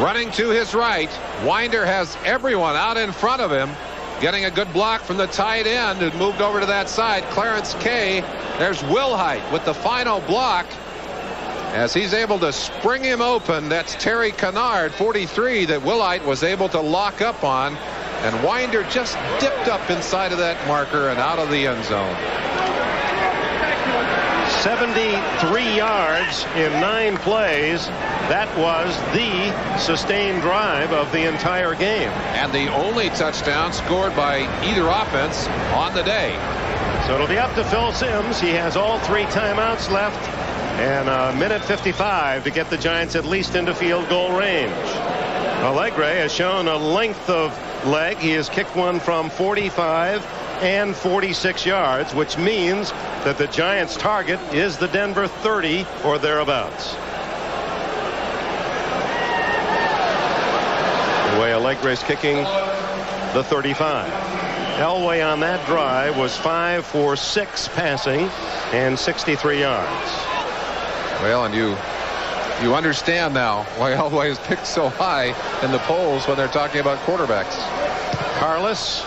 Running to his right, Winder has everyone out in front of him. Getting a good block from the tight end who moved over to that side, Clarence Kay. There's Will Height with the final block as he's able to spring him open. That's Terry Kennard, 43, that Will Height was able to lock up on. And Winder just dipped up inside of that marker and out of the end zone. 73 yards in 9 plays. That was the sustained drive of the entire game. And the only touchdown scored by either offense on the day. So it'll be up to Phil Simms. He has all 3 timeouts left and a minute 55 to get the Giants at least into field goal range. Allegre has shown a length of leg. He has kicked one from 45 and 46 yards, which means that the Giants' target is the Denver 30 or thereabouts. The way Allegre's kicking the 35. Elway on that drive was 5 for 6 passing and 63 yards. Well, and you understand now why Elway is picked so high in the polls when they're talking about quarterbacks. Carlos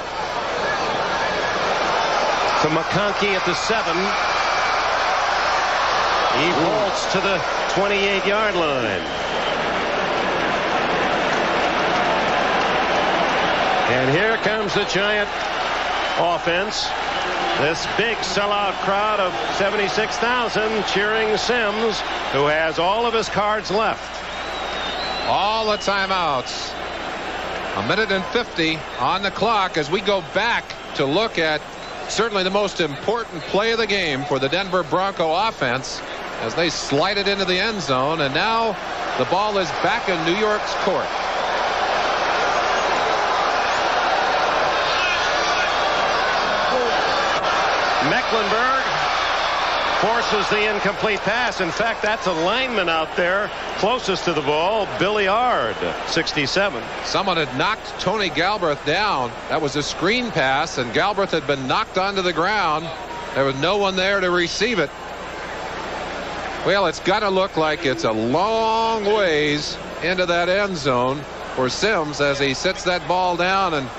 to McConkey at the 7. He vaults to the 28-yard line. And here comes the Giant offense. This big sellout crowd of 76,000 cheering Simms, who has all of his cards left. All the timeouts. A minute and 50 on the clock as we go back to look at certainly the most important play of the game for the Denver Bronco offense as they slide it into the end zone, and now the ball is back in New York's court. Mecklenburg forces the incomplete pass. In fact, that's a lineman out there closest to the ball, Billy Ard, 67. Someone had knocked Tony Galbraith down. That was a screen pass, and Galbraith had been knocked onto the ground. There was no one there to receive it. Well, it's got to look like it's a long ways into that end zone for Simms as he sits that ball down and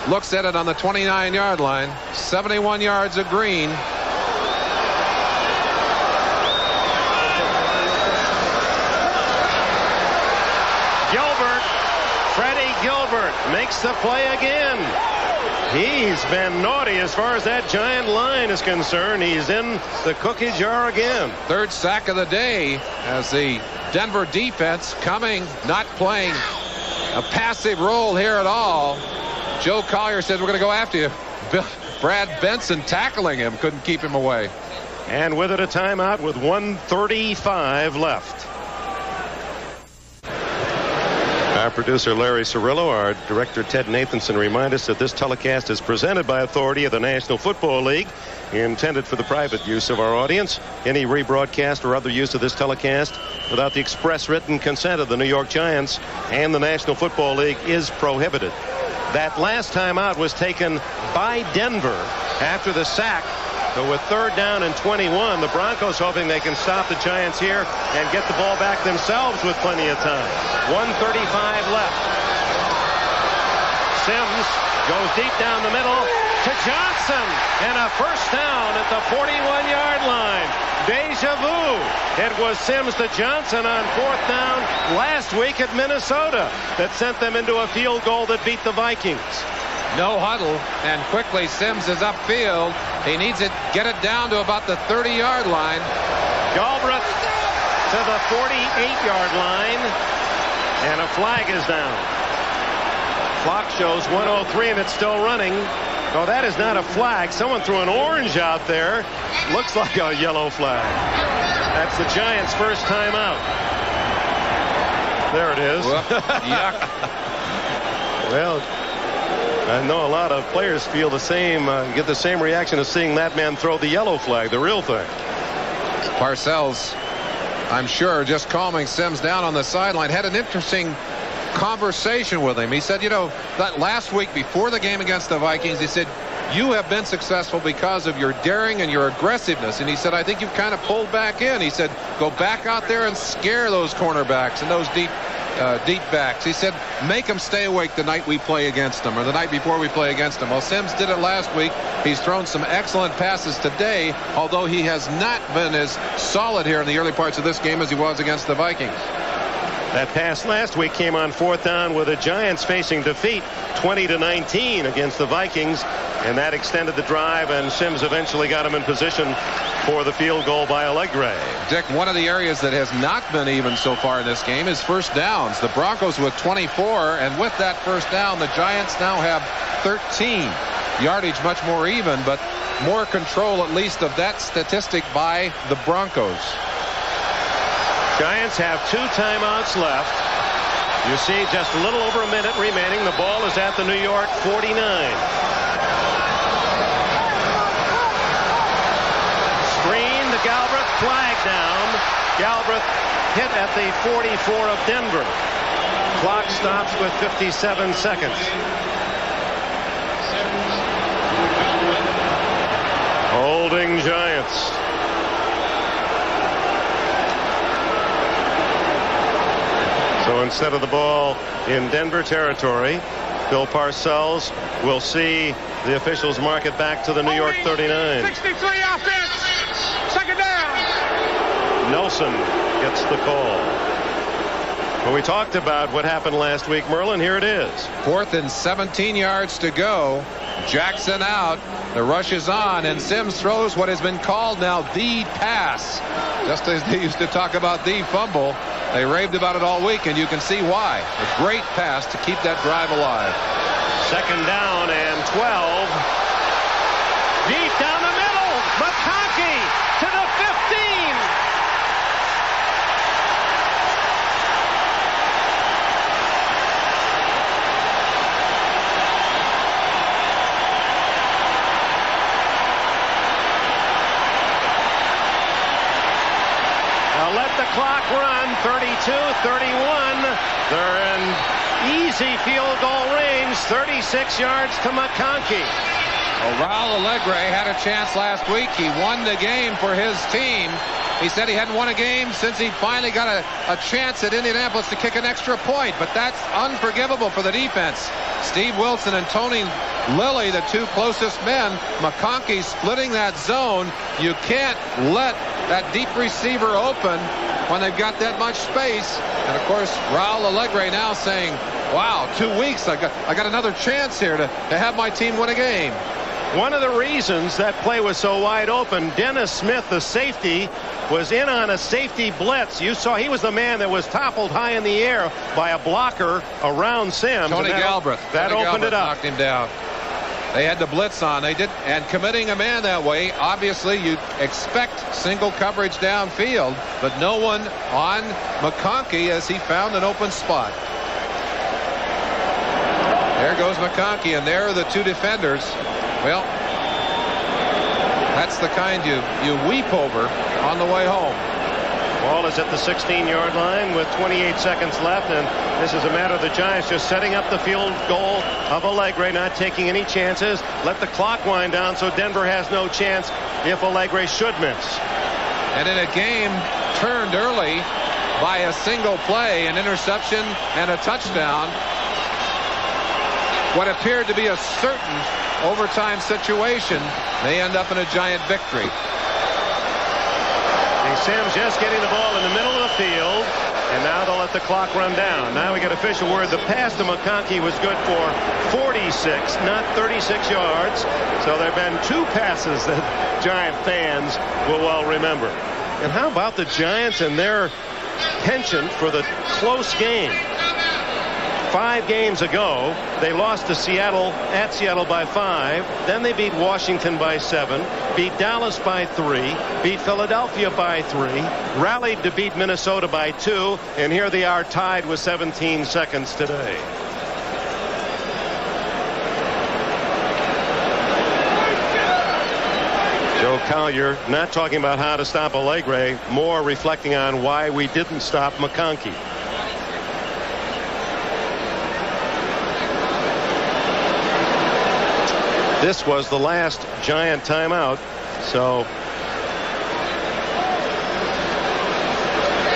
looks at it on the 29-yard line. 71 yards of green. Freddie Gilbert makes the play again. He's been naughty as far as that Giant line is concerned. He's in the cookie jar again. 3rd sack of the day as the Denver defense coming, not playing a passive role here at all. Joe Collier said, we're going to go after you. Brad Benson tackling him, couldn't keep him away. And with it a timeout with 1:35 left. Our producer Larry Cirillo, our director Ted Nathanson remind us that this telecast is presented by authority of the National Football League, intended for the private use of our audience. Any rebroadcast or other use of this telecast without the express written consent of the New York Giants and the National Football League is prohibited. That last time out was taken by Denver after the sack. So with 3rd down and 21, the Broncos hoping they can stop the Giants here and get the ball back themselves with plenty of time. 1:35 left. Simms goes deep down the middle to Johnson, and a first down at the 41-yard line. Deja vu. It was Simms to Johnson on 4th down last week at Minnesota that sent them into a field goal that beat the Vikings. No huddle, and quickly Simms is upfield. He needs it, get it down to about the 30-yard line. Galbraith to the 48-yard line, and a flag is down. Clock shows 1:03, and it's still running. Oh, that is not a flag. Someone threw an orange out there. Looks like a yellow flag. That's the Giants' first time out. There it is. Yuck. Well, I know a lot of players feel the same, get the same reaction as seeing that man throw the yellow flag, the real thing. Parcells, I'm sure, just calming Sims down on the sideline, had an interesting conversation with him. He said, you know, that last week before the game against the Vikings, he said, you have been successful because of your daring and your aggressiveness. And he said, I think you've kind of pulled back in. He said, go back out there and scare those cornerbacks and those deep backs. He said, make them stay awake the night we play against them, or the night before we play against them. Well, Sims did it last week. He's thrown some excellent passes today, although he has not been as solid here in the early parts of this game as he was against the Vikings. That pass last week came on 4th down with the Giants facing defeat 20-19 against the Vikings, and that extended the drive, and Sims eventually got him in position for the field goal by Allegre. Dick, one of the areas that has not been even so far in this game is first downs. The Broncos with 24, and with that first down, the Giants now have 13. Yardage much more even, but more control at least of that statistic by the Broncos. Giants have 2 timeouts left. You see just a little over a minute remaining. The ball is at the New York 49. Screen to Galbraith, flag down. Galbraith hit at the 44 of Denver. Clock stops with 57 seconds. Holding Giants. So instead of the ball in Denver territory, Bill Parcells will see the officials mark it back to the New York 39. 63 offense. Second down. Nelson gets the call. When we talked about what happened last week, Merlin, here it is. 4th and 17 yards to go. Jackson out. The rush is on, and Sims throws what has been called now the pass. Just as they used to talk about the fumble. They raved about it all week, and you can see why. A great pass to keep that drive alive. Second down and 12. Deep down the middle. McConkey to the 15. Let the clock run. 32-31. They're in easy field goal range. 36 yards to McConkey. Well, Raul Allegre had a chance last week. He won the game for his team. He said he hadn't won a game since he finally got a chance at Indianapolis to kick an extra point, but that's unforgivable for the defense. Steve Wilson and Tony Lilly, the 2 closest men. McConkey splitting that zone. You can't let that deep receiver open when they've got that much space. And of course, Raul Allegre now saying, wow, 2 weeks, I got another chance here to have my team win a game. One of the reasons that play was so wide open, Dennis Smith, the safety, was in on a safety blitz. You saw he was the man that was toppled high in the air by a blocker around Sims. Tony Galbraith. That opened it up. Knocked him down. They had the blitz on. They did, and committing a man that way, obviously you expect single coverage downfield, but no one on McConkey as he found an open spot. There goes McConkey, and there are the 2 defenders. Well, that's the kind you weep over on the way home. Ball is at the 16-yard line with 28 seconds left, and this is a matter of the Giants just setting up the field goal of Allegre, not taking any chances. Let the clock wind down so Denver has no chance if Allegre should miss. And in a game turned early by a single play, an interception and a touchdown, what appeared to be a certain overtime situation may end up in a Giant victory. Sims just getting the ball in the middle of the field, and now they'll let the clock run down. Now we get official word the pass to McConkey was good for 46, not 36 yards. So there have been 2 passes that Giant fans will well remember. And how about the Giants and their penchant for the close game? 5 games ago, they lost to Seattle at Seattle by 5. Then they beat Washington by 7, beat Dallas by 3, beat Philadelphia by 3, rallied to beat Minnesota by 2, and here they are tied with 17 seconds today. Joe Collier not talking about how to stop Allegre, more reflecting on why we didn't stop McConkey. This was the last Giant timeout, so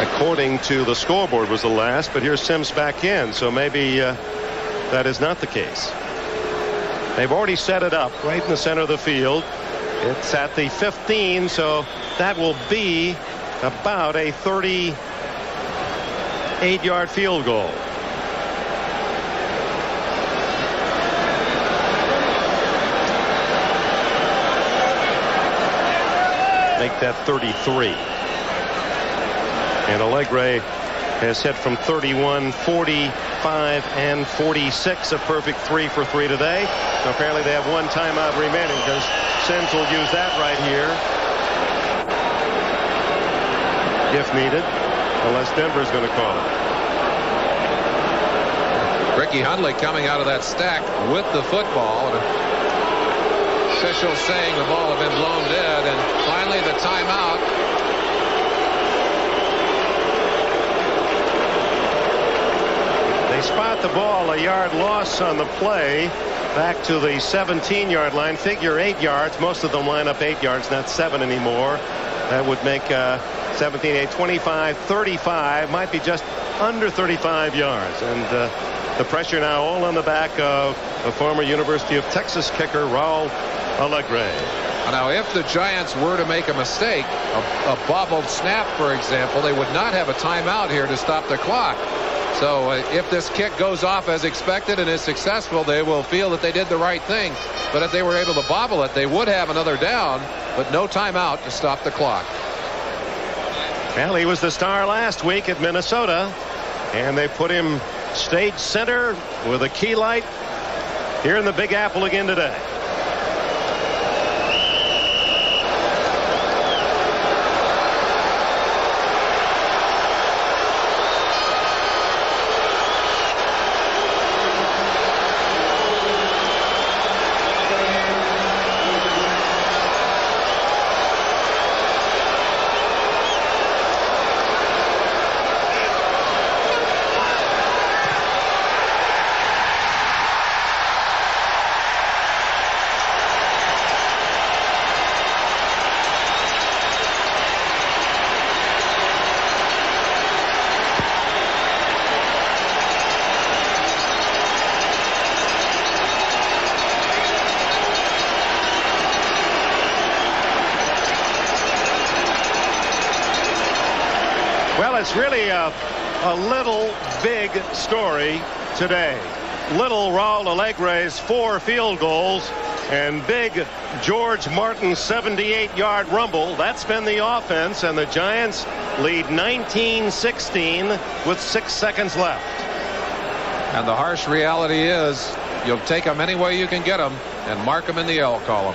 according to the scoreboard was the last, but here's Sims back in, so maybe that is not the case. They've already set it up right in the center of the field. It's at the 15, so that will be about a 38-yard field goal. Make that 33. And Allegre has hit from 31, 45, and 46, a perfect 3 for 3 today. So apparently they have 1 timeout remaining because Sims will use that right here if needed, unless Denver's going to call it. Ricky Hundley coming out of that stack with the football. Officials saying the ball had been blown dead, and finally the timeout. They spot the ball, a yard loss on the play, back to the 17-yard line. Figure 8 yards. Most of them line up 8 yards, not 7 anymore. That would make 17, 8, 25, 35. Might be just under 35 yards. And the pressure now all on the back of the former University of Texas kicker Raul Allegre. Now, if the Giants were to make a mistake, a bobbled snap, for example, they would not have a timeout here to stop the clock. So if this kick goes off as expected and is successful, they will feel that they did the right thing. But if they were able to bobble it, they would have another down, but no timeout to stop the clock. Well, he was the star last week at Minnesota, and they put him stage center with a key light here in the Big Apple again today. It's really a little big story today. Little Raul Allegre's 4 field goals and big George Martin's 78-yard rumble. That's been the offense, and the Giants lead 19-16 with 6 seconds left. And the harsh reality is you'll take them any way you can get them and mark them in the L column.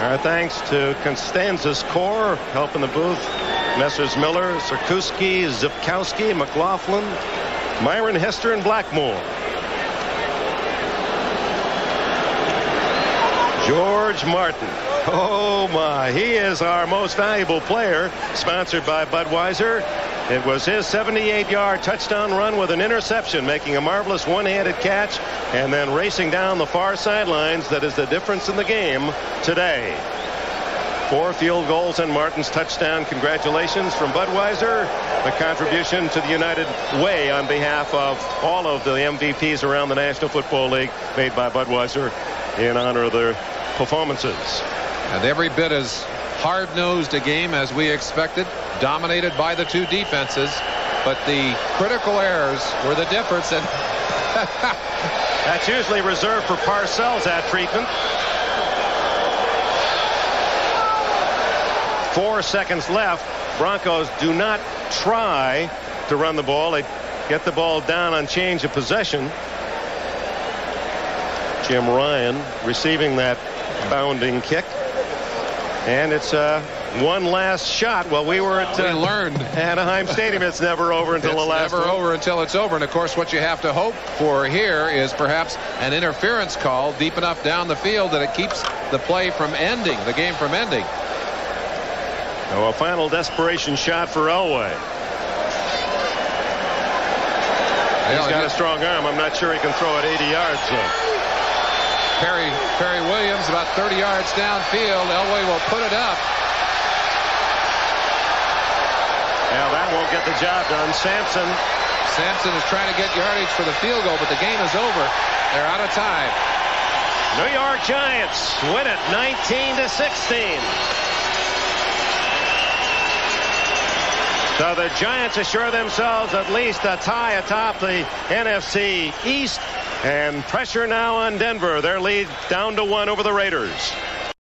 Our thanks to Constanza's Corps, help in the booth. Messrs. Miller, Sirkowski, Zipkowski, McLaughlin, Myron Hester, and Blackmore. George Martin. Oh my, he is our most valuable player, sponsored by Budweiser. It was his 78-yard touchdown run with an interception, making a marvelous one-handed catch and then racing down the far sidelines. That is the difference in the game today. 4 field goals and Martin's touchdown. Congratulations from Budweiser. The contribution to the United Way on behalf of all of the MVPs around the National Football League made by Budweiser in honor of their performances. And every bit as hard-nosed a game as we expected, dominated by the 2 defenses, but the critical errors were the difference. And that's usually reserved for Parcells, that treatment. 4 seconds left. Broncos do not try to run the ball. They get the ball down on change of possession. Jim Ryan receiving that bounding kick. And it's one last shot. Well, we were at we learned Anaheim Stadium. It's never over until the last one. It's never over until it's over. And of course, what you have to hope for here is perhaps an interference call deep enough down the field that it keeps the play from ending, the game from ending. So a final desperation shot for Elway. He's got a strong arm. I'm not sure he can throw it 80 yards though. Perry Williams about 30 yards downfield. Elway will put it up. Now that won't get the job done. Sampson is trying to get yardage for the field goal, but the game is over. They're out of time. New York Giants win it 19-16. So the Giants assure themselves at least a tie atop the NFC East. And pressure now on Denver. Their lead down to 1 over the Raiders.